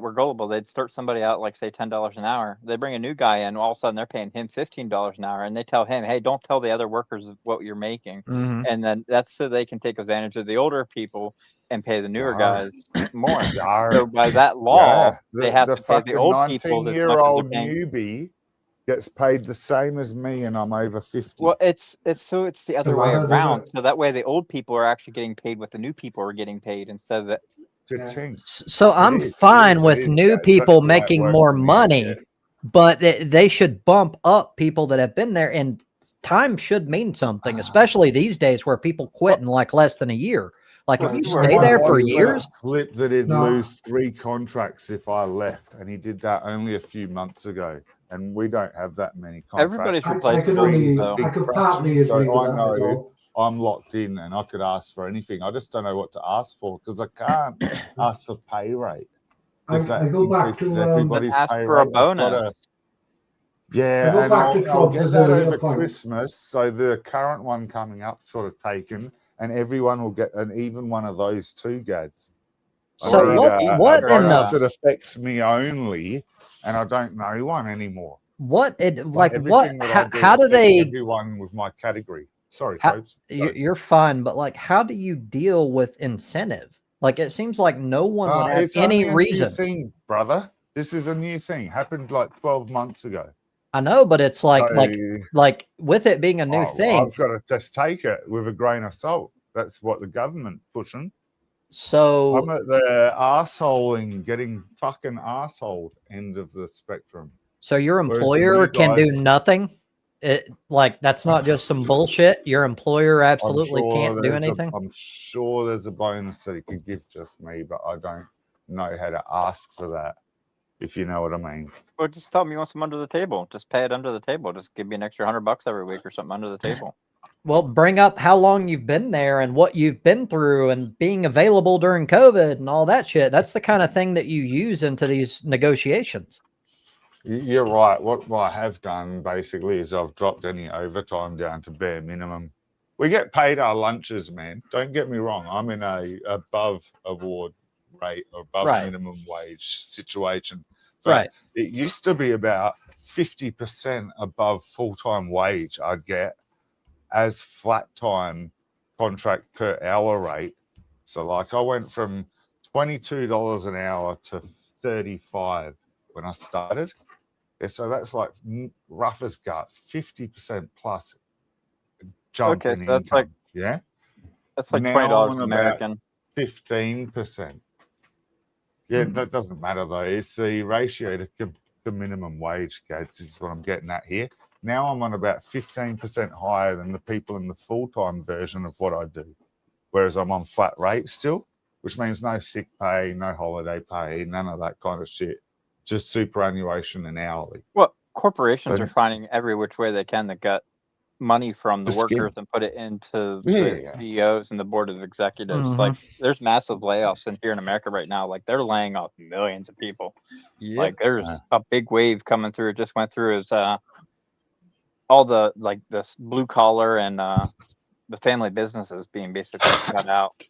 were gullible. They'd start somebody out like say $10 an hour. They bring a new guy in, all of a sudden they're paying him $15 an hour, and they tell him, "Hey, don't tell the other workers what you're making." Mhm. And then that's so they can take advantage of the older people and pay the newer Yar. guys more. Yar. So by that law, Yeah, they have the to pay the fucking old people as much as they're 19-year-old paying. newbie gets paid the same as me, and I'm over 50. Well, it's the other way matter, does around. it? So that way the old people are actually getting paid what the new people are getting paid instead of the Cha-ching. So I'm It is, fine it with is, new guys. That's people the way it making works more for me, money, yeah. but they should bump up people that have been there, and time should mean something, especially these days where people quit in like less than a year. Like Well, if you Stuart, stay one there thing for He years, flipped that he'd No. lose 3 contracts if I left, and he did that only a few months ago. And we don't have that many Everybody's contracts. I could replaceable. only, So I could partly So agree with I that. know Is all. I'm locked in, and I could ask for anything. I just don't know what to ask for because I can't ask for pay rate. Because that I go back increases to everybody's ask pay for a rate. I've got bonus. to, yeah, I go and back to I'll get that Trump's over point. Christmas. So the current one coming up sort of taken, and everyone will get an even one of those too, Gads. I So need what a in the- bonus that affects me only, and I don't know one anymore. what it Like like what everything that I how do affects they everyone with my category? Sorry, How- coach. you're fine, but like how do you deal with incentive? Like it seems like no one would have It's any only a new reason. thing, brother. This is a new thing. Happened like 12 months ago. I know, but it's like So, like with it being a new thing. I've got to just take it with a grain of salt. That's what the government pushing. So I'm at the arseholing, getting fucking arsehole end of the spectrum. so your Whereas employer you can do guys- nothing. It like that's not just some bullshit. Your employer I'm absolutely sure can't do there's anything. I'm sure there's a bonus that he could give just me, but I don't know how to ask for that, if you know what I mean. Well, just tell them you want some under the table. Just pay it under the table. Just give me an extra $100 every week or something under the table. Well, bring up how long you've been there and what you've been through and being available during COVID and all that shit. That's the kind of thing that you use into these negotiations. You're right. What I have done basically is I've dropped any overtime down to bare minimum. We get paid our lunches, man. Don't get me wrong. I'm in a above award rate or above Right. minimum wage situation. But Right. it used to be about 50% above full-time wage I'd get as flat time contract per hour rate. So like I went from $22 an hour to 35 when I started. Yeah, so that's like rough as guts, 50% plus jump Okay, in so that's income. like- Yeah. That's like Now $20 I'm about American. 15%. Yeah, that doesn't matter though. It's the ratio to minimum wage, Gads, is what I'm getting at here. Now I'm on about 15% higher than the people in the full-time version of what I do. Whereas I'm on flat rate still, which means no sick pay, no holiday pay, none of that kind of shit. Just superannuation and hourly. Well, corporations So- are finding every which way they can to get money from the To skim. workers and put it into Yeah. the CEOs and the board of executives. Like there's massive layoffs in here in America right now. Like they're laying off millions of people. Like there's a big wave coming through. It just went through as all the like this blue collar and the family businesses being basically cut out.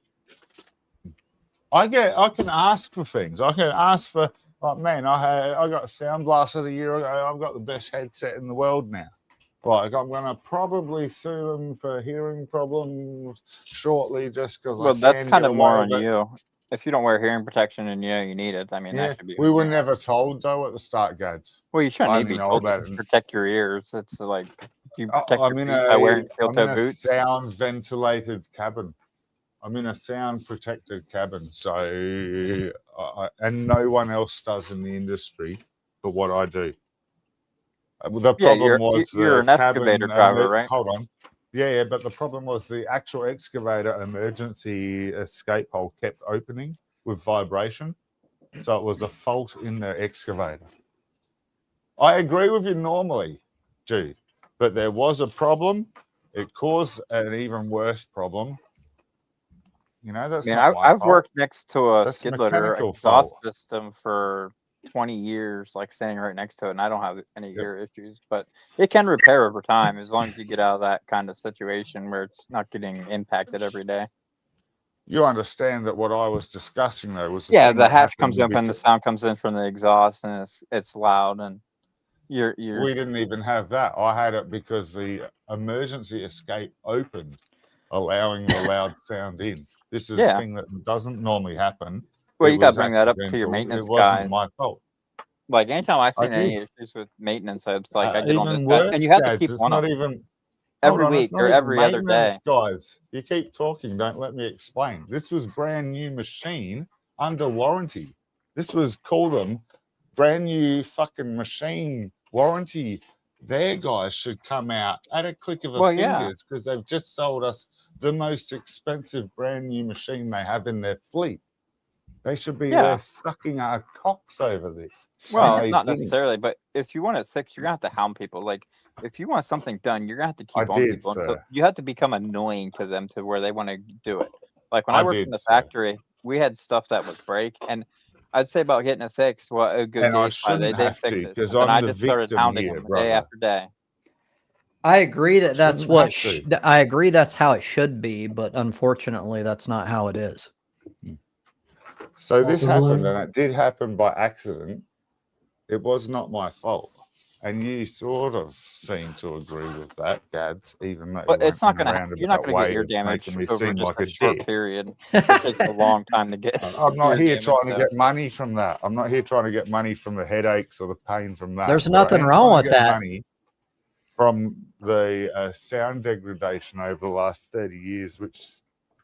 I can ask for things. I can ask for, like, man, I got a Sound Blaster a year ago. I've got the best headset in the world now. Like, I'm gonna probably sue them for hearing problems shortly, just because. Well, that's kind of more on you. If you don't wear hearing protection and you need it, I mean, Yeah, that should be. we were never told though at the start, Gads. Well, you shouldn't I need to be know told about to it. protect your ears. It's like you protect I'm your in feet by wearing I'm steel-toe in a boots. sound ventilated cabin. I'm in a sound protected cabin, so and no one else does in the industry but what I do. The Yeah, problem was you're the an cabin, excavator driver, right? Hold on. Yeah, but the problem was the actual excavator emergency escape hole kept opening with vibration. So it was a fault in the excavator. I agree with you normally, Jude, but there was a problem. It caused an even worse problem. You know, that's I mean, not my I've fault. worked next to a That's skid loader mechanical exhaust fault. system for 20 years, like standing right next to it, and I don't have any Yep. ear issues. But it can repair over time as long as you get out of that kind of situation where it's not getting impacted every day. You understand that what I was discussing though was Yeah, thing the that hatch comes happened open, the sound comes in from the exhaust, and it's loud, and you're we didn't even have that. I had it because the emergency escape opened, allowing the loud sound in. This is a Yeah. thing that doesn't normally happen. Well, It you got to was bring that up to your accidental. maintenance It wasn't guys. my fault. Like anytime I've I seen any did. issues with maintenance, it's like I get on this Even guy, worse, and you have to Gads, keep it's one not of them even every hold on, week it's not or even every other maintenance, day. guys. You keep talking, don't let me explain. This was brand new machine under warranty. This was call them brand new fucking machine warranty. Their guys should come out at a click of a Well, yeah. fingers because they've just sold us the most expensive brand new machine they have in their fleet. They should be Yeah. there sucking our cocks over this. and Well, they not didn't. necessarily, but if you want it fixed, you're gonna have to hound people. Like if you want something done, you're gonna have to I keep on did, people until sir. you have to become annoying to them to where they want to do it. Like when I I worked in did, the sir. factory, we had stuff that would break, and I'd say about getting it fixed. Well, it would go And I days by. shouldn't They'd have fix to it. because So then I I'm the just started victim hounding here, them day brother. after day. I agree that that's Shouldn't what have to. I agree that's how it should be, but unfortunately, that's not how it is. So this Also, happened, and it did happen by accident. It was not my fault. And you sort of seem to agree with that, Gads, even though But you it's went not in a gonna. You're not roundabout gonna get way ear of damage making me over seem just like a a short dick. period. It takes a long time to get. I'm not ear here damage, trying to though. get money from that. I'm not here trying to get money from the headaches or the pain from that. There's But nothing I am wrong trying with to get that. money from the sound degradation over the last 30 years, which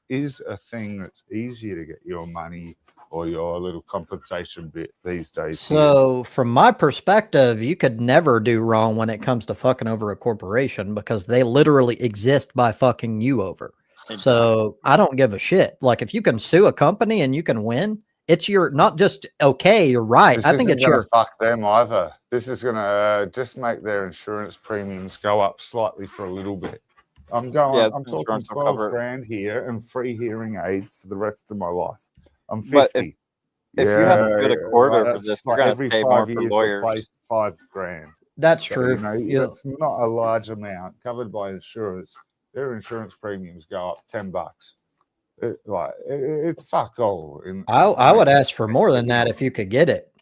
is a thing that's easier to get your money or your little compensation bit these days. here. So, from my perspective, you could never do wrong when it comes to fucking over a corporation because they literally exist by fucking you over. So, I don't give a shit. Like, if you can sue a company and you can win, it's your not just okay, you're right. This I think isn't it's going your to fuck them either. This is going to just make their insurance premiums go up slightly for a little bit. I'm Yeah, talking insurance will 12 cover it. grand here and free hearing aids for the rest of my life. I'm But 50. if you have to go to court like over that's this, you're like gonna every pay more 5 for years lawyers. replaced 5 grand. that's So, true. you know, You- that's not a large amount covered by insurance. Their insurance premiums go up $10. It's fuck all. I would ask for more than that if you could get it,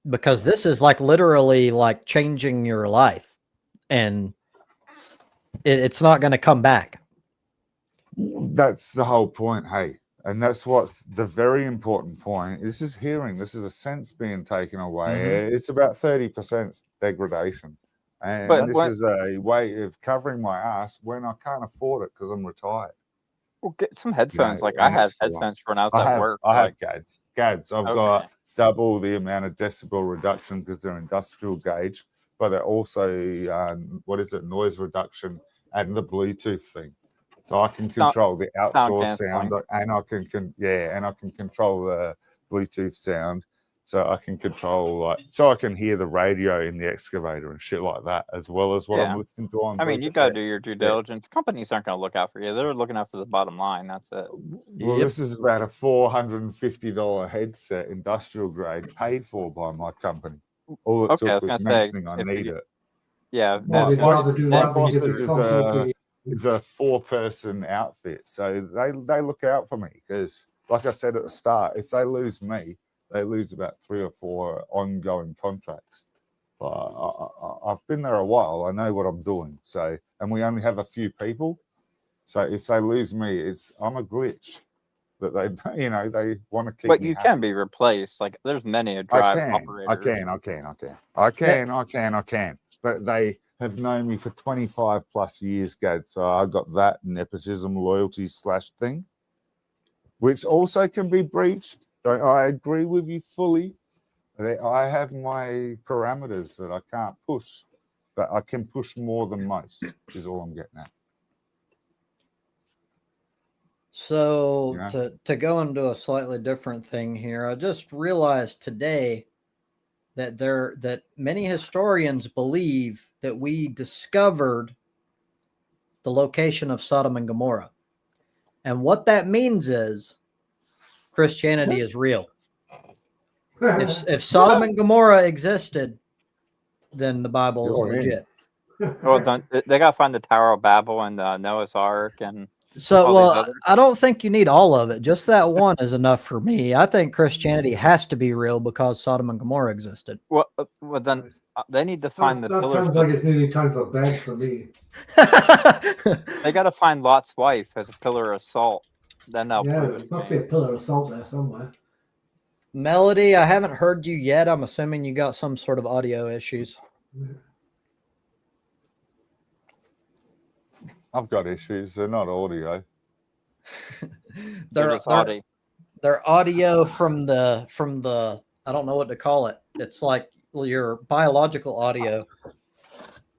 because this is like literally like changing your life, and it's not going to come back. That's the whole point, hey. And that's what's the very important point. This is hearing. This is a sense being taken away. It's about 30% degradation. And But this is a way of covering my ass when I can't afford it because I'm retired. Well, get some headphones. Like I and had it's fun. headphones for when I was I at have, work. I have Like, GADs. GADs. I've okay. got double the amount of decibel reduction because they're industrial gauge, but they're also noise reduction and the Bluetooth thing. So I can control the outdoor sound, and I can control the Bluetooth sound. So I can control so I can hear the radio in the excavator and shit like that, as well as what I'm listening to on. I mean, you got to do your due diligence. Companies aren't going to look out for you. They're looking out for the bottom line. That's it. Well, this is about a $450 headset, industrial grade, paid for by my company. All it took was mentioning I need it. Yeah. No, they'd rather do My that than give bosses the company is a 4-person outfit, so they look out for me because, like I said at the start, if they lose me, they lose about 3 or 4 ongoing contracts. I've been there a while. I know what I'm doing. So, and we only have a few people. So if they lose me, I'm a glitch that they want to keep. But me you happy. can be replaced. Like there's many a drive operators. I can. But they have known me for 25 plus years, Gad. So I got that nepotism loyalty / thing, which also can be breached. I agree with you fully. I have my parameters that I can't push, but I can push more than most, is all I'm getting at. So to go into a slightly different thing here, I just realized today that many historians believe that we discovered the location of Sodom and Gomorrah. And what that means is Christianity is real. If Sodom and Gomorrah existed, then the Bible is You're in. legit. Well, they got to find the Tower of Babel and Noah's Ark and So, all these well, other- I don't think you need all of it. Just that one is enough for me. I think Christianity has to be real because Sodom and Gomorrah existed. well then they need to find the That pillars. sounds like it's nearly time for bed for me. They got to find Lot's wife as a pillar of salt. Then they'll Yeah, prove there it. must be a pillar of salt there somewhere. Melody, I haven't heard you yet. I'm assuming you got some sort of audio issues. I've got issues. They're not audio. They're They're audio from the I don't know what to call it. It's like your biological audio.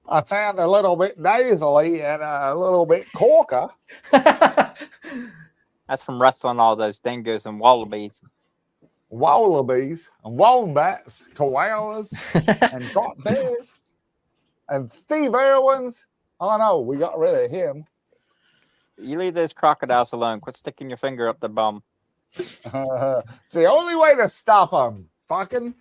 I sound a little bit nasally and a little bit corker. That's from wrestling all those dingoes and wallabies. Wallabies and wombats, koalas and drop bears and Steve Irwin's. Oh no, we got rid of him. You leave those crocodiles alone. Quit sticking your finger up their bum. It's the only way to stop them. Fucking.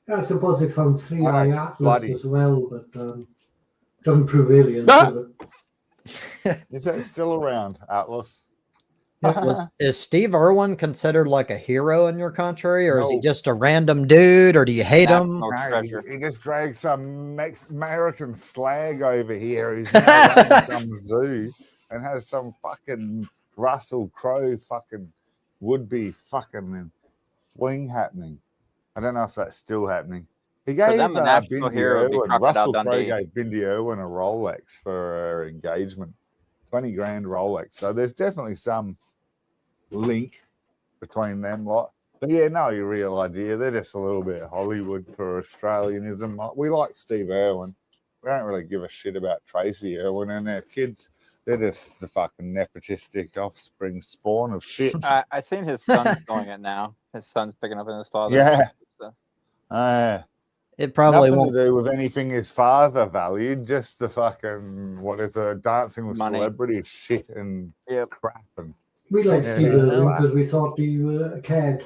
Yeah, I suppose they found 3i Atlas bloody. as well, but doesn't prove aliens. Ah! does it? Is that still around, Atlas? Is Steve Irwin considered like a hero in your country, or is he No. just a random dude, or do you hate him? National No, treasure. he just dragged some American slag over here who's now running some zoo and has some fucking Russell Crowe fucking would-be fucking fling happening. I don't know if that's still happening. He gave them, a national Bindi hero would be Irwin, Crocodile Russell Crowe Dundee. gave Bindi Irwin a Rolex for her engagement. 20 grand Rolex. So there's definitely some link between them lot. But yeah, no real idea. They're just a little bit Hollywood for Australianism. We like Steve Irwin. We don't really give a shit about Tracy Irwin and their kids. They're just the fucking nepotistic offspring spawn of shit. I seen his son's doing it now. His son's picking up in his father. Yeah. It probably Nothing won't. to do with anything his father valued, just the fucking, what is it, dancing with Money. celebrities shit and crap. And We liked Yeah, Steve he's Irwin like- because we thought he cared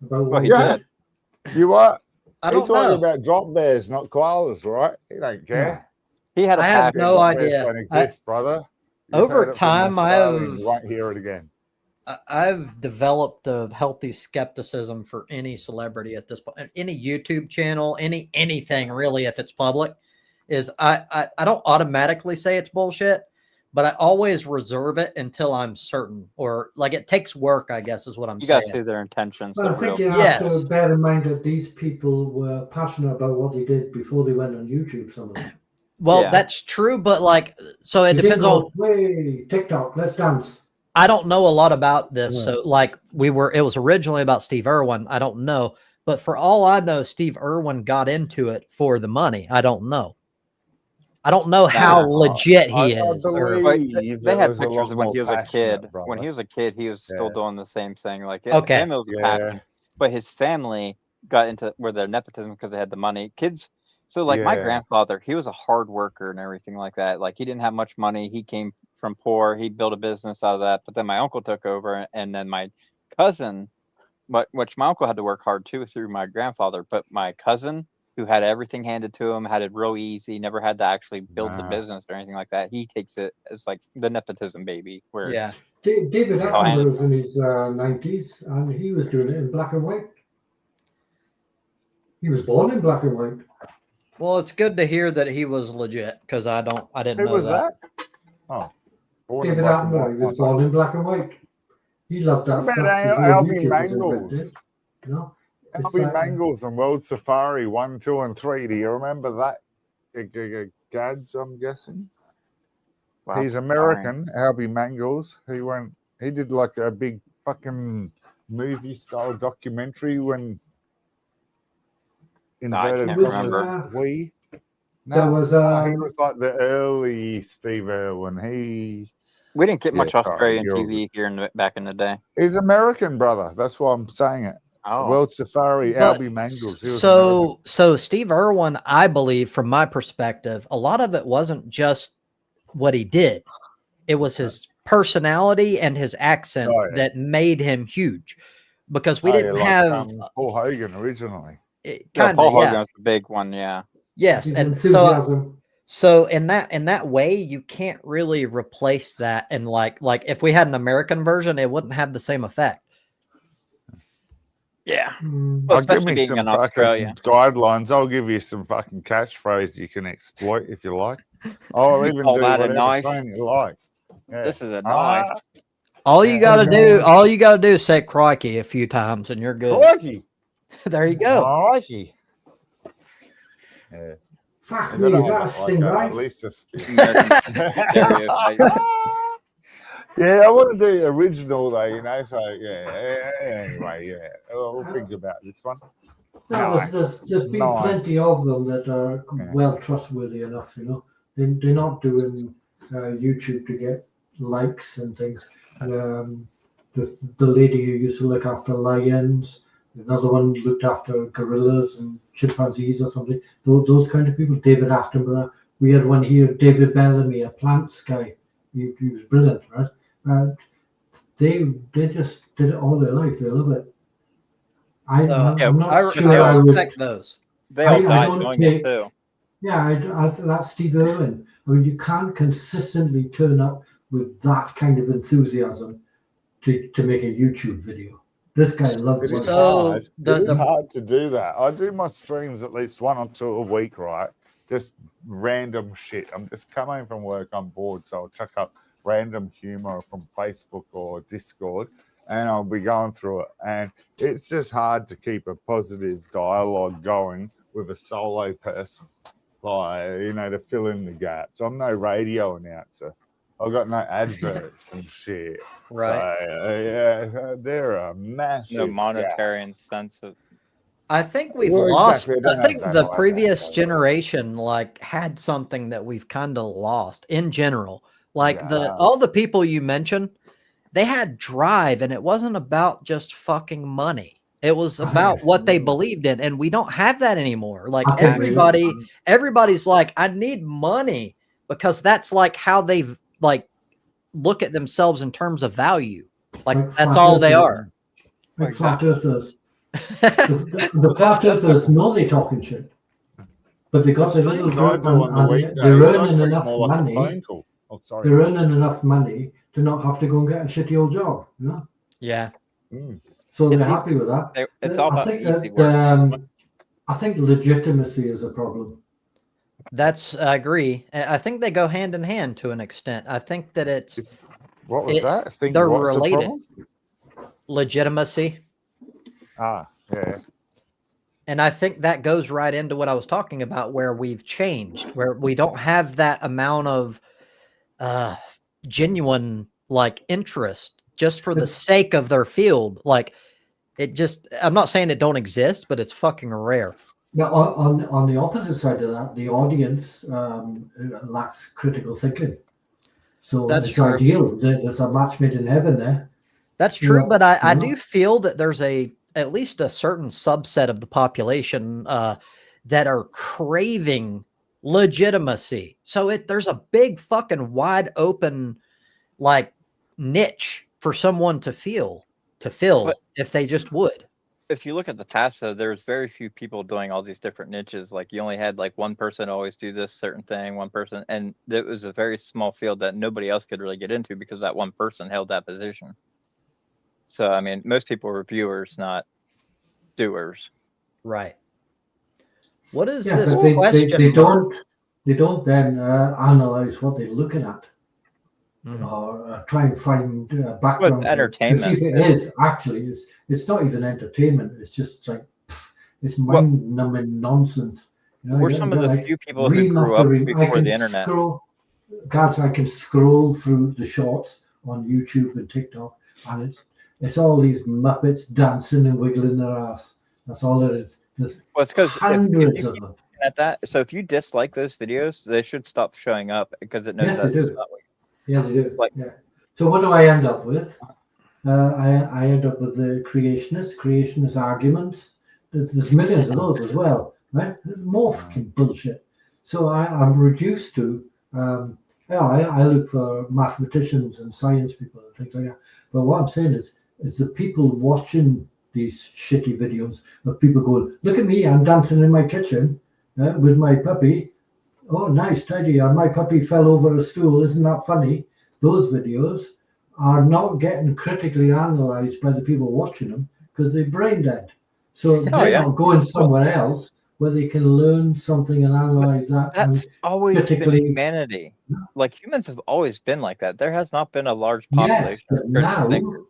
about Well, what he he Yeah. did. you what? I He's don't talking know. about drop bears, not koalas, right? He don't care. He had a I have pack. no Drop bears idea. don't exist, brother. You've Over heard it from time, I Australians, have- You won't hear it again. I've developed a healthy skepticism for any celebrity at this point, any YouTube channel, anything really, if it's public, is I don't automatically say it's bullshit, but I always reserve it until I'm certain, or like it takes work, I guess is what I'm You gotta saying. see their intentions. Well, I They're think real. you have Yes. to bear in mind that these people were passionate about what they did before they went on YouTube. Some of them. Well, Yeah. that's true, but like, so it They depends didn't on. go, "Hey, TikTok, let's dance." I don't know a lot about this. Yeah. So like it was originally about Steve Irwin. I don't know. But for all I know, Steve Irwin got into it for the money. I don't know. I don't know how Nah. legit he I is. or- believe But they there had was a pictures lot of when more he was a passionate, kid. brother. When he was a kid, he was still Yeah. doing the same thing. Like Okay. him, it was a Yeah. passion. But his family got into where their nepotism because they had the money. Kids. So like my Yeah. grandfather, he was a hard worker and everything like that. Like he didn't have much money. He came from poor. He built a business out of that. But then my uncle took over, and then my cousin, which my uncle had to work hard too through my grandfather. But my cousin, who had everything handed to him, had it real easy, never had to actually build the Wow. business or anything like that. He takes it as like the nepotism baby, where Yeah. David Oh, Attenborough was in his 90s, and he was doing it in black and white. He was born in black and white. Well, it's good to hear that he was legit because I didn't Who know was that. that? Oh, born in David black and Attenborough, white. he was born in black and white. He loved that What stuff about before Albie YouTube was Mangles? invented. You know? It's Albie like- Mangles and World Safari 1, 2, and 3. Do you remember that? Gads, I'm guessing. wow, He's American, Albie Mangles. He did like a big fucking movie style documentary when No, I inverted can't commas, remember. we. There No, was he a was like the early Steve Irwin. We didn't get much Yeah, sorry, Australian you're- TV here back in the day. He's American, brother. That's why I'm saying it. Oh, World Safari, But- Albie Mangles. He was American. So Steve Irwin, I believe, from my perspective, a lot of it wasn't just what he did; it was his personality and his accent Oh, yeah. that made him huge, because we Oh, yeah, didn't like, have Paul Hogan originally. Yeah, kind Paul of, yeah. Hogan's the big one. Yeah. Yes, His and so enthusiasm. so in that way, you can't really replace that. And like if we had an American version, it wouldn't have the same effect. Yeah. Mm, Well, I'll give especially me being some in fucking Australia. guidelines. I'll give you some fucking catchphrase you can exploit if you like. I'll even Call do that a whatever knife. tone you like. Yeah. This is a knife. All you Yeah. gotta do, Yeah. all you gotta do is say crikey a few times, and you're good. Crikey. There you go. Crikey. Yeah. fuck I me, gotta is that a have like at stingray? least a Stereotype. Yeah, I want to do original though, you know. So anyway, yeah, we'll think about this one. No, Nice. there's been Nice. plenty of them that are Yeah. well trustworthy enough, you know. They're not doing YouTube to get likes and things. The lady who used to look after lions, another one looked after gorillas and chimpanzees or something. Those kind of people. David Attenborough. We had one here, David Bellamy, a plants guy. He was brilliant, right? They just did it all their life. They love it. So, I'm not I sure I would. respect those. They all I died don't doing take- it too. Yeah, that's Steve Irwin. I mean, you can't consistently turn up with that kind of enthusiasm to make a YouTube video. This guy loves It is it. So, hard. the- It is the- hard to do that. I do my streams at least 1 or 2 a week, right? Just random shit. I'm just coming from work, I'm bored, so I'll chuck up random humor from Facebook or Discord, and I'll be going through it. And it's just hard to keep a positive dialogue going with a solo person, like, you know, to fill in the gaps. I'm no radio announcer. I've got no adverts and shit. Right. So, yeah, they're a massive No gap. monetary incentive. I think we've Well, lost. exactly. I don't I think understand the why previous that's so. generation like had something that we've kind of lost in general. Like Yeah. all the people you mentioned, they had drive, and it wasn't about just fucking money. It was about what they believed in, and we don't have that anymore. Like I think everybody's like, I need money, because that's like how they've like look at themselves in terms of value. Like that's all they are. Like flat earthers. The flat earthers know they're talking shit, but they got The their little streams I group do on the and weekdays, they're I earning treat enough more like a money. phone call. Oh, sorry. They're earning enough money to not have to go and get a shitty old job, you know. Yeah. So they're It's easy. happy with that. It's all I about think easy that work. I think legitimacy is a problem. I agree. I think they go hand in hand to an extent. I think that it's What was that? I think they're what's the related. problem? Legitimacy. Ah, yeah. And I think that goes right into what I was talking about, where we've changed, where we don't have that amount of genuine like interest just for the sake of their field. Like it just, I'm not saying it don't exist, but it's fucking rare. Now, on the opposite side of that, the audience lacks critical thinking. So That's it's true. ideal. There's a match made in heaven there. That's true, Yeah, but I yeah. do feel that there's at least a certain subset of the population that are craving legitimacy. So there's a big fucking wide open like niche for someone to fill But- if they just would. If you look at the past, though, there's very few people doing all these different niches. Like you only had like one person always do this certain thing, one person, and it was a very small field that nobody else could really get into because that one person held that position. So I mean, most people were viewers, not doers. Right. What is Yeah, this but question? they don't then analyze what they're looking at Mhm. or try and find background. entertainment. To see if it is actually it's not even entertainment. It's just like it's mind-numbing nonsense. You know, We're some of the like few people who ream grew after up ream. I before can the internet. Guys, I can scroll through the shorts on YouTube and TikTok, and it's all these Muppets dancing and wiggling their ass. That's all it is. There's Well, it's because hundreds if you of keep them. at that, so if you dislike those videos, they should stop showing up because it knows Yes, that they it's do. not what Yeah, they do. Like- Yeah. So what do I end up with? I end up with the creationist arguments. There's millions of those as well, right? There's more fucking bullshit. So I'm reduced to I look for mathematicians and science people and things like that. But what I'm saying is the people watching these shitty videos of people going, look at me, I'm dancing in my kitchen with my puppy. Oh, nice, tidy. My puppy fell over a stool. Isn't that funny? Those videos are not getting critically analysed by the people watching them because they're brain dead. So Oh, they're yeah. not going somewhere else where they can learn something and analyse that. That's always been critically- humanity. Like humans have always been like that. There has not been a large Yes, population but of critical thinkers.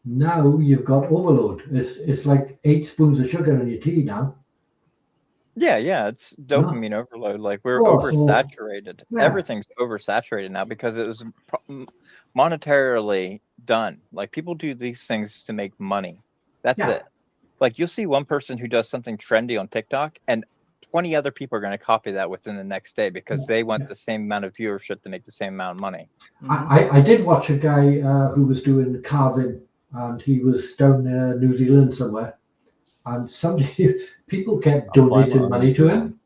now you've got overload. It's like 8 spoons of sugar in your tea now. Yeah, it's dopamine overload. Like we're Oh, so- oversaturated. Yeah. Everything's oversaturated now because it was monetarily done. Like people do these things to make money. That's Yeah. it. Like you'll see one person who does something trendy on TikTok and 20 other people are going to copy that within the next day because they want the same amount of viewership to make the same amount of money. I did watch a guy who was doing carving, and he was down New Zealand somewhere, and people kept donating money to him.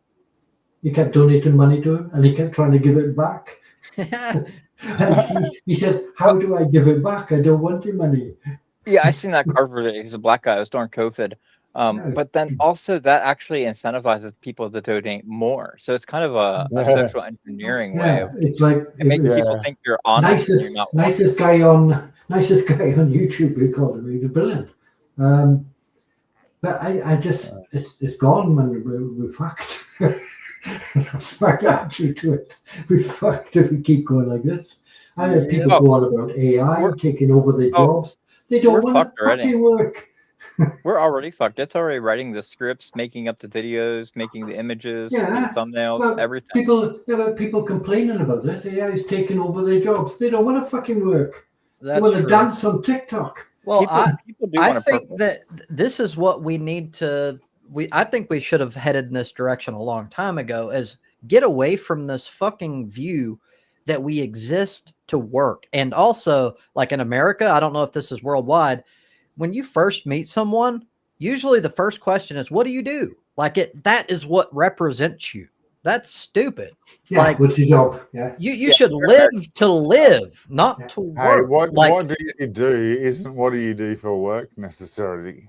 He kept donating money to him, and he kept trying to give it back. And he said, "How do I give it back? I don't want your money." Yeah, I seen that carver that he's a black guy. It was during COVID. But then also that actually incentivizes people to donate more. So it's kind of a social engineering way of it's like it makes people think you're honest and you're not. nicest guy on YouTube. We called him. He was brilliant. But I just it's gone, man. We're fucked. That's my attitude to it. We're fucked if we keep going like this. I heard people go on about AI taking over their jobs. They don't want to fucking work. We're already fucked. It's already writing the scripts, making up the videos, making the images, the thumbnails, well, everything. People complaining about this. AI is taking over their jobs. They don't want to fucking work. They want to true. dance on TikTok. Well, people do I want think that this is what we need to. I think we should have headed in this direction a long time ago. Is get away from this fucking view that we exist to work, and also like in America, I don't know if this is worldwide. When you first meet someone, usually the first question is, "What do you do?" Like that is what represents you. That's stupid. Yeah, like, what's your job? Yeah, you should live to live, not to work. Hey, what do you do isn't what do you do for work necessarily.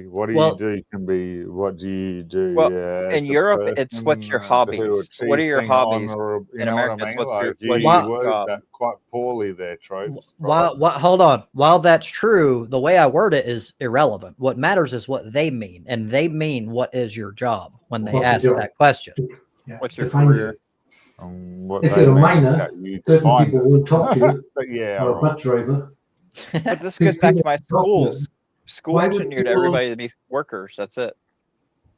What do you do can be what do you do. Well, in Europe, it's what's your hobbies. What are your hobbies? In America, it's what's your job. That quite poorly there, tropes. Hold on. While that's true, the way I word it is irrelevant. What matters is what they mean, and they mean what is your job when they ask that question. What's your career? If you're a miner, certain people won't talk to you. But or a bus driver. But this goes back to my schools. School engineered everybody to be workers. That's it.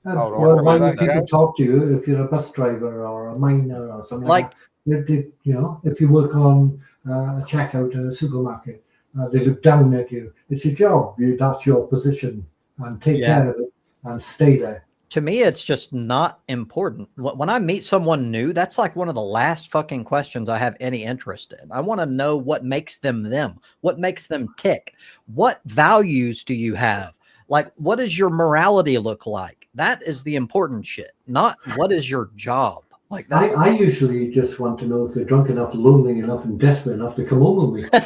Well, why would people talk to you if you're a bus driver or a miner or something like that? If you work on a checkout in a supermarket, they look down at you. It's your job. That's your position, and take care of it and stay there. To me, it's just not important. When I meet someone new, that's like one of the last fucking questions I have any interest in. I want to know what makes them them, what makes them tick. What values do you have? Like, what does your morality look like? That is the important shit, not what is your job. Like that. I usually just want to know if they're drunk enough, lonely enough, and desperate enough to come home with me.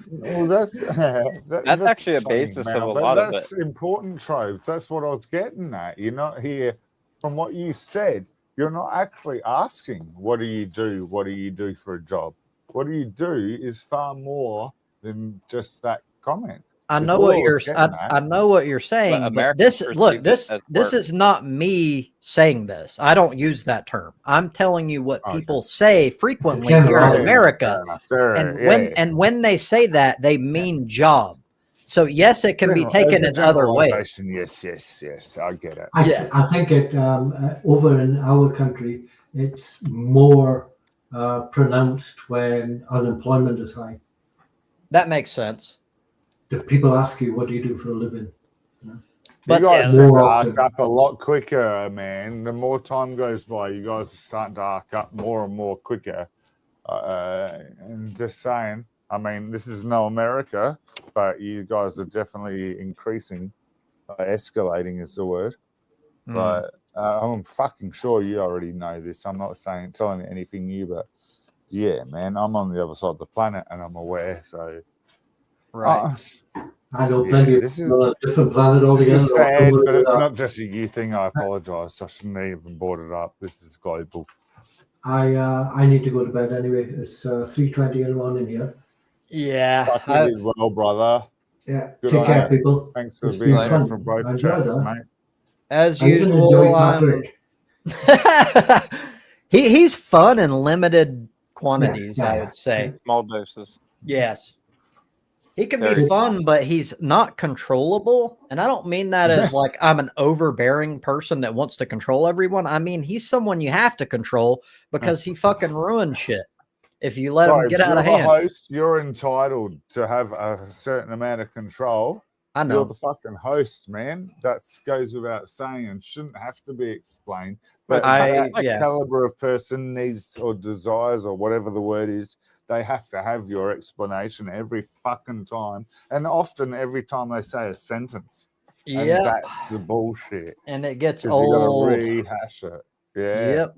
Well, that's actually a basis of a lot of it. That's important, tropes. That's what I was getting at. You're not here, from what you said, you're not actually asking, what do you do? What do you do for a job? What do you do is far more than just that comment. I know what you're saying, but this is not me saying this. I don't use that term. I'm telling you what people say frequently here in America. And when they say that, they mean job. So yes, it can be taken in other ways. Yes, I get it. I think it over in our country, it's more pronounced when unemployment is high. That makes sense. The people ask you, what do you do for a living? But you guys start to arc up a lot quicker, man. The more time goes by, you guys are starting to arc up more and more quicker. And just saying, I mean, this is no America, but you guys are definitely increasing. Escalating is the word. But I'm fucking sure you already know this. I'm not telling you anything new, but Yeah, man, I'm on the other side of the planet and I'm aware. So, Right. I know yeah, plenty of this is people on a different planet this altogether. is Don't sad, worry but it's about not just a you thing. I apologize. I shouldn't have even brought it up. This is global. I need to go to bed anyway. It's 3:20 in the morning here. Yeah. Fucking did well, brother. Yeah. Good Take on care, you. people. Thanks for It's being been there fun. for both I enjoyed chats, that. mate. As I even enjoyed usual, Patrick. he's fun in limited quantities, I would say. Small doses. Yes. He can be Very fun, but he's not controllable. And I don't mean that as like I'm an overbearing person that wants to control everyone. I mean, he's someone you have to control because he fucking ruins shit if you let him Sorry, get if out you're of the hand. host, you're entitled to have a certain amount of control. I You're know. the fucking host, man. That goes without saying and shouldn't have to be explained. But that yeah. caliber of person needs or desires or whatever the word is, they have to have your explanation every fucking time. And often every time they say a sentence. And Yep. that's the bullshit. And it gets Because you got to old. rehash it. Yeah. Yep.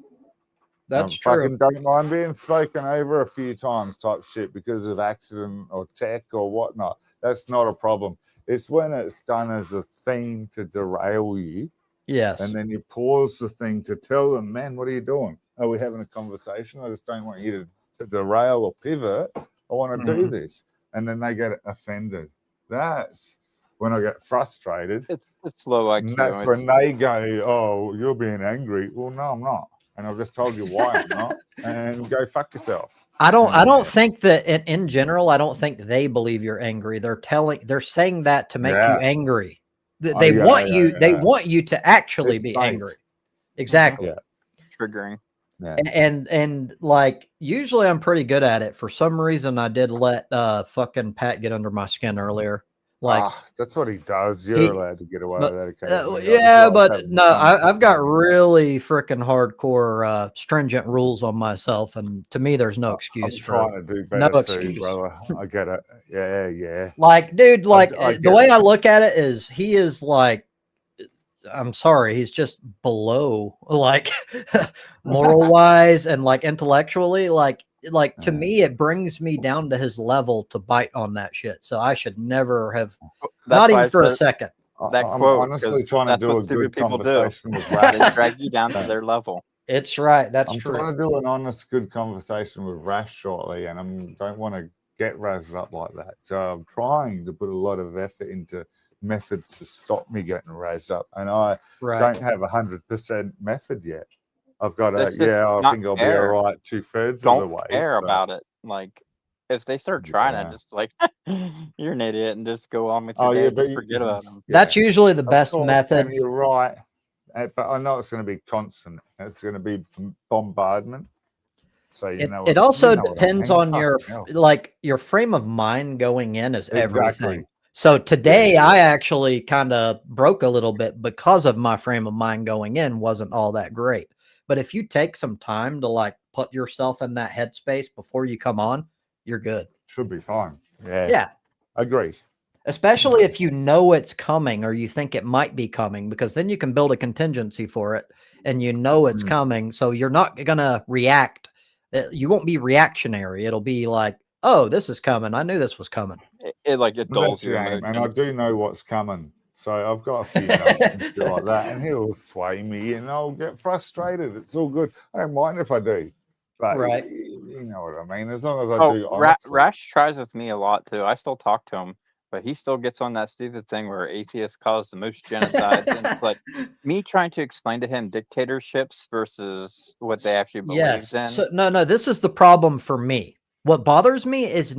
That's Fucking true. don't mind being spoken over a few times type shit because of accident or tech or whatnot. That's not a problem. It's when it's done as a thing to derail you, Yes. and then you pause the thing to tell them, man, what are you doing? Are we having a conversation? I just don't want you to derail or pivot. I want to do this. And then they get offended. That's when I get frustrated. It's low IQ. And that's when they go, oh, you're being angry. Well, no, I'm not. And I've just told you why I'm not. And go fuck yourself. I don't think that in general, I don't think they believe you're angry. They're saying that to make you angry. They want you to actually be angry. Exactly. Yeah. Triggering. Yeah. And like usually I'm pretty good at it. For some reason I did let fucking Pat get under my skin earlier. Like that's what he does. You're allowed to get away with that occasionally. yeah, but no, I've got really freaking hardcore stringent rules on myself, and to me, there's no excuse. I'm trying to do better too, brother. I get it. Yeah. Like, dude, like the way it. I look at it is, he is like, I'm sorry, he's just below, like, moral wise and like intellectually, like to me, it brings me down to his level to bite on that shit. So I should never have, not even for a second. That I'm quote, honestly trying to do a good conversation with Rash. They drag you down to their level. It's right. That's I'm true. trying to do an honest, good conversation with Rash shortly, and I don't want to get razzed up like that. So I'm trying to put a lot of effort into methods to stop me getting raised up, and I don't have 100% method yet. I've got I think I'll be all right 2/3 of the way. Don't care about it. Like, if they start trying, I just like, you're an idiot, and just go on with your day. Just forget about them. That's usually the best method. And you're right, but I know it's going to be constant. It's going to be bombardment. So it also depends on your frame of mind going in is everything. So today I actually kind of broke a little bit because of my frame of mind going in wasn't all that great. But if you take some time to like put yourself in that headspace before you come on, you're good. Should be fine. Yeah. Yeah. Agree. Especially if you know it's coming or you think it might be coming, because then you can build a contingency for it and you know it's coming. So you're not going to react. You won't be reactionary. It'll be like, oh, this is coming. I knew this was coming. It dulls you. And I do know what's coming. So I've got a few notes like that, and he'll sway me and I'll get frustrated. It's all good. I don't mind if I do. But you know what I mean? As long as I do honestly. Rash tries with me a lot too. I still talk to him, but he still gets on that stupid thing where atheists cause the most genocides. And it's like me trying to explain to him dictatorships versus what they actually believe in. So, no, this is the problem for me. What bothers me is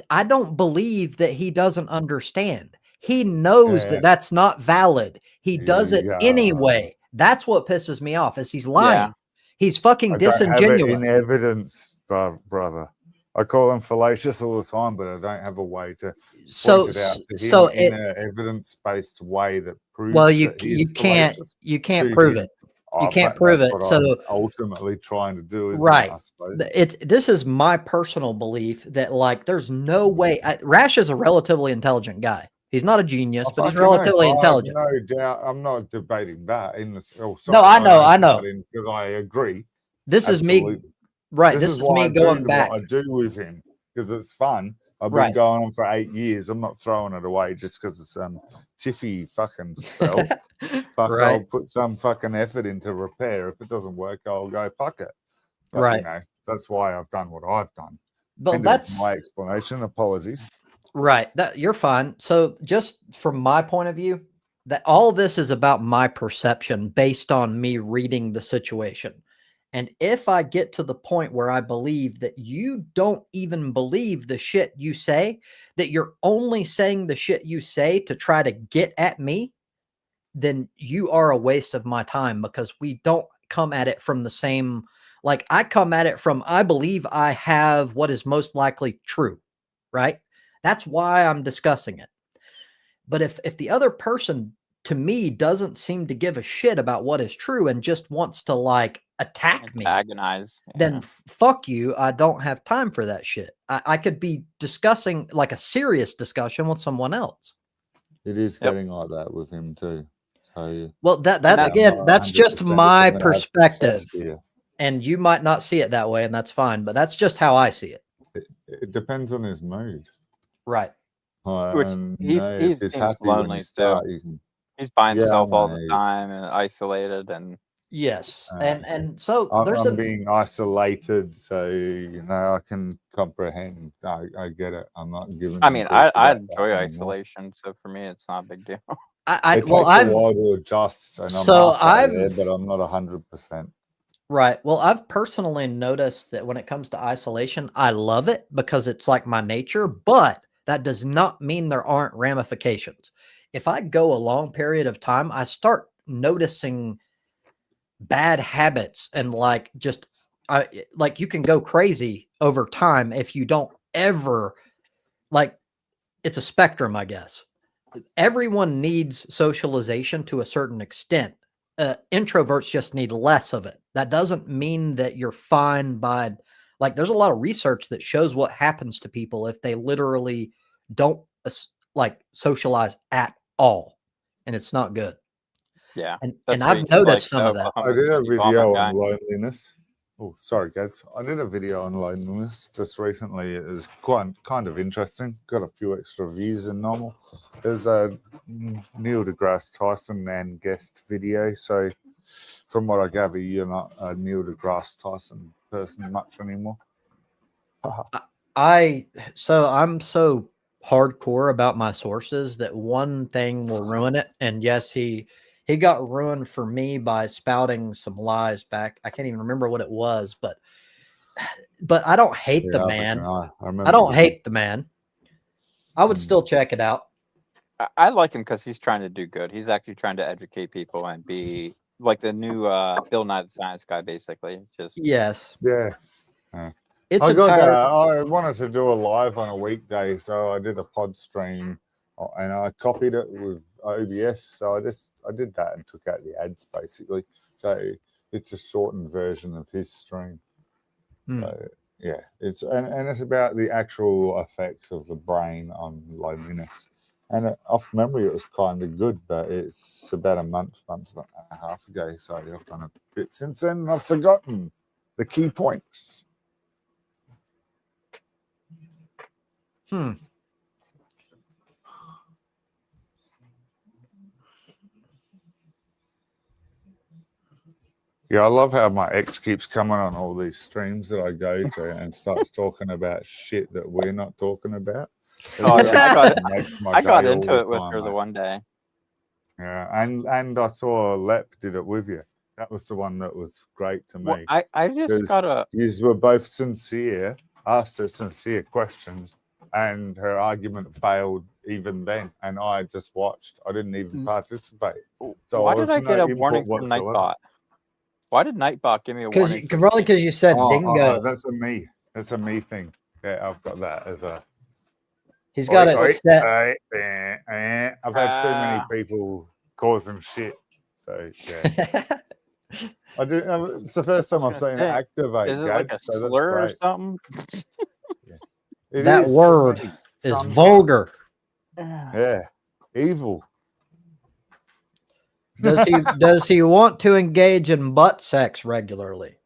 I don't believe that he doesn't understand. He knows that that's not valid. He does it anyway. That's what pisses me off is he's lying. Yeah. He's fucking disingenuous. I don't have it in evidence, brother. I call him fallacious all the time, but I don't have a way to point it out to him in an evidence-based way that proves. Well, you can't prove it. You can't prove it. So I'm ultimately trying to do is right. This is my personal belief that like there's no way. Rash is a relatively intelligent guy. He's not a genius, but he's relatively intelligent. No doubt. I'm not debating that. No, I know. Because I agree. This is me. Right. This This is is why me going back. what I do with him because it's fun. I've been Right. going on for 8 years. I'm not throwing it away just because it's tiffy fucking spell. Fuck, Right. I'll put some fucking effort into repair. If it doesn't work, I'll go fuck it. But, Right. you know, that's why I've done what I've done. But End of that's my explanation. Apologies. right. That you're fine. So just from my point of view, that all this is about my perception based on me reading the situation. And if I get to the point where I believe that you don't even believe the shit you say, that you're only saying the shit you say to try to get at me, then you are a waste of my time because we don't come at it from the same, like I come at it from, I believe I have what is most likely true, right? That's why I'm discussing it. But if the other person to me doesn't seem to give a shit about what is true and just wants to like attack me, Antagonize. then fuck you. I don't have time for that shit. I could be discussing like a serious discussion with someone else. It is Yep. getting like that with him too. So Well, that that- again, I'm that's not just 100% if my I'm gonna have success perspective. here. And you might not see it that way, and that's fine, but that's just how I see it. It depends on his mood. Right. Which And he if he's seems happy when lonely you too. start, you can. He's by Yeah, himself all the mate. time and isolated, and Yes. Uh, And so there's I'm being isolated, so you know I can comprehend. I get it. I'm not giving. I him mean, grief I about that enjoy anymore. isolation, so for me, it's not a big deal. It well, takes a I've while to adjust, and I'm so halfway there, I've but I'm not 100%. right. Well, I've personally noticed that when it comes to isolation, I love it because it's like my nature, but that does not mean there aren't ramifications. If I go a long period of time, I start noticing bad habits and like just like you can go crazy over time if you don't ever like it's a spectrum, I guess. Everyone needs socialization to a certain extent. Introverts just need less of it. That doesn't mean that you're fine by like there's a lot of research that shows what happens to people if they literally don't like socialize at all, and it's not good. Yeah, And that's I've noticed some of that. I Oklahoma did a City bombing video guy. on loneliness. Oh, sorry, Gads. I did a video on loneliness just recently. It was kind of interesting. Got a few extra views than normal. There's a Neil deGrasse Tyson and guest video. So, from what I gather, you're not a Neil deGrasse Tyson person much anymore. I'm so hardcore about my sources that one thing will ruin it. And yes, he got ruined for me by spouting some lies back. I can't even remember what it was, but I don't hate the man. I don't hate the man. I would still check it out. I like him because he's trying to do good. He's actually trying to educate people and be like the new Bill Nye the Science Guy, basically. It's just Yes. Yeah. It's I wanted to do a live on a weekday, so I did a pod stream and I copied it with OBS. So I did that and took out the ads basically. So it's a shortened version of his stream. So yeah, it's about the actual effects of the brain on loneliness. And off memory, it was kind of good, but it's about a month and a half ago. So I've done a bit since then, and I've forgotten the key points. Yeah, I love how my ex keeps coming on all these streams that I go to and starts talking about shit that we're not talking about. Oh yeah, I got day into all it with time, her the mate. one day. Yeah, and I saw Lep did it with you. That was the one that was great to me. Well, I just 'Cause got a. You were both sincere, asked her sincere questions, and her argument failed even then. And I just watched. I didn't even participate. So Why did I get a input warning from whatsoever. Nightbot? Why did Nightbot give me a warning? Probably because you said dingo. That's a me. That's a me thing. Yeah, I've got that as a. He's got it set. I've had too many people causing shit. So yeah. I do. It's the first time I've seen it activate. Is it like a so slur or that's great. something? That word is vulgar. Yeah, evil. Does he want to engage in butt sex regularly?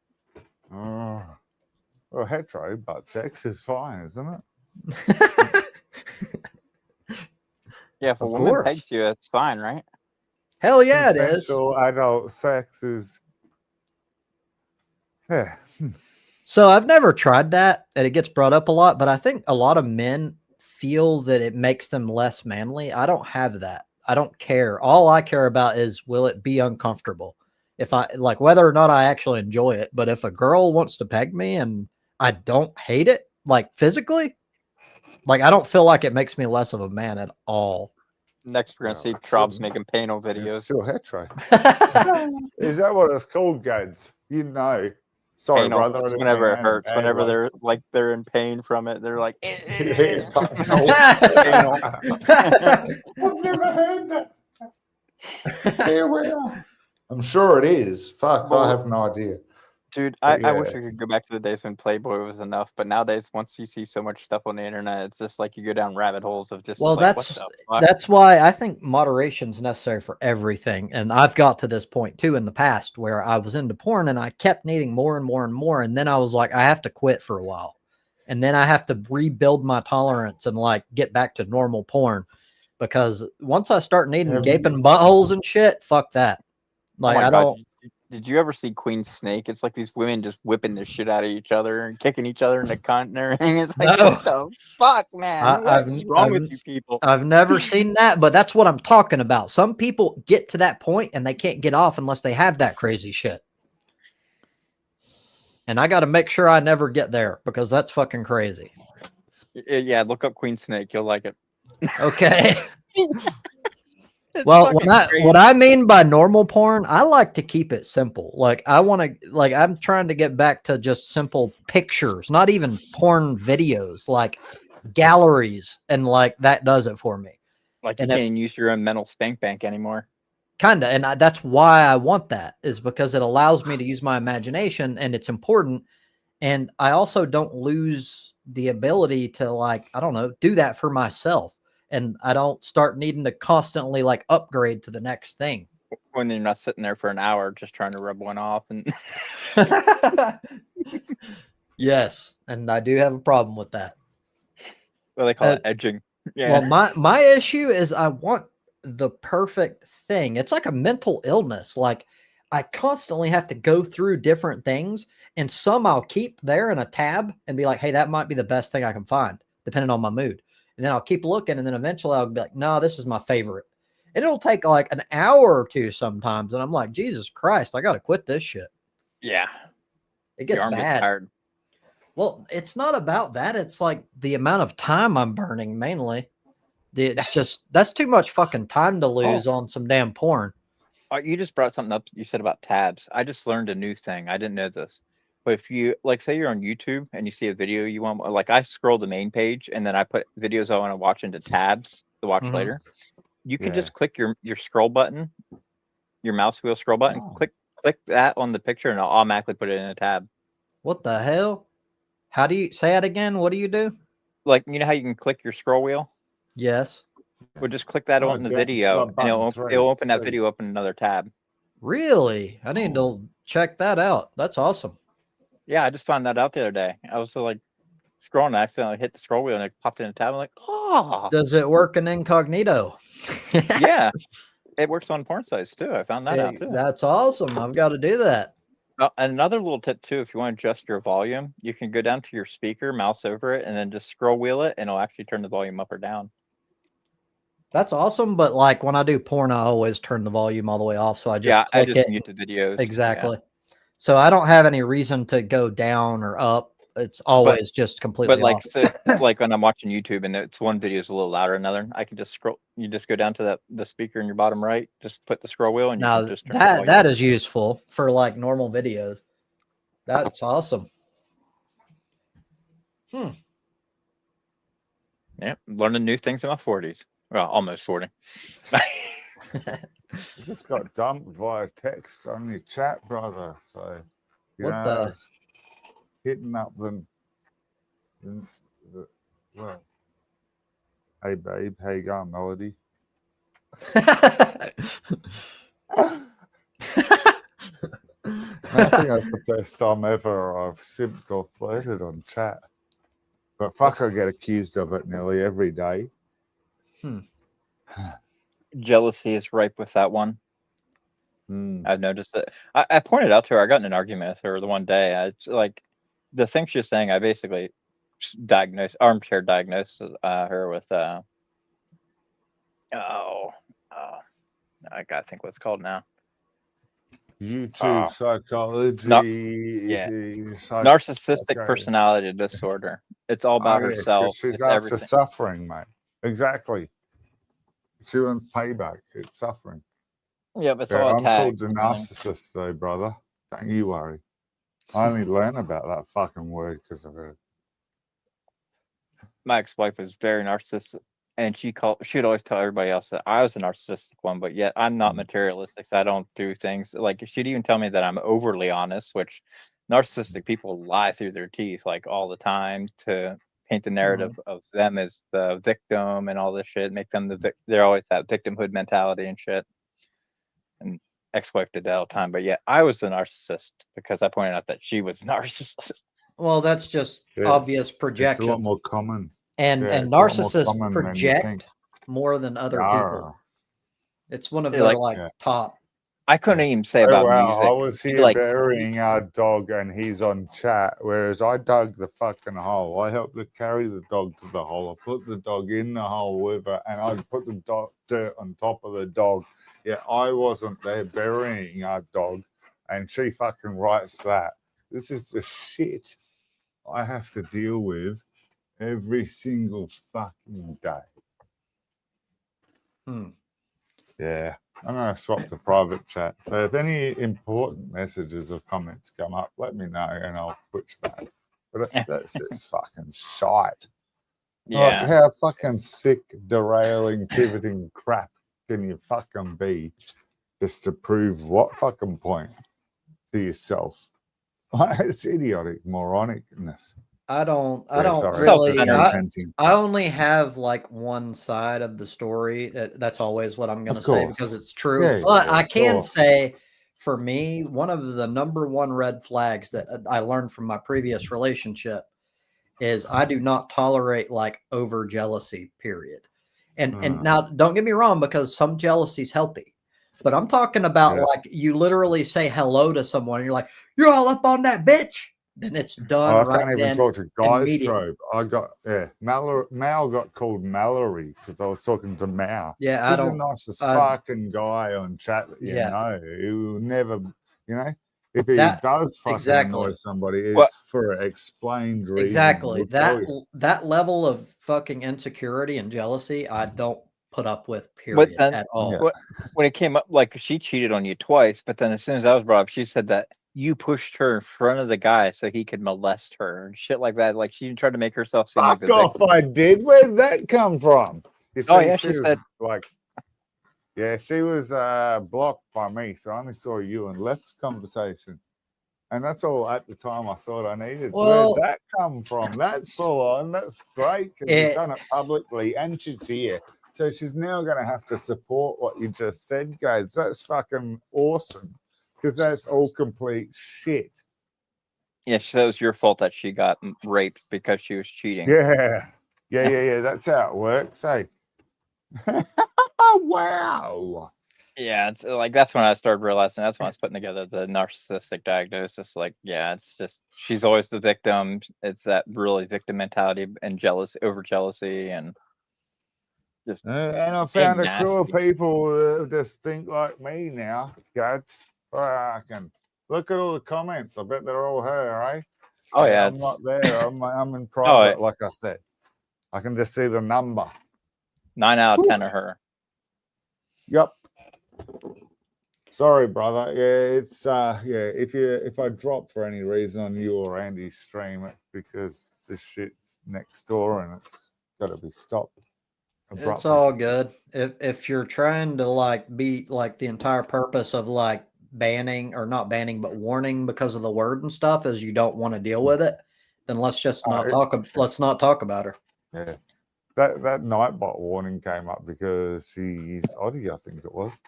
Well, hetero, but sex is fine, isn't it? Yeah, if a Of woman course. pegs you, it's fine, right? Hell yeah, it is. Consensual adult sex is. Yeah. So I've never tried that, and it gets brought up a lot, but I think a lot of men feel that it makes them less manly. I don't have that. I don't care. All I care about is, will it be uncomfortable? If I like, whether or not I actually enjoy it, but if a girl wants to peg me and I don't hate it, like physically, like I don't feel like it makes me less of a man at all. Next, we're gonna Well, see it Trobs shouldn't. making panel It's videos. still hetero. Is that what it's called, Gads? You know. Sorry, Panel. brother. I It's didn't whenever mean it that in a hurts. bad Whenever way. they're in pain from it, they're like, Fucking Panel. I've never heard that. Here we are. I'm sure it is. Fuck, Well, I have no idea. Dude, But I wish yeah. we could go back to the days when Playboy was enough, but nowadays, once you see so much stuff on the internet, it's just like you go down rabbit holes of just Well, like, what the fuck? that's why I think moderation is necessary for everything. And I've got to this point too in the past where I was into porn and I kept needing more and more and more. And then I was like, I have to quit for a while. And then I have to rebuild my tolerance and like get back to normal porn. Because once I start needing Have gaping buttholes and shit, fuck that. Oh Like my I God, don't. did you ever see Queen Snake? It's like these women just whipping the shit out of each other and kicking each other in the cunt and everything. It's like, No. what the fuck, man? What is wrong with you people? I've never seen that, but that's what I'm talking about. Some people get to that point and they can't get off unless they have that crazy shit. And I got to make sure I never get there because that's fucking crazy. Yeah, look up Queen Snake. You'll like it. Okay. It's Well, fucking crazy. what I mean by normal porn, I like to keep it simple. Like I want to, like I'm trying to get back to just simple pictures, not even porn videos, like galleries, and like that does it for me. Like you And can't if even use your own mental spank bank anymore. kind of, and that's why I want that, is because it allows me to use my imagination, and it's important. And I also don't lose the ability to, like, I don't know, do that for myself. And I don't start needing to constantly like upgrade to the next thing. When you're not sitting there for an hour just trying to rub one off and Yes, and I do have a problem with that. what do they call it? Edging. Yeah. Well, my issue is I want the perfect thing. It's like a mental illness. Like I constantly have to go through different things, and some I'll keep there in a tab and be like, hey, that might be the best thing I can find, depending on my mood. And then I'll keep looking, and then eventually I'll be like, no, this is my favorite. And it'll take like an hour or two sometimes. And I'm like, Jesus Christ, I got to quit this shit. Yeah. It Your gets arm gets bad. tired. Well, it's not about that. It's like the amount of time I'm burning mainly. It's just, that's too much fucking time to lose on some damn porn. You just brought something up you said about tabs. I just learned a new thing. I didn't know this. But if you like say you're on YouTube and you see a video you want, like I scroll the main page and then I put videos I want to watch into tabs to watch Mhm. later. You can Yeah. just click your scroll button, your mouse wheel scroll button, Oh. click that on the picture and it'll automatically put it in a tab. What the hell? How do you say it again? What do you do? Like you know how you can click your scroll wheel? Yes. Well, just click that Oh, on the that- video that and button three, it'll open that see. video up in another tab. Really? I need to check that out. That's awesome. Yeah, I just found that out the other day. I was like scrolling, I accidentally hit the scroll wheel and it popped in a tab. I'm like, oh, Does it work in incognito? yeah. It works on porn sites too. I found that out too. That's awesome. I've got to do that. Another little tip too, if you want to adjust your volume, you can go down to your speaker, mouse over it, and then just scroll wheel it, and it'll actually turn the volume up or down. That's awesome. But like when I do porn, I always turn the volume all the way off. So I just I click just it. mute the videos. Exactly. So I don't have any reason to go down or up. It's always just completely But like, off. so, like when I'm watching YouTube and it's one video is a little louder than another, I can just scroll. You just go down to the speaker in your bottom right, just put the scroll wheel, and you Now can just turn the volume that up. is useful for like normal videos. That's awesome. Yeah, learning new things in my 40s. Well, almost 40. It just got dumped via text on your chat, brother. So, you What know, the- I was hitting up them. Well, hey, babe, how you going, Melody? I think that's the best time ever I've simped or flirted on chat. But fuck, I get accused of it nearly every day. Jealousy is ripe with that one. Hmm. I've noticed it. I pointed out to her. I got in an argument with her the one day. It's like the thing she's saying. I basically armchair diagnosed her with I gotta think what it's called now. YouTube psychology. yeah. Psych- Narcissistic personality disorder. It's all about yeah, herself. She's It's after everything. suffering, mate. Exactly. She wants payback. It's suffering. Yeah, but it's Yeah, all I'm called tags. the narcissist, though, brother. Don't you worry. I only learn about that fucking word because of her. My ex-wife was very narcissistic, and she'd always tell everybody else that I was a narcissistic one, but yet I'm not materialistic, so I don't do things like she'd even tell me that I'm overly honest, which narcissistic people lie through their teeth like all the time to paint the narrative of them as the victim and all this shit, make them they're always that victimhood mentality and shit. And ex-wife did that all the time, but yet I was the narcissist because I pointed out that she was a narcissist. Well, that's just obvious projection. It's a lot more common. And narcissists project more than other people. It's one of their top. I couldn't even say about music. I was here burying our dog and he's on chat, whereas I dug the fucking hole. I helped to carry the dog to the hole. I put the dog in the hole with her and I put the dirt on top of the dog. Yeah, I wasn't there burying our dog and she fucking writes that. This is the shit I have to deal with every single fucking day. Yeah. I'm going to swap to private chat. So if any important messages or comments come up, let me know and I'll switch back. But that's just fucking shite. Yeah. Like, how fucking sick, derailing, pivoting crap can you fucking be just to prove what fucking point to yourself? It's idiotic moronicness. I don't really. I only have like one side of the story. That's always what I'm going to say because it's true. Yeah, but I can say, for me, one of the number one red flags that I learned from my previous relationship is I do not tolerate like over jealousy. Period. And now, don't get me wrong, because some jealousy is healthy. But I'm talking about like you literally say hello to someone and you're like, you're all up on that bitch. Then it's done. I can't even talk to Guy Strobe. I got Mal got called Mallory because I was talking to Mal. Yeah, he's the nicest fucking guy on chat that you know. He will never, if he does fucking annoy somebody, it's for an explained reason. Exactly. That level of fucking insecurity and jealousy, I don't put up with. Period. At all. When it came up, like she cheated on you twice, but then as soon as that was brought up, she said that you pushed her in front of the guy so he could molest her and shit like that. Like she tried to make herself seem like the victim. I did. Where did that come from? You see, she said she was blocked by me, so I only saw you and left's conversation. And that's all at the time I thought I needed. Well, where'd that come from? That's full on. That's great because you've done it publicly and she's here. So she's now going to have to support what you just said, guys. That's fucking awesome. Because that's all complete shit. Yeah, that was your fault that she got raped because she was cheating. Yeah. That's how it works. Hey. Wow. Yeah, it's like that's when I started realizing. That's when I was putting together the narcissistic diagnosis. Like, yeah, it's just she's always the victim. It's that really victim mentality and over jealousy and just. And I found a crew of people who just think like me now. Guts. Fucking look at all the comments. I bet they're all her, eh? Oh yeah, I'm not there. I'm in private, like I said. I can just see the number. 9 out of 10 are her. Yep. Sorry, brother. Yeah, it's if I drop for any reason on you or Andy's stream, it's because this shit's next door and it's got to be stopped. Abruptly. It's all good. If you're trying to like be like the entire purpose of like banning or not banning but warning because of the word and stuff is you don't want to deal with it, then let's just let's not talk about her. Yeah. That Nightbot warning came up because she used Oddie, I think it was.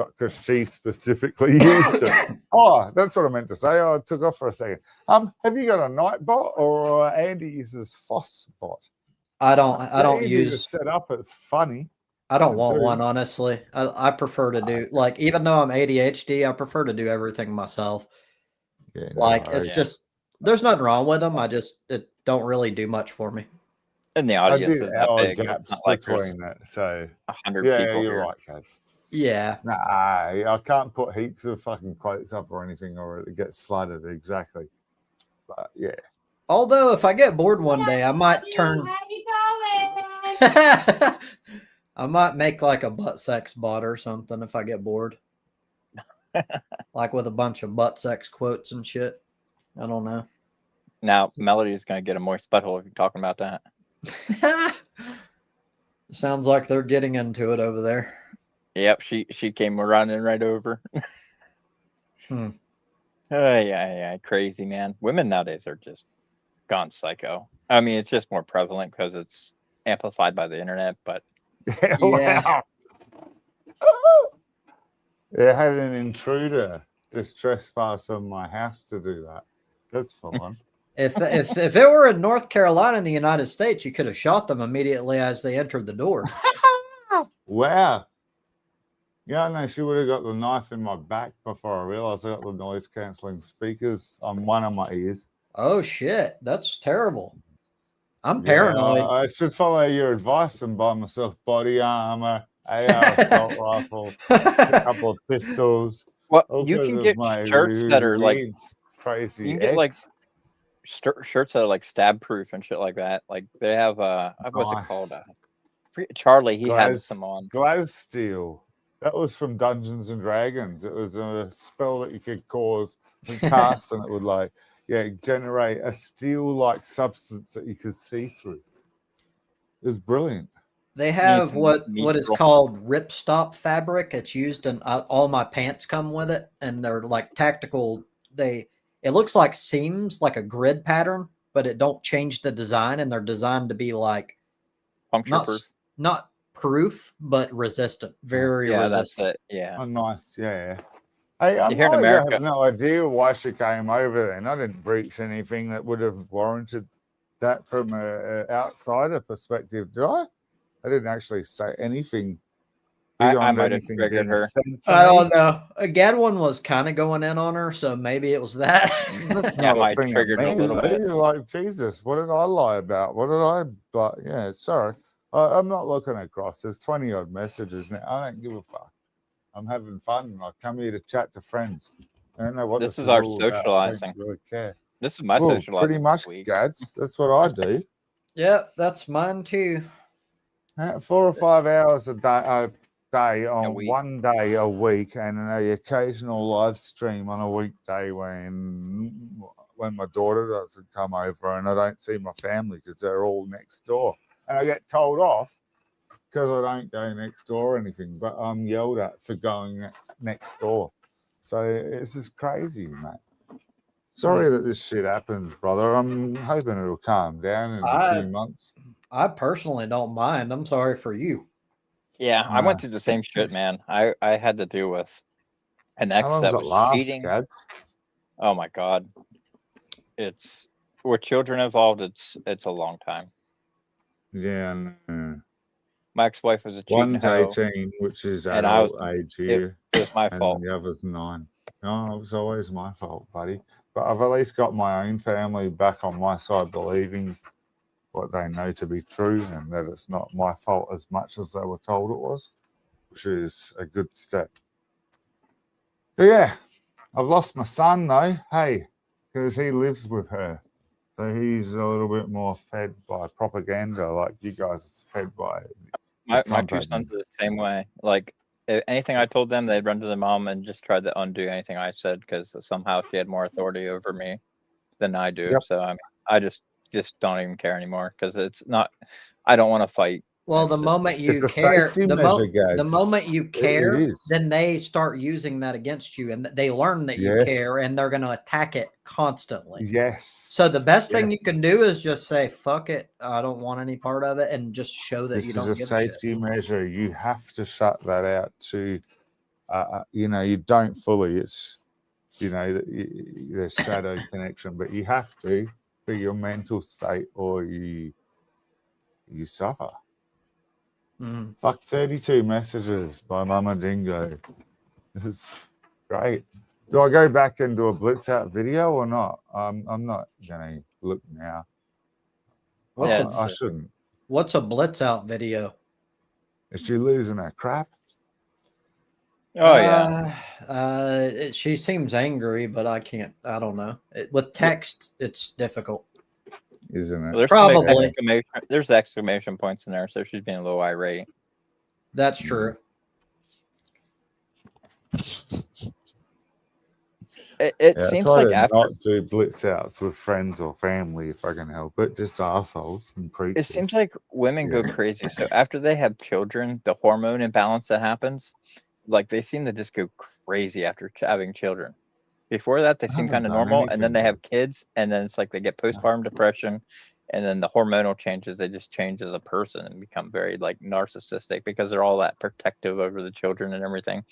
because she specifically used it. Oh, that's what I meant to say. Oh, I took off for a second. Have you got a Nightbot or Andy's Fossbot? I don't easy to use. set up. It's funny. I don't I want do. one, honestly. I prefer to do like, even though I'm ADHD, I prefer to do everything myself. Yeah, Like no, it's Yeah. just there's nothing wrong with them. It don't really do much for me. And the I audience did is that hour big. It's gaps not like there's between it. So 100 yeah, people you're here. right, Cads. Yeah. Nah, I can't put heaps of fucking quotes up or anything, or it gets flooded. Exactly. But yeah, Although if I get bored one day, I might turn. How you going? I might make like a butt sex bot or something if I get bored. Like with a bunch of butt sex quotes and shit. I don't know. Now, Melody's going to get a moist butthole if you're talking about that. Sounds like they're getting into it over there. Yep, she came running right over. Hmm. Yeah, crazy, man. Women nowadays are just gone psycho. I mean, it's just more prevalent because it's amplified by the internet, but yeah. Yeah. Wow. Yeah, I had an intruder just trespass on my house to do that. That's fun. If it were in North Carolina in the United States, you could have shot them immediately as they entered the door. Wow. Yeah, no, she would have got the knife in my back before I realized I got the noise cancelling speakers on one of my ears. Oh shit, that's terrible. I'm Yeah, paranoid. I should follow your advice and buy myself body armor, AR assault rifle, a couple of pistols. well, all you because can of get my shirts that are like weird, crazy. you can get like ex. shirts that are like stab proof and shit like that. Like they have what's it called? Nice. Charlie, he had some on. Glass steel. That was from Dungeons and Dragons. It was a spell that you could cause and cast, and it would generate a steel-like substance that you could see through. It was brilliant. They have some what meat is roll. called ripstop fabric. It's used in all my pants come with it, and they're like tactical. It looks like seams, like a grid pattern, but it don't change the design, and they're designed to be like Puncture proof. not proof, but resistant. Very Yeah, resistant. that's it. Yeah. Oh, nice. Yeah. Hey, Here in I America- have no idea why she came over there, and I didn't breach anything that would have warranted that from an outsider perspective, did I? I didn't actually say anything I beyond might have anything triggered being her. sent to I me. don't know. Gadwin was kind of going in on her, so maybe it was that. That's Yeah, not might a thing triggered a little bit. Like, Jesus, what did I lie about? What did I? But yeah, sorry. I'm not looking across. There's 20 odd messages now. I don't give a fuck. I'm having fun. I come here to chat to friends. I don't know what This this is our all about. I socializing. don't really care. This is my Well, socializing. pretty much, this week. Gads. That's what I do. Yep, that's mine too. 4 or 5 hours a day on week. one day a week, and the occasional live stream on a weekday when my daughter doesn't come over and I don't see my family because they're all next door, and I get told off because I don't go next door or anything, but I'm yelled at for going next door. So it's just crazy, mate. Sorry that this shit happens, brother. I'm hoping it'll calm down in a few months. I personally don't mind. I'm sorry for you. Yeah, I went through the same shit, man. I had to deal with an How ex long that does it was last, cheating. Gads? Oh my god, it's with children involved. It's a long time. Yeah, no. My ex-wife was a cheating One's hoe. 18, which is And I was adult age here, It was my and fault. the other's 9. No, it was always my fault, buddy. But I've at least got my own family back on my side, believing what they know to be true, and that it's not my fault as much as they were told it was, which is a good step. But yeah, I've lost my son though. Hey, because he lives with her. So he's a little bit more fed by propaganda, like you guys are fed by. My Trump two had sons me. are the same way. Like anything I told them, they'd run to their mom and just try to undo anything I said because somehow she had more authority over me than I do. Yep. So I just don't even care anymore because it's not. I don't want to fight. Well, It's the just- moment you It's a care, safety the measure, guys. moment you care, is. then they start using that against you, and they learn that you Yes. care, and they're going to attack it constantly. Yes. So the best thing you Yes. can do is just say, "Fuck it, I don't want any part of it," and just show that This you is don't a give safety a shit. measure. You have to shut that out to you know, you don't fully. It's, you know, there's shadow connection, but you have to for your mental state, or you suffer. Mm. Fuck, 32 messages by Mama Dingo. It's great. Do I go back and do a blitz out video or not? I'm not gonna look now. What's Yeah, a I shouldn't. what's a blitz out video? Is she losing her crap? Oh yeah. She seems angry, but I can't. I don't know. With text, it's difficult. Isn't it? Well, there's Probably. there's exclamation points in there, so she's being a little irate. That's true. It Yeah, seems try like to after not do blitz outs with friends or family if I can help it. Just assholes and it preachers. seems like women go Yeah. crazy. So after they have children, the hormone imbalance that happens, like they seem to just go crazy after having children. Before that, they I seem haven't kind of done normal, and then anything they to have kids, and then it's like they get postpartum depression, and then the hormonal changes. They just change as a person and become very like narcissistic because they're all that protective over the children and everything.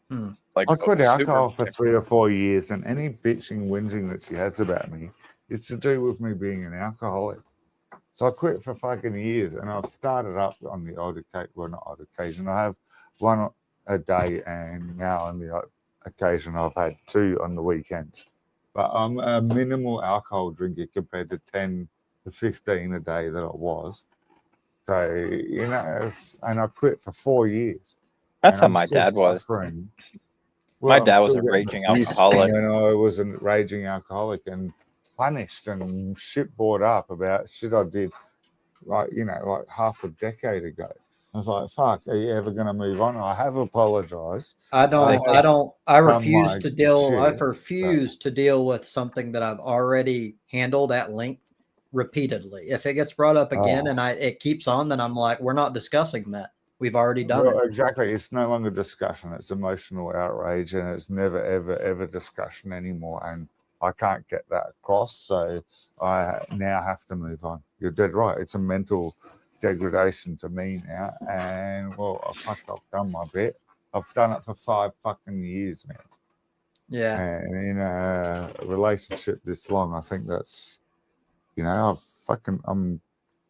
Hmm. Like I quit super alcohol for protective. 3 or 4 years, and any bitching, whinging that she has about me is to do with me being an alcoholic. So I quit for fucking years, and I've started up on the odd occasion. Well, not odd occasion. I have one a day, and now on the odd occasion I've had 2 on the weekends. But I'm a minimal alcohol drinker compared to 10 to 15 a day that I was. So, you know, and I quit for 4 years. That's And how I'm my still dad was. suffering. My I'm dad was still a getting raging abuse alcoholic. from when I was a raging alcoholic and punished and shit brought up about shit I did, like, you know, like half a decade ago. I was like, fuck, are you ever going to move on? I have apologized. I refuse to deal. I shit, refuse to deal with something that I've already handled at length repeatedly. If it gets brought up again and it keeps on, then I'm like, we're not discussing that. We've already done Well, it. exactly. It's no longer discussion. It's emotional outrage, and it's never, ever, ever discussion anymore. And I can't get that across, so I now have to move on. You're dead right. It's a mental degradation to me now, and well, I've done my bit. I've done it for 5 fucking years now, Yeah. and in a relationship this long, I think that's, you know,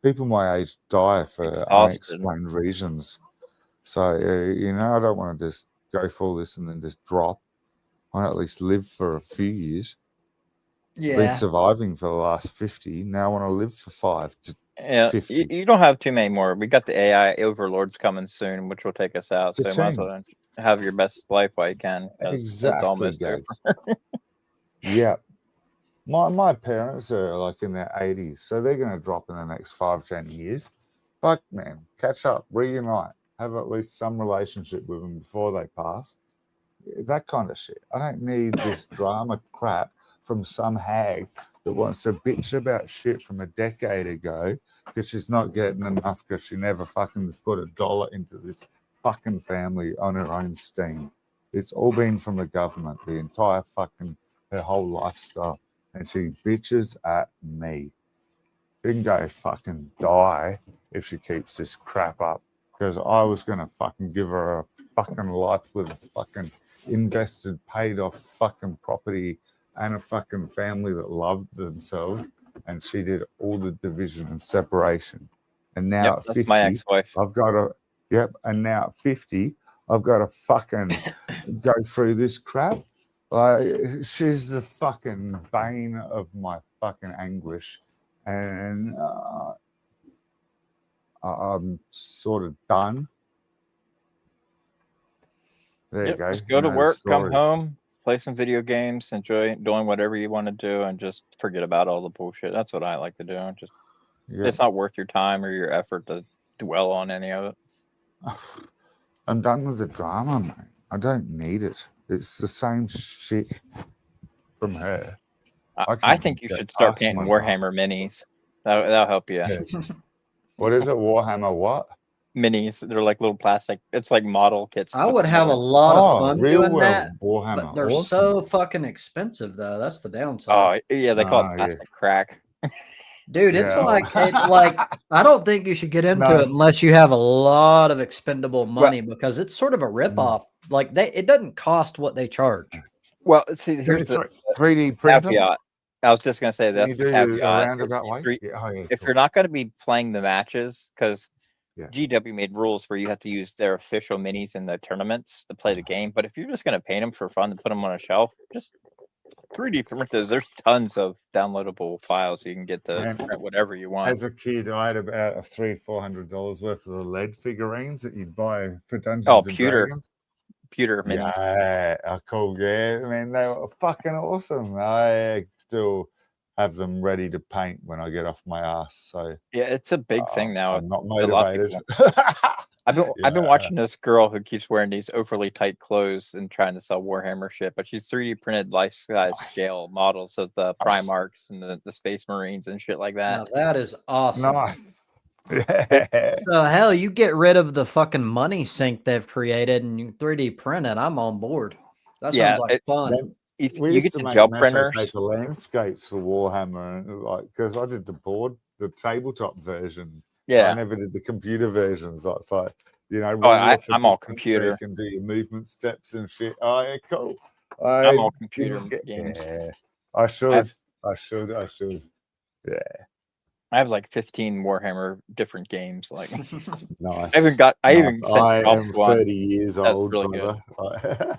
people my age die for Exhausted. unexplained reasons. So, you know, I don't want to just go for all this and then just drop. I want to at least live for a few years. Been Yeah. surviving for the last 50. Now I want to live for 5 to Yeah, 50. you don't have too many more. We got the AI overlords coming soon, which will take us out. So might as Cha-ching. well have your best life while you can, because it's Exactly, almost over. Gates. Yeah. My parents are like in their 80s, so they're going to drop in the next 5-10 years. Fuck, man, catch up, reunite, have at least some relationship with them before they pass. That kind of shit. I don't need this drama crap from some hag that wants to bitch about shit from a decade ago because she's not getting enough because she never fucking put $1 into this fucking family on her own steam. It's all been from the government, the entire fucking, her whole lifestyle. And she bitches at me. She can go fucking die if she keeps this crap up. Because I was going to fucking give her a fucking life with a fucking invested, paid off fucking property and a fucking family that loved themselves. And she did all the division and separation. And now Yep, at that's 50, my ex-wife. I've got to, and now at 50, I've got to fucking go through this crap. She's the fucking bane of my fucking anguish. And I'm sort of done. There you go. Just go to the work, come story. home, play some video games, enjoy doing whatever you want to do, and just forget about all the bullshit. That's what I like to do. Just Yeah. it's not worth your time or your effort to dwell on any of it. I'm done with the drama, mate. I don't need it. It's the same shit from her. I think you should start painting Warhammer minis. That'll help you. Yeah. What is it? Warhammer what? Minis. They're like little plastic. It's like model kits. I would have a lot of fun real doing world that, Warhammer. but they're awesome. so fucking expensive, though. That's the downside. Oh yeah, they call it yeah. plastic crack. Dude, it's Yeah. like I don't think you should get into No, it unless you have a lot of expendable Well, money because it's sort of a ripoff. Like it doesn't cost what they charge. well, see, Can here's you the 3D print them? caveat. I was just gonna say Can you that's the do a caveat. roundabout way? Yeah. Oh, yeah, If cool. you're not going to be playing the matches, because Yeah. GW made rules where you have to use their official minis in the tournaments to play the game. But if you're just going to paint them for fun and put them on a shelf, just 3D print those. There's tons of downloadable files you can get to Man, print whatever you want. As a kid, I had about $300-400 worth of the lead figurines that you'd buy for Dungeons Oh, and pewter Dragons. minis. Yeah, cool. Yeah, man, they were fucking awesome. I still have them ready to paint when I get off my ass. So Yeah, it's a big thing now. I'm not A lot of motivated. people. I've been Yeah. watching this girl who keeps wearing these overly tight clothes and trying to sell Warhammer shit, but she's 3D printed life size Nice. scale models of the Primarchs and the Space Marines and shit like Now that. that is awesome. Nice. Yeah. So hell, you get rid of the fucking money sink they've created and you 3D print it. I'm on board. That Yeah, sounds like fun. Then If we you used get to the make gel mache printers, paper landscapes for Warhammer, and like because I did the board, the tabletop version. I yeah. never did the computer versions. Like, it's like Oh, roll off a I'm all distance so computer. you can do your movement steps and shit. Oh, yeah, cool. I'm all computer games. Yeah, I should. Yeah, I have like 15 Warhammer different games. Like nice. I even sent I Drops am one. 30 years That's old, really good. brother.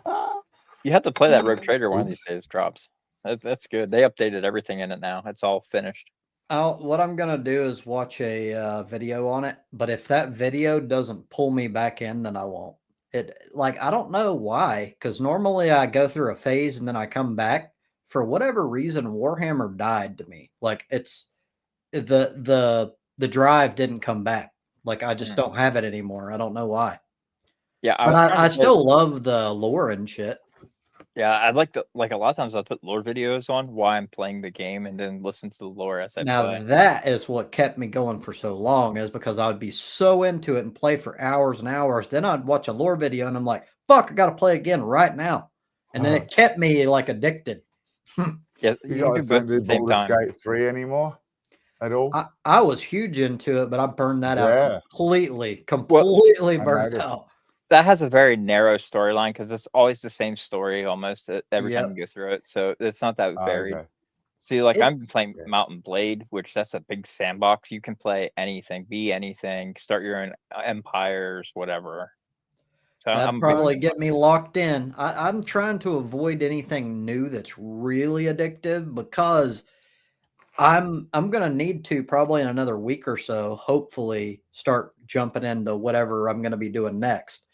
You have to play that Rogue Trader one of these Oops. days, Drops. That's good. They updated everything in it now. It's all finished. What I'm gonna do is watch a video on it, but if that video doesn't pull me back in, then I won't. I don't know why, because normally I go through a phase and then I come back. For whatever reason, Warhammer died to me. Like it's the drive didn't come back. Like I just don't have it anymore. I don't know why. Yeah, But I still love the lore and shit. Yeah, I'd like a lot of times I put lore videos on while I'm playing the game and then listen to the lore as I Now play. that is what kept me going for so long, is because I would be so into it and play for hours and hours. Then I'd watch a lore video and I'm like, fuck, I gotta play again right now. And then it kept me like addicted. Yeah, You you guys do don't both do at the same Baldur's time. Gate 3 anymore at all? I was huge into it, but I burned that out Yeah. completely I burnt noticed. out. That has a very narrow storyline because it's always the same story almost every time Yep. you go through it. So it's not that Oh, varied. okay. See, like It- I'm playing Yeah. Mountain Blade, which that's a big sandbox. You can play anything, be anything, start your own empires, whatever. So That'd I'm probably get me locked in. I'm trying to avoid anything new that's really addictive because I'm gonna need to probably in another week or so, hopefully, start jumping into whatever I'm gonna be doing next.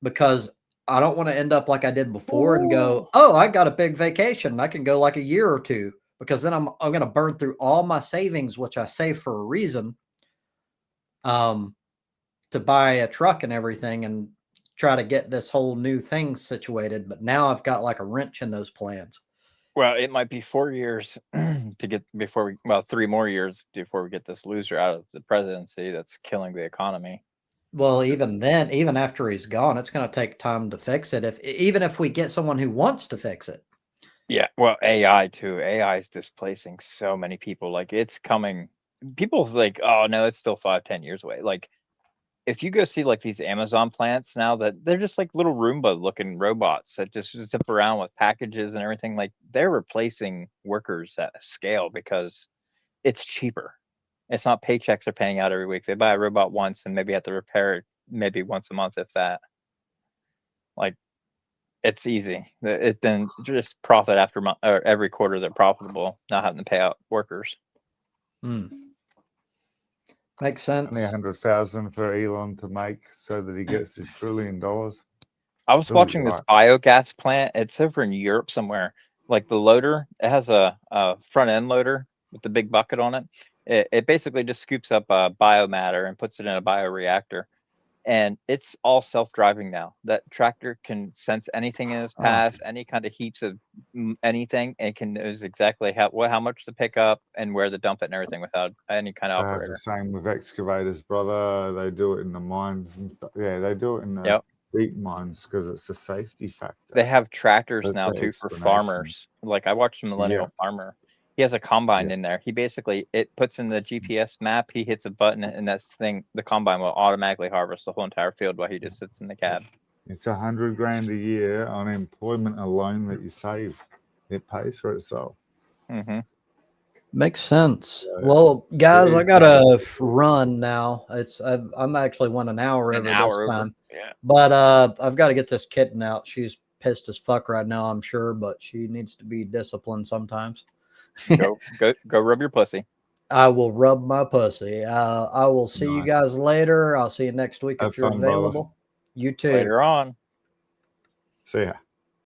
Because I don't want to end up like I did before and go, oh, I got a big vacation. I can go like a year or two, because then I'm gonna burn through all my savings, which I save for a reason. To buy a truck and everything and try to get this whole new thing situated. But now I've got like a wrench in those plans. Well, it might be 4 years to get 3 more years before we get this loser out of the presidency that's killing the economy. Well, even then, even after he's gone, it's going to take time to fix it. Even if we get someone who wants to fix it. Yeah, well, AI too. AI is displacing so many people. Like it's coming. People's like, oh no, it's still 5-10 years away. Like if you go see like these Amazon plants now, that they're just like little Roomba looking robots that just zip around with packages and everything. Like they're replacing workers at a scale because it's cheaper. It's not paychecks are paying out every week. They buy a robot once and maybe have to repair it maybe once a month, if that. Like it's easy. It then just profit after month or every quarter they're profitable, not having to pay out workers. Makes sense. Only 100,000 for Elon to make so that he gets his $1 trillion. I was watching this biogas plant. It's over in Europe somewhere. Like the loader, it has a front end loader with the big bucket on it. It basically just scoops up biomatter and puts it in a bioreactor. And it's all self-driving now. That tractor can sense anything in its path, any kind of heaps of anything, and can knows exactly how much to pick up and where to dump it and everything without any kind of operator. The same with excavators, brother. They do it in the mines and stuff. Yeah, they do it in the deep mines because it's a safety factor. They have tractors That's now the too for explanation. farmers. Like I watched a millennial farmer. He has a combine in there. He basically, it puts in the GPS map. He hits a button, and the combine will automatically harvest the whole entire field while he just sits in the cab. It's $100 grand a year on employment alone that you save. It pays for itself. Mm-hmm. Makes sense. Well, guys, I gotta run now. I'm actually 1 hour over this time. Yeah. But I've got to get this kitten out. She's pissed as fuck right now, I'm sure, but she needs to be disciplined sometimes. Go rub your pussy. I will rub my pussy. I will see you Nice. guys later. I'll see you next week Have if you're fun, brother. available. You too. Later on. See ya.